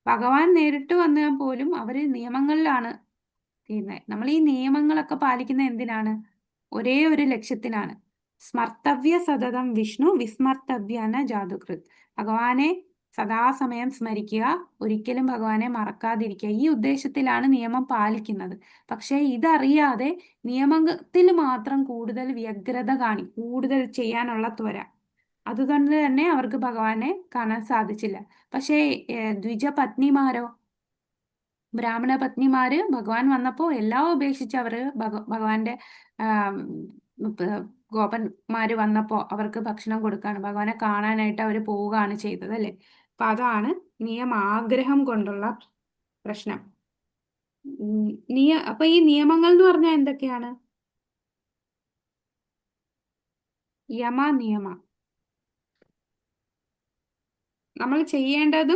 ഭഗവാൻ നേരിട്ട് വന്നാൽ പോലും അവര് നിയമങ്ങളിലാണ് ചെയ്യുന്നത്. നമ്മൾ ഈ നിയമങ്ങളൊക്കെ പാലിക്കുന്ന എന്തിനാണ്? ഒരേ ഒരു ലക്ഷ്യത്തിനാണ്. സ്മർത്തവ്യ സതതം വിഷ്ണു വിസ്മർത്തവ്യന ജാതുകൃത്. ഭഗവാനെ സദാസമയം സ്മരിക്കുക, ഒരിക്കലും ഭഗവാനെ മറക്കാതിരിക്കുക. ഈ ഉദ്ദേശത്തിലാണ് നിയമം പാലിക്കുന്നത്. പക്ഷേ ഇതറിയാതെ നിയമത്തിൽ മാത്രം കൂടുതൽ വ്യഗ്രത കൂടുതൽ ചെയ്യാനുള്ള ത്വര, അതുകൊണ്ട് തന്നെ അവർക്ക് ഭഗവാനെ കാണാൻ സാധിച്ചില്ല. പക്ഷേ ദ്വിജപത്നിമാരോ, ബ്രാഹ്മണ പത്നിമാര് ഭഗവാൻ വന്നപ്പോ എല്ലാം ഉപേക്ഷിച്ച് അവര് ഭഗവാന്റെ ഗോപന്മാര് വന്നപ്പോ അവർക്ക് ഭക്ഷണം കൊടുക്കാണ്, ഭഗവാനെ കാണാനായിട്ട് അവര് പോവുകയാണ് ചെയ്തത് അല്ലെ. അപ്പൊ അതാണ് നിയമാഗ്രഹം കൊണ്ടുള്ള പ്രശ്നം. അപ്പൊ ഈ നിയമങ്ങൾ എന്ന് പറഞ്ഞാൽ എന്തൊക്കെയാണ്? നിയമ നമ്മൾ ചെയ്യേണ്ടത്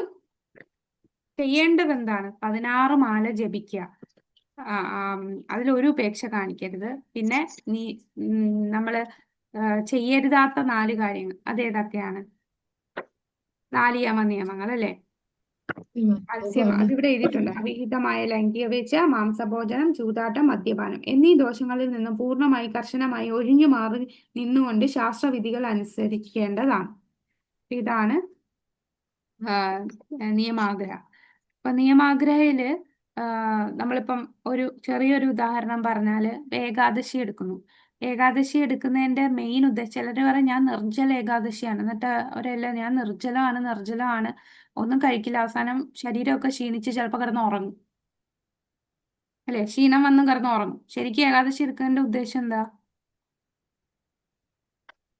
എന്താണ്? 16 മാല ജപിക്കുക, അതിലൊരു ഉപേക്ഷ കാണിക്കരുത്. പിന്നെ നമ്മള് ചെയ്യരുതാത്ത 4 കാര്യങ്ങൾ അതേതൊക്കെയാണ്? 4 നിയമങ്ങൾ അല്ലെ. അതിവിടെ എഴുതിയിട്ടുണ്ട്. അവിഹിതമായ ലൈംഗിക വീഴ്ച, മാംസഭോജനം, ചൂതാട്ടം, മദ്യപാനം എന്നീ ദോഷങ്ങളിൽ നിന്നും പൂർണ്ണമായി കർശനമായി ഒഴിഞ്ഞു മാറി നിന്നുകൊണ്ട് ശാസ്ത്രവിധികൾ അനുസരിക്കേണ്ടതാണ്. ഇതാണ് നിയമാഗ്രഹം. അപ്പൊ നിയമാഗ്രഹയില് നമ്മളിപ്പം ഒരു ചെറിയൊരു ഉദാഹരണം പറഞ്ഞാല് ഏകാദശി എടുക്കുന്നു. ഏകാദശി എടുക്കുന്നതിന്റെ മെയിൻ ഉദ്ദേശം, ചിലര് പറയും ഞാൻ നിർജ്ജല ഏകാദശിയാണ്, എന്നിട്ട് അവരെല്ലാം ഞാൻ നിർജ്ജലമാണ് ഒന്നും കഴിക്കില്ല, അവസാനം ശരീരമൊക്കെ ക്ഷീണിച്ച് ചിലപ്പോൾ കിടന്ന് ഉറങ്ങും അല്ലെ, ക്ഷീണം വന്നും കിടന്ന് ഉറങ്ങും. ശരിക്കും ഏകാദശി എടുക്കുന്നതിന്റെ ഉദ്ദേശം എന്താ?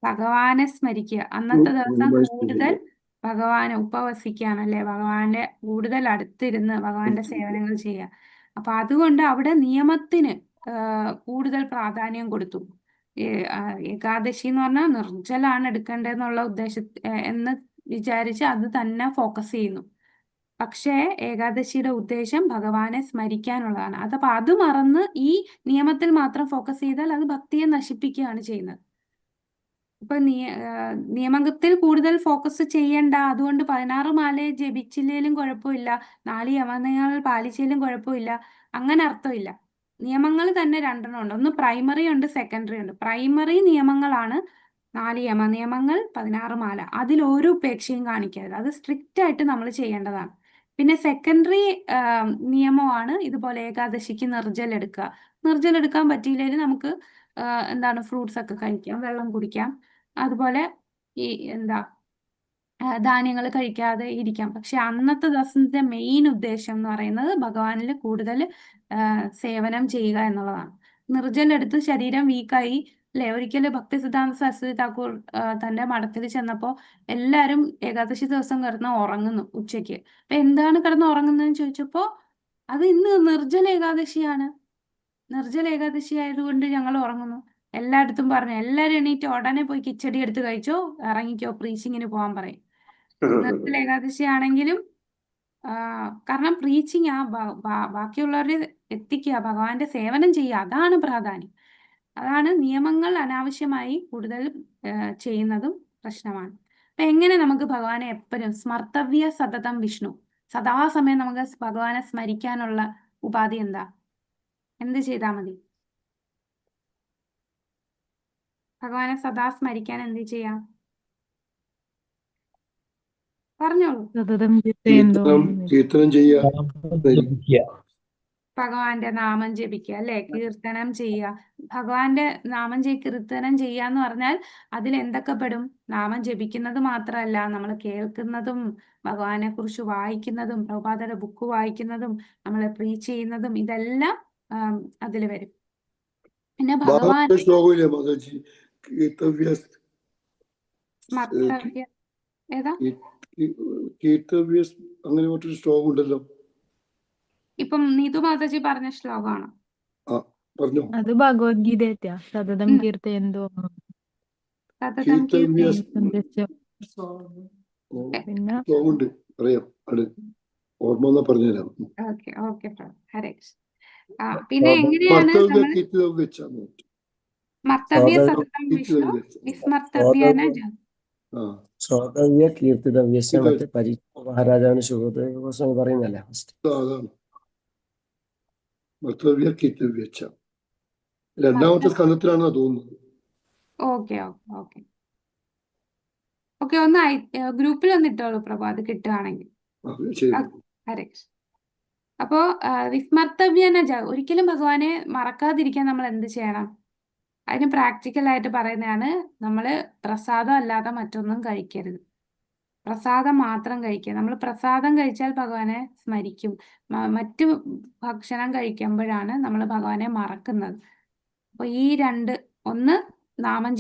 ഭഗവാനെ സ്മരിക്കുക, അന്നത്തെ ദിവസം കൂടുതൽ ഭഗവാനെ ഉപവസിക്കുകയാണല്ലേ, ഭഗവാന്റെ കൂടുതൽ അടുത്തിരുന്ന് ഭഗവാന്റെ സേവനങ്ങൾ ചെയ്യുക. അപ്പൊ അതുകൊണ്ട് അവിടെ നിയമത്തിന് കൂടുതൽ പ്രാധാന്യം കൊടുത്തു. ഏകാദശി എന്ന് പറഞ്ഞാൽ നിർജ്ജലാണ് എടുക്കേണ്ടതെന്നുള്ള എന്ന് വിചാരിച്ച് അത് തന്നെ ഫോക്കസ് ചെയ്യുന്നു. പക്ഷേ ഏകാദശിയുടെ ഉദ്ദേശം ഭഗവാനെ സ്മരിക്കാനുള്ളതാണ്. അതപ്പോ അത് മറന്ന് ഈ നിയമത്തിൽ മാത്രം ഫോക്കസ് ചെയ്താൽ അത് ഭക്തിയെ നശിപ്പിക്കുകയാണ് ചെയ്യുന്നത്. ഇപ്പൊ നിയമത്തിൽ കൂടുതൽ ഫോക്കസ് ചെയ്യണ്ട, അതുകൊണ്ട് 16 മാലയെ ജപിച്ചില്ലേലും കുഴപ്പമില്ല, 4 യമനിയമങ്ങൾ പാലിച്ചാലും കുഴപ്പമില്ല, അങ്ങനെ അർത്ഥമില്ല. നിയമങ്ങൾ തന്നെ 2 ഉണ്ട്. ഒന്ന് പ്രൈമറി ഉണ്ട്, സെക്കൻഡറി ഉണ്ട്. പ്രൈമറി നിയമങ്ങളാണ് 4 യമനിയമങ്ങൾ, 16 മാല. അതിൽ ഒരു ഉപേക്ഷയും കാണിക്കരുത്, അത് സ്ട്രിക്റ്റ് ആയിട്ട് നമ്മൾ ചെയ്യേണ്ടതാണ്. പിന്നെ സെക്കൻഡറി നിയമമാണ് ഇതുപോലെ ഏകാദശിക്ക് നിർജ്ജൽ എടുക്കാൻ പറ്റിയില്ലെങ്കിൽ നമുക്ക് എന്താണ് ഫ്രൂട്ട്സ് ഒക്കെ കഴിക്കാം, വെള്ളം കുടിക്കാം, അതുപോലെ ഈ ധാന്യങ്ങൾ കഴിക്കാതെ ഇരിക്കാം. പക്ഷെ അന്നത്തെ ദിവസത്തെ മെയിൻ ഉദ്ദേശം എന്ന് പറയുന്നത് ഭഗവാനിൽ കൂടുതൽ സേവനം ചെയ്യുക എന്നുള്ളതാണ്. നിർജ്ജലെടുത്ത് ശരീരം വീക്കായി അല്ലെ. ഒരിക്കലും ഭക്തി സിദ്ധാന്ത സരസ്വതി താക്കൂർ തന്റെ മഠത്തിൽ ചെന്നപ്പോ എല്ലാരും ഏകാദശി ദിവസം കിടന്ന് ഉറങ്ങുന്നു ഉച്ചയ്ക്ക്. അപ്പൊ എന്താണ് കിടന്ന് ഉറങ്ങുന്നതെന്ന് ചോദിച്ചപ്പോ അത് ഇന്ന് നിർജ്ജല ഏകാദശിയാണ്, നിർജ്ജല ഏകാദശി ആയതുകൊണ്ട് ഞങ്ങൾ ഉറങ്ങുന്നു. എല്ലായിടത്തും പറഞ്ഞു, എല്ലാരും എണീറ്റ് ഉടനെ പോയി കിച്ചടി എടുത്ത് കഴിച്ചോ, ഇറങ്ങിക്കോ, പ്രീച്ചിങ്ങിന് പോകാൻ പറയും. നിർജ്ജല ഏകാദശി ആണെങ്കിലും കാരണം പ്രീച്ചിങ് ബാക്കിയുള്ളവരെ എത്തിക്കുക, ഭഗവാന്റെ സേവനം ചെയ്യുക, അതാണ് പ്രാധാന്യം. അതാണ് നിയമങ്ങൾ അനാവശ്യമായി കൂടുതൽ ചെയ്യുന്നതും പ്രശ്നമാണ്. അപ്പൊ എങ്ങനെ നമുക്ക് ഭഗവാനെ എപ്പോഴും സ്മർത്തവ്യ സതതം വിഷ്ണു, സദാസമയം നമുക്ക് ഭഗവാനെ സ്മരിക്കാനുള്ള ഉപാധി എന്താ? എന്ത് ചെയ്താൽ മതി? ഭഗവാനെ സദാ സ്മരിക്കാൻ എന്ത് ചെയ്യാം? പറഞ്ഞോളൂ. കീർത്തനം ചെയ്യുക. ഭഗവാന്റെ നാമം ജപിക്കുക അല്ലെ, കീർത്തനം ചെയ്യുക. ഭഗവാന്റെ നാമം കീർത്തനം ചെയ്യുക എന്ന് പറഞ്ഞാൽ അതിൽ എന്തൊക്കെ പെടും? നാമം ജപിക്കുന്നത് മാത്രമല്ല, നമ്മൾ കേൾക്കുന്നതും ഭഗവാനെ കുറിച്ച് വായിക്കുന്നതും പ്രഭുപാദയുടെ ബുക്ക് വായിക്കുന്നതും നമ്മൾ പ്രീച്ച് ചെയ്യുന്നതും ഇതെല്ലാം അതിൽ വരും. പിന്നെ ഭഗവാൻ ഭാഗവത ശ്ലോകമില്ലേ മാതാജി? കീർത്തവ്യ സ്മർത്തവ്യ ഏതാ? കീർത്തവ്യ അങ്ങനെ മറ്റൊരു ശ്ലോകം ഉണ്ടല്ലോ. ഇപ്പം നീതു മാതാജി പറഞ്ഞ ശ്ലോകമാണ്. ആ പറഞ്ഞോ. അത് ഭഗവത്ഗീതയാ. സതതം ഉം. കീർത്തയന്തോ സതതം കീർത്തവ്യ സന്ദേശം. പിന്നെ ശ്ലോകമുണ്ട്, പറയാം. അത് ഓർമ്മ വന്നാ പറഞ്ഞുതരാം. ഓക്കെ ഓക്കെ ഹരേ കൃഷ്ണ. പിന്നെ എങ്ങനെയാണ് മർത്തവ്യ നമ്മൾ കീർത്തവ്യ വെച്ചാണ്. മർത്തവ്യ ശ്രോതവ്യ സതതം വിഷ്ണു വിസ്മർത്തവ്യേന ആ ശ്രോതവ്യ കീർത്തിതവ്യസ്യ മറ്റേ പരീക്ഷ മഹാരാജാവിന് സുഖദേവ ഗോസ്വാമി പറയുന്നല്ലേ ഫസ്റ്റ്. അതാണ് മർത്തവ്യ കീർത്തവ്യ വെച്ച. രണ്ടാമത്തെ സ്കന്ധത്തിലാണെന്നാ തോന്നുന്നത്. ഓക്കെ ഓക്കെ ഓക്കെ ഓക്കെ ഒന്ന് ഗ്രൂപ്പിൽ ഒന്ന് ഇട്ടോളൂ പ്രഭു, അത് കിട്ടുകയാണെങ്കിൽ. ആ, ശരി. ഹരേ കൃഷ്ണ. അപ്പോ വിസ്മർത്തവ്യേന ഒരിക്കലും ഭഗവാനെ മറക്കാതിരിക്കാൻ നമ്മൾ എന്ത് ചെയ്യണം? അതിന് പ്രാക്ടിക്കലായിട്ട് പറയുന്നതാണ്, നമ്മൾ പ്രസാദം അല്ലാതെ മറ്റൊന്നും കഴിക്കരുത്. പ്രസാദം മാത്രം കഴിക്കുക. നമ്മൾ പ്രസാദം കഴിച്ചാൽ ഭഗവാനെ സ്മരിക്കും. മറ്റു ഭക്ഷണം കഴിക്കുമ്പോഴാണ് നമ്മൾ ഭഗവാനെ മറക്കുന്നത്. അപ്പൊ ഈ രണ്ട്, ഒന്ന് നാമം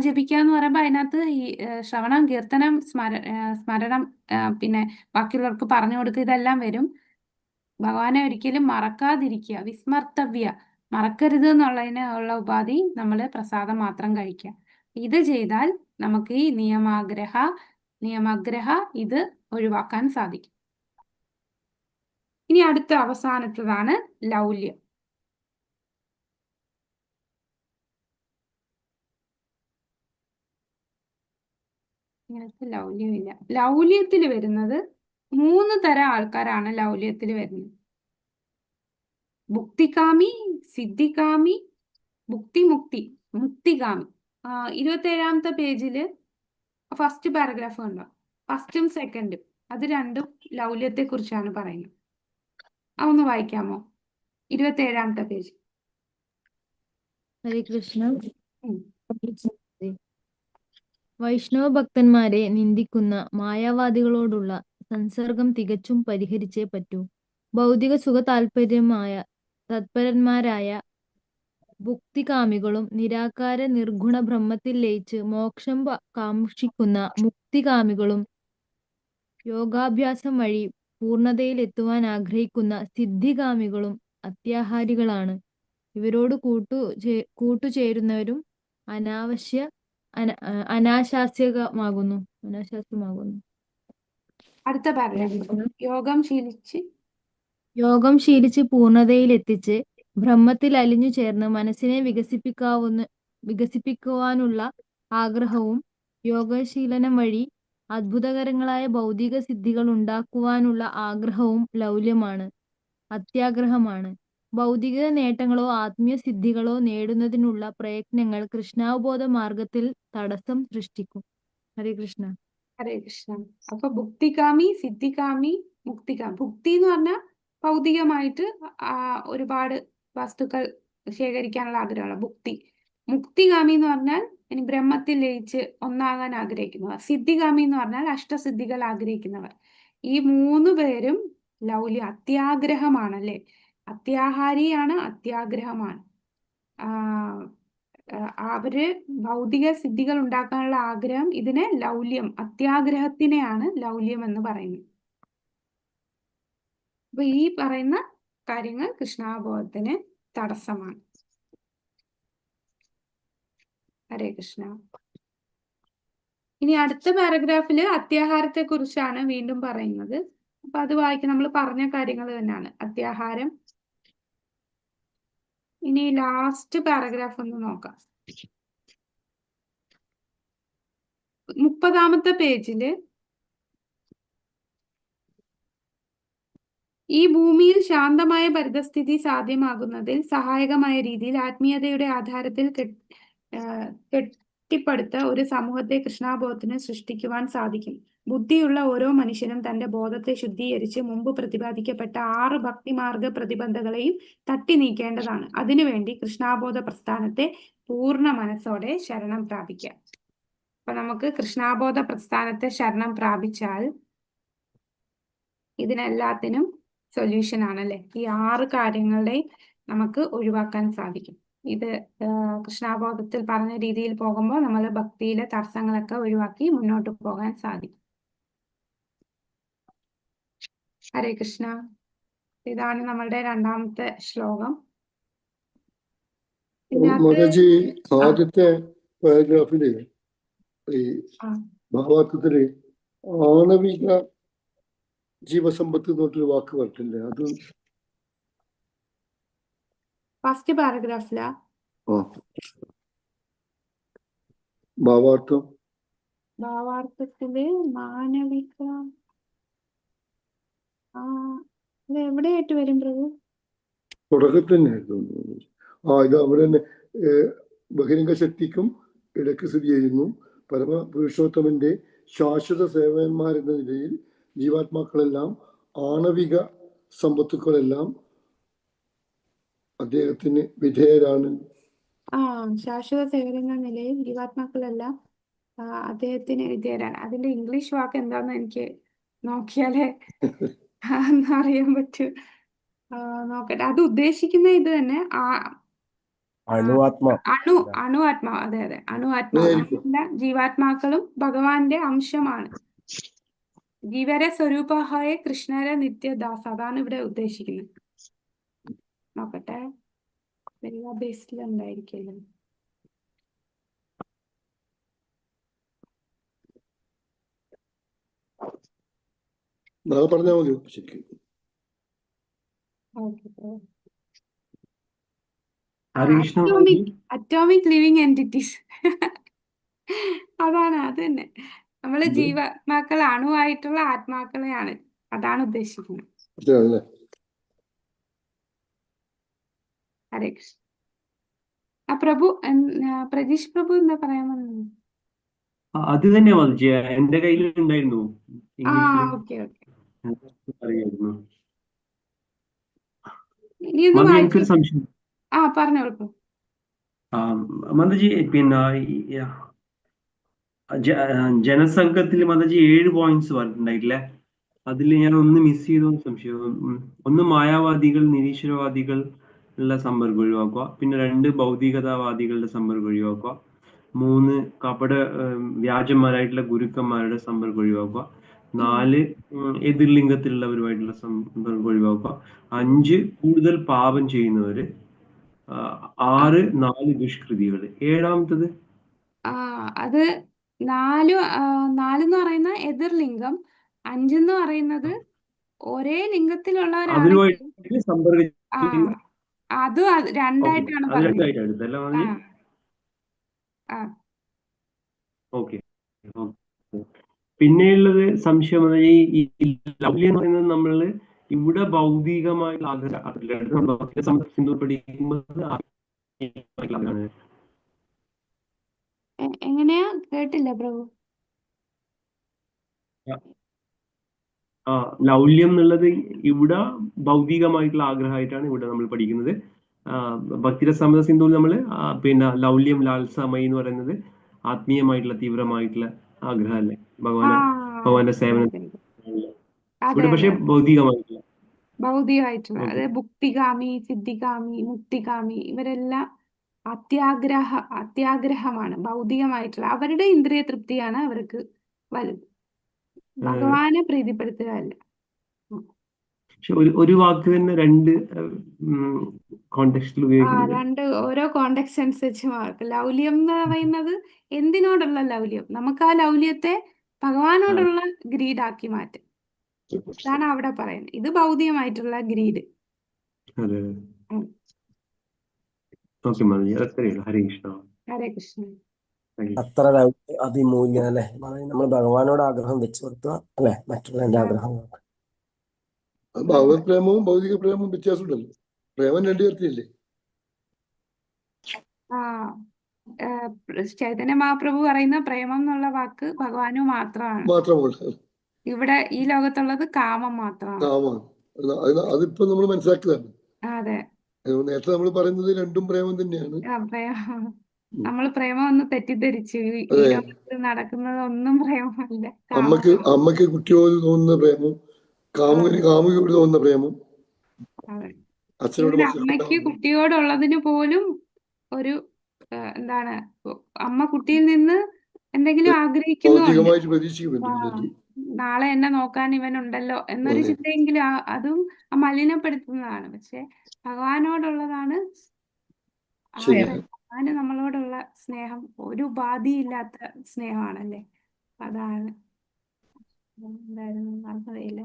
ജപിക്കുക എന്ന് പറയുമ്പോൾ അതിനകത്ത് ഈ ശ്രവണം, കീർത്തനം, സ്മരണം, പിന്നെ ബാക്കിയുള്ളവർക്ക് പറഞ്ഞു കൊടുക്കുക, ഇതെല്ലാം വരും. ഭഗവാനെ ഒരിക്കലും മറക്കാതിരിക്കുക. വിസ്മർത്തവ്യ, മറക്കരുത് എന്നുള്ളതിന് ഉള്ള ഉപാധി നമ്മൾ പ്രസാദം മാത്രം കഴിക്കുക. ഇത് ചെയ്താൽ നമുക്ക് ഈ നിയമാഗ്രഹ ഇത് ഒഴിവാക്കാൻ സാധിക്കും. ഇനി അടുത്ത അവസാനത്തതാണ് ലൗല്യം. ഇങ്ങനത്തെ ലൗല്യമില്ല. ലൗല്യത്തിൽ വരുന്നത് 3 തരം ആൾക്കാരാണ് ലൗല്യത്തിൽ വരുന്നത്. ഭുക്തികാമി, സിദ്ധികാമി, മുക്തികാമി. 27ാമത്തെ പേജില് ഫസ്റ്റ് പാരഗ്രാഫ് കണ്ടോ? ഫസ്റ്റും സെക്കൻഡും അത് രണ്ടും ലൗല്യത്തെ കുറിച്ചാണ് പറയുന്നത്. അതൊന്ന് വായിക്കാമോ? 27ാമത്തെ പേജ്. ഹരേ കൃഷ്ണ. ഉം. വൈഷ്ണവ ഭക്തന്മാരെ നിന്ദിക്കുന്ന മായാവാദികളോടുള്ള സംസർഗം തികച്ചും പരിഹരിച്ചേ പറ്റൂ. ഭൗതിക സുഖ തത്പരന്മാരായ ഭുക്തികാമികളും നിരാകാര നിർഗുണ ബ്രഹ്മത്തിൽ ലയിച്ച് മോക്ഷം കാക്ഷിക്കുന്ന മുക്തികാമികളും യോഗാഭ്യാസം വഴി പൂർണ്ണതയിൽ എത്തുവാൻ ആഗ്രഹിക്കുന്ന സിദ്ധികാമികളും അത്യാഹാരികളാണ്. ഇവരോട് കൂട്ടുചേരുന്നവരും അനാശാസ്യമാകുന്നു. അടുത്ത പാരഗ്രാഫ്. യോഗം ശീലിച്ച് പൂർണ്ണതയിൽ എത്തിച്ച് ബ്രഹ്മത്തിൽ അലിഞ്ഞു ചേർന്ന് മനസ്സിനെ വികസിപ്പിക്കുവാനുള്ള ആഗ്രഹവും യോഗശീലനം വഴി അത്ഭുതകരങ്ങളായ ഭൗതിക സിദ്ധികൾ ഉണ്ടാക്കുവാനുള്ള ആഗ്രഹവും ലൗല്യമാണ്, അത്യാഗ്രഹമാണ്. ഭൗതിക നേട്ടങ്ങളോ ആത്മീയ സിദ്ധികളോ നേടുന്നതിനുള്ള പ്രയത്നങ്ങൾ കൃഷ്ണാവബോധ മാർഗത്തിൽ തടസ്സം സൃഷ്ടിക്കും. ഹരേ കൃഷ്ണ. ഹരേ കൃഷ്ണ. അപ്പൊ ഭുക്തികാമി, സിദ്ധികാമി, മുക്തികാമി. ഭുക്തി എന്ന് പറഞ്ഞാൽ ഭൗതികമായിട്ട് ഒരുപാട് വസ്തുക്കൾ ശേഖരിക്കാനുള്ള ആഗ്രഹമുള്ള ഭുക്തി. മുക്തികാമി എന്ന് പറഞ്ഞാൽ ഇനി ബ്രഹ്മത്തിൽ ലയിച്ച് ഒന്നാകാൻ ആഗ്രഹിക്കുന്നവർ. സിദ്ധികാമി എന്ന് പറഞ്ഞാൽ അഷ്ടസിദ്ധികൾ ആഗ്രഹിക്കുന്നവർ. ഈ 3 പേരും അത്യാഗ്രഹമാണല്ലേ. അത്യാഹാരിയാണ്, അത്യാഗ്രഹമാണ്. അവര് ഭൗതിക സിദ്ധികൾ ഉണ്ടാക്കാനുള്ള ആഗ്രഹം, ഇതിനെ ലൗല്യം, അത്യാഗ്രഹത്തിനെയാണ് ലൗല്യം എന്ന് പറയുന്നത്. അപ്പൊ ഈ പറയുന്ന കാര്യങ്ങൾ കൃഷ്ണാവബോധത്തിന് തടസ്സമാണ്. ഹരേ കൃഷ്ണ. ഇനി അടുത്ത പാരഗ്രാഫില് അത്യാഹാരത്തെ കുറിച്ചാണ് വീണ്ടും പറയുന്നത്. അപ്പൊ അത് വായിക്കാൻ നമ്മൾ പറഞ്ഞ കാര്യങ്ങൾ തന്നെയാണ്. അത്യാഹാരം. ഇനി ലാസ്റ്റ് പാരഗ്രാഫ് ഒന്ന് നോക്കാം. 30ാമത്തെ പേജില് ഈ ഭൂമിയിൽ ശാന്തമായ പരിതസ്ഥിതി സാധ്യമാകുന്നതിൽ സഹായകമായ രീതിയിൽ ആത്മീയതയുടെ ആധാരത്തിൽ സൃഷ്ടിപ്പെടുത്ത ഒരു സമൂഹത്തെ കൃഷ്ണാബോധത്തിന് സൃഷ്ടിക്കുവാൻ സാധിക്കും. ബുദ്ധിയുള്ള ഓരോ മനുഷ്യനും തന്റെ ബോധത്തെ ശുദ്ധീകരിച്ച് മുമ്പ് പ്രതിപാദിക്കപ്പെട്ട 6 ഭക്തിമാർഗ പ്രതിബന്ധങ്ങളെയും തട്ടി നീക്കേണ്ടതാണ്. അതിനുവേണ്ടി കൃഷ്ണാബോധ പ്രസ്ഥാനത്തെ പൂർണ്ണ മനസ്സോടെ ശരണം പ്രാപിക്കാം. അപ്പൊ നമുക്ക് കൃഷ്ണാബോധ പ്രസ്ഥാനത്തെ ശരണം പ്രാപിച്ചാൽ ഇതിനെല്ലാത്തിനും സൊല്യൂഷൻ ആണല്ലേ. ഈ 6 കാര്യങ്ങളെ നമുക്ക് ഒഴിവാക്കാൻ സാധിക്കും. ഇത് കൃഷ്ണാബോധത്തിൽ പറഞ്ഞ രീതിയിൽ പോകുമ്പോൾ നമ്മൾ ഭക്തിയിലെ തടസ്സങ്ങളൊക്കെ ഒഴിവാക്കി മുന്നോട്ട് പോകാൻ സാധിക്കും. ഹരേ കൃഷ്ണ. ഇതാണ് നമ്മളുടെ 2ാമത്തെ ശ്ലോകം. ഇതിനകത്ത് മാതാജി ആദ്യത്തെ പാരഗ്രാഫില് ഈ ആ, ഭാവാർത്ഥത്തില് ആണവിക ജീവസമ്പത്ത് എന്നൊരു വാക്ക് പറഞ്ഞില്ലേ? അത് ഫസ്റ്റ് പാരഗ്രാഫിലാ ഭാവാർത്ഥം ഭാവാർത്ഥത്തില് മാനവിക ഇത് എവിടെയായിട്ട് വരും പ്രഭു? തുടക്കത്തിൽ തന്നെയായിരുന്നു. ഇത് അവിടെ തന്നെ ബഹിരംഗ ശക്തിക്കും ഇടയ്ക്ക് സ്ഥിതി ചെയ്യുന്നു. പരമപുരുഷോത്തമന്റെ ശാശ്വത സേവകന്മാരെന്ന നിലയിൽ ജീവാത്മാക്കളെല്ലാം ആണവിക സമ്പത്തുക്കളെല്ലാം അദ്ദേഹത്തിന് വിധേയരാണ്. ശാശ്വത സേവകരെന്ന നിലയിൽ ജീവാത്മാക്കളെല്ലാം അദ്ദേഹത്തിന് വിധേയരാണ്. അതിന്റെ ഇംഗ്ലീഷ് വാക്ക് എന്താന്ന് എനിക്ക് നോക്കിയാലേ അറിയാൻ പറ്റൂ. നോക്കട്ടെ. അത് ഉദ്ദേശിക്കുന്ന ഇത് തന്നെ അണുവാത്മാ അണുആത്മാവ്. അതെ അതെ, അണുആത്മാവ്. എല്ലാ ജീവാത്മാക്കളും ഭഗവാന്റെ അംശമാണ്. ജീവരെ സ്വരൂപഹായ കൃഷ്ണരെ നിത്യദാസ. അതാണ് ഇവിടെ ഉദ്ദേശിക്കുന്നത്. നോക്കട്ടെ, എല്ലാ ബേസിൽ ഉണ്ടായിരിക്കല്ലോ. പറഞ്ഞാൽ മതി ശരിക്കും. Atomic living entities. അതാണ്, അത് തന്നെ. നമ്മള് ജീവാത്മാക്കൾ അണുവായിട്ടുള്ള ആത്മാക്കളെയാണ് അതാണ് ഉദ്ദേശിക്കുന്നത്. ഹരേ കൃഷ്ണ. പ്രഭു പ്രജീഷ് പ്രഭു എന്താ പറയാൻ വന്നത്? അത് തന്നെയാ മതി. എന്റെ കയ്യിൽ ഉണ്ടായിരുന്നു. Okay okay. അറിയായിരുന്നു. ഇനി ഒന്ന് എനിക്കൊരു സംശയം. പറഞ്ഞോളൂ. മന്ദജി, പിന്നെ ജനസംഘത്തിൽ മന്ദജി 7 പോയിന്റ്സ് പറഞ്ഞിട്ടുണ്ടായിട്ടില്ലേ? അതിൽ ഞാൻ ഒന്ന് മിസ് ചെയ്തോ സംശയം. ഒന്ന് മായാവാദികൾ, നിരീശ്വരവാദികൾ ഉള്ള സമ്പർക്കം ഒഴിവാക്കുക. പിന്നെ 2 ഭൗതികതാവാദികളുടെ സമ്പർക്കം ഒഴിവാക്കുക. 3 വ്യാജന്മാരായിട്ടുള്ള ഗുരുക്കന്മാരുടെ സമ്പർക്കം ഒഴിവാക്കുക. 4 എതിർലിംഗത്തിലുള്ളവരുമായിട്ടുള്ള സമ്പർക്കം ഒഴിവാക്കുക. 5 കൂടുതൽ പാപം ചെയ്യുന്നവര്. 6 4 ദുഷ്കൃതികൾ. 7ാമത്തത് അത് 4 എന്ന് പറയുന്ന എതിർലിംഗം, 5 എന്ന് പറയുന്നത് ഒരേ ലിംഗത്തിലുള്ളവരാണ്. അവരുമായിട്ട് സമ്പർക്കം അത് 2ആയിട്ടാണ് പറയുന്നത്. ഓക്കെ. പിന്നെയുള്ളത് സംശയം ഈ ലൗല്യം എന്ന് പറയുന്നത് നമ്മള് ഇവിടെ ഭൗതികമായിട്ടുള്ള എങ്ങനെയാ? കേട്ടില്ല പ്രഭു. ലൗല്യം എന്നുള്ളത് ഇവിടെ ഭൗതികമായിട്ടുള്ള ആഗ്രഹമായിട്ടാണ് ഇവിടെ നമ്മൾ പഠിക്കുന്നത്. ഭക്തിരസമൃദ്ധ സിന്ധുവിൽ നമ്മള് പിന്നെ ലൗല്യം ലാൽസമയി എന്ന് പറയുന്നത് ആത്മീയമായിട്ടുള്ള തീവ്രമായിട്ടുള്ള ആഗ്രഹമല്ലേ, ഭഗവാന്റെ സേവനം. ഇവിടെ പക്ഷെ ഭൗതികമായിട്ടുള്ള അത് ഭുക്തികാമി, സിദ്ധികാമി, മുക്തികാമി ഇവരെല്ലാം അത്യാഗ്രഹമാണ്. ഭൗതികമായിട്ടുള്ള അവരുടെ ഇന്ദ്രിയ തൃപ്തിയാണ് അവർക്ക് വലുത്. ഭഗവാനെ പ്രീതിപ്പെടുത്തുക അല്ല. ഒരു വാക്ക് തന്നെ 2 കോണ്ടെക്സ്റ്റിൽ ഉപയോഗിക്കുന്നത്. 2 ഓരോ കോണ്ടെക്സ്റ്റ് അനുസരിച്ച് മാറും. ലൗല്യം എന്ന് പറയുന്നത് എന്തിനോടുള്ള ലൗല്യം? നമുക്ക് ആ ലൗല്യത്തെ ഭഗവാനോടുള്ള ഗ്രീഡാക്കി മാറ്റും. അതാണ് അവിടെ പറയുന്നത്. ഇത് ഭൗതികമായിട്ടുള്ള ഗ്രീഡ്. ഹരേ കൃഷ്ണ. അത്ര അതിമൂല്യം അല്ലെ. നമ്മൾ ഭഗവാനോട് ആഗ്രഹം വെച്ചു കൊടുക്കുക അല്ലെ, മറ്റുള്ളവന്റെ ആഗ്രഹം. ഭാവപ്രേമവും ഭൗതിക പ്രേമവും വ്യത്യാസമുണ്ടല്ലോ. പ്രേമം 2 തരത്തിലില്ലേ? ചൈതന്യ മഹാപ്രഭു പറയുന്ന പ്രേമം എന്നുള്ള വാക്ക് ഭഗവാനു മാത്രമാണ്. മാത്രമാണ്. ഇവിടെ ഈ ലോകത്തുള്ളത് കാമം മാത്രമാണ്. കാമാണ്. അതിപ്പോ നമ്മൾ മനസ്സിലാക്കിയതാണ്. അതെ. നേരത്തെ നമ്മൾ പറയുന്നത് രണ്ടും പ്രേമം തന്നെയാണ്. പ്രേമം നമ്മൾ പ്രേമം ഒന്ന് തെറ്റിദ്ധരിച്ചു. ഈ അതെ. ലോകത്ത് നടക്കുന്നത് ഒന്നും പ്രേമമല്ല. അമ്മക്ക് കുട്ടിയോട് തോന്നുന്ന പ്രേമം, കാമുകിയോട് തോന്നുന്ന പ്രേമം, അതെ. അച്ഛനോട് ഇവിടെ അമ്മയ്ക്ക് കുട്ടിയോടുള്ളതിന് പോലും ഒരു എന്താണ്, അമ്മ കുട്ടിയിൽ നിന്ന് എന്തെങ്കിലും ആഗ്രഹിക്കുന്നുണ്ട്. ഭൗതികമായിട്ട് പ്രതീക്ഷിക്കുന്നുണ്ട്. നാളെ എന്നെ നോക്കാൻ ഇവനുണ്ടല്ലോ എന്നൊരു ചിന്തയെങ്കിലും അതും മലിനപ്പെടുത്തുന്നതാണ്. പക്ഷെ ഭഗവാനോടുള്ളതാണ് ഭഗവാന് നമ്മളോടുള്ള സ്നേഹം ഒരു ഉപാധിയില്ലാത്ത സ്നേഹമാണല്ലേ. അതാണ് എന്തായിരുന്നു മറന്നതയില്ല.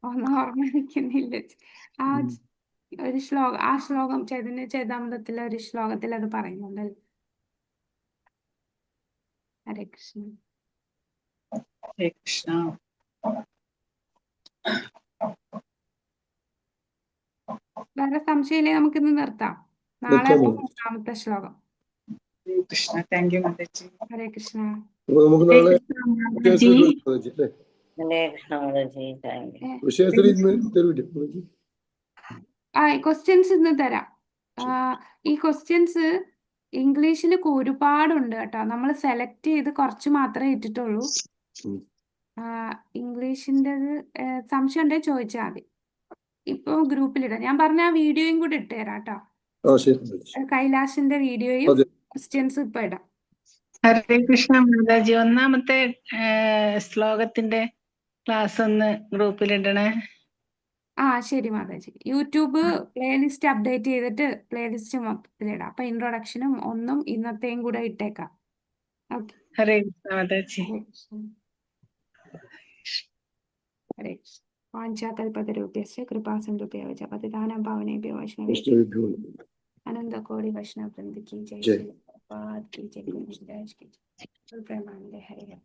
ഒന്നും ഓർമ്മിക്കുന്നില്ല. ഒരു ശ്ലോകം, ആ ശ്ലോകം ചൈതന്യ ചൈതാമൃതത്തിലെ ഒരു ശ്ലോകത്തിൽ അത് പറയുന്നുണ്ടല്ലോ. ഹരേ കൃഷ്ണ. ഹരേ കൃഷ്ണ. വേറെ സംശയമില്ലേ, നമുക്കിന്ന് നിർത്താം. നാളെ മൂന്നാമത്തെ ശ്ലോകം. ഹരേ കൃഷ്ണ. Thank you Mataji. ഹരേ കൃഷ്ണ. നമുക്ക് നാളെ ക്വസ്റ്റ്യൻസ് ഇന്ന് തരാം. ഈ ക്വസ്റ്റ്യൻസ് ഇംഗ്ലീഷിൽ ഒരുപാടുണ്ട് കേട്ടോ. നമ്മൾ സെലക്ട് ചെയ്ത് കുറച്ച് മാത്രമേ ഇട്ടിട്ടുള്ളൂ. ഇംഗ്ലീഷിൻ്റെ സംശയം ഉണ്ടെങ്കിൽ ചോദിച്ചാൽ മതി. ഇപ്പൊ ഗ്രൂപ്പിലിടാം. ഞാൻ പറഞ്ഞ ആ വീഡിയോയും കൂടി ഇട്ടുതരാം കേട്ടോ. കൈലാഷിന്റെ വീഡിയോയും ക്വസ്റ്റ്യൻസ് ഇപ്പൊ ഇടാം. ഹരേ കൃഷ്ണ മാതാജി. ഒന്നാമത്തെ ശ്ലോകത്തിന്റെ ക്ലാസ് ഒന്ന് ഗ്രൂപ്പിലിടണേ. ശരി മാതാജി. യൂട്യൂബ് പ്ലേലിസ്റ്റ് അപ്ഡേറ്റ് ചെയ്തിട്ട് പ്ലേലിസ്റ്റ് മൊത്തത്തിലിടാം. അപ്പൊ ഇൻട്രൊഡക്ഷനും ഒന്നും ഇന്നത്തെയും കൂടെ ഇട്ടേക്കാം. ഓക്കെ. ഹരേ കൃഷ്ണ മാതാജി. ഹരേ കൃഷ്ണ. വാഞ്ചാകൽപതരുഭ്യശ്ച കൃപാസിന്ധുഭ്യോ ച പതിതാനാം പാവനേഭ്യോ വൈഷ്ണവേഭ്യോ അനന്തകോടി വൈഷ്ണവ വൃന്ദ കി ജയ. ശ്രീ പ്രഭുപാദ് കി ജയ. ഗുരു മഹാരാജ് കി ജയ. പ്രേമാനന്ദ. ഹരേ ഹരേ.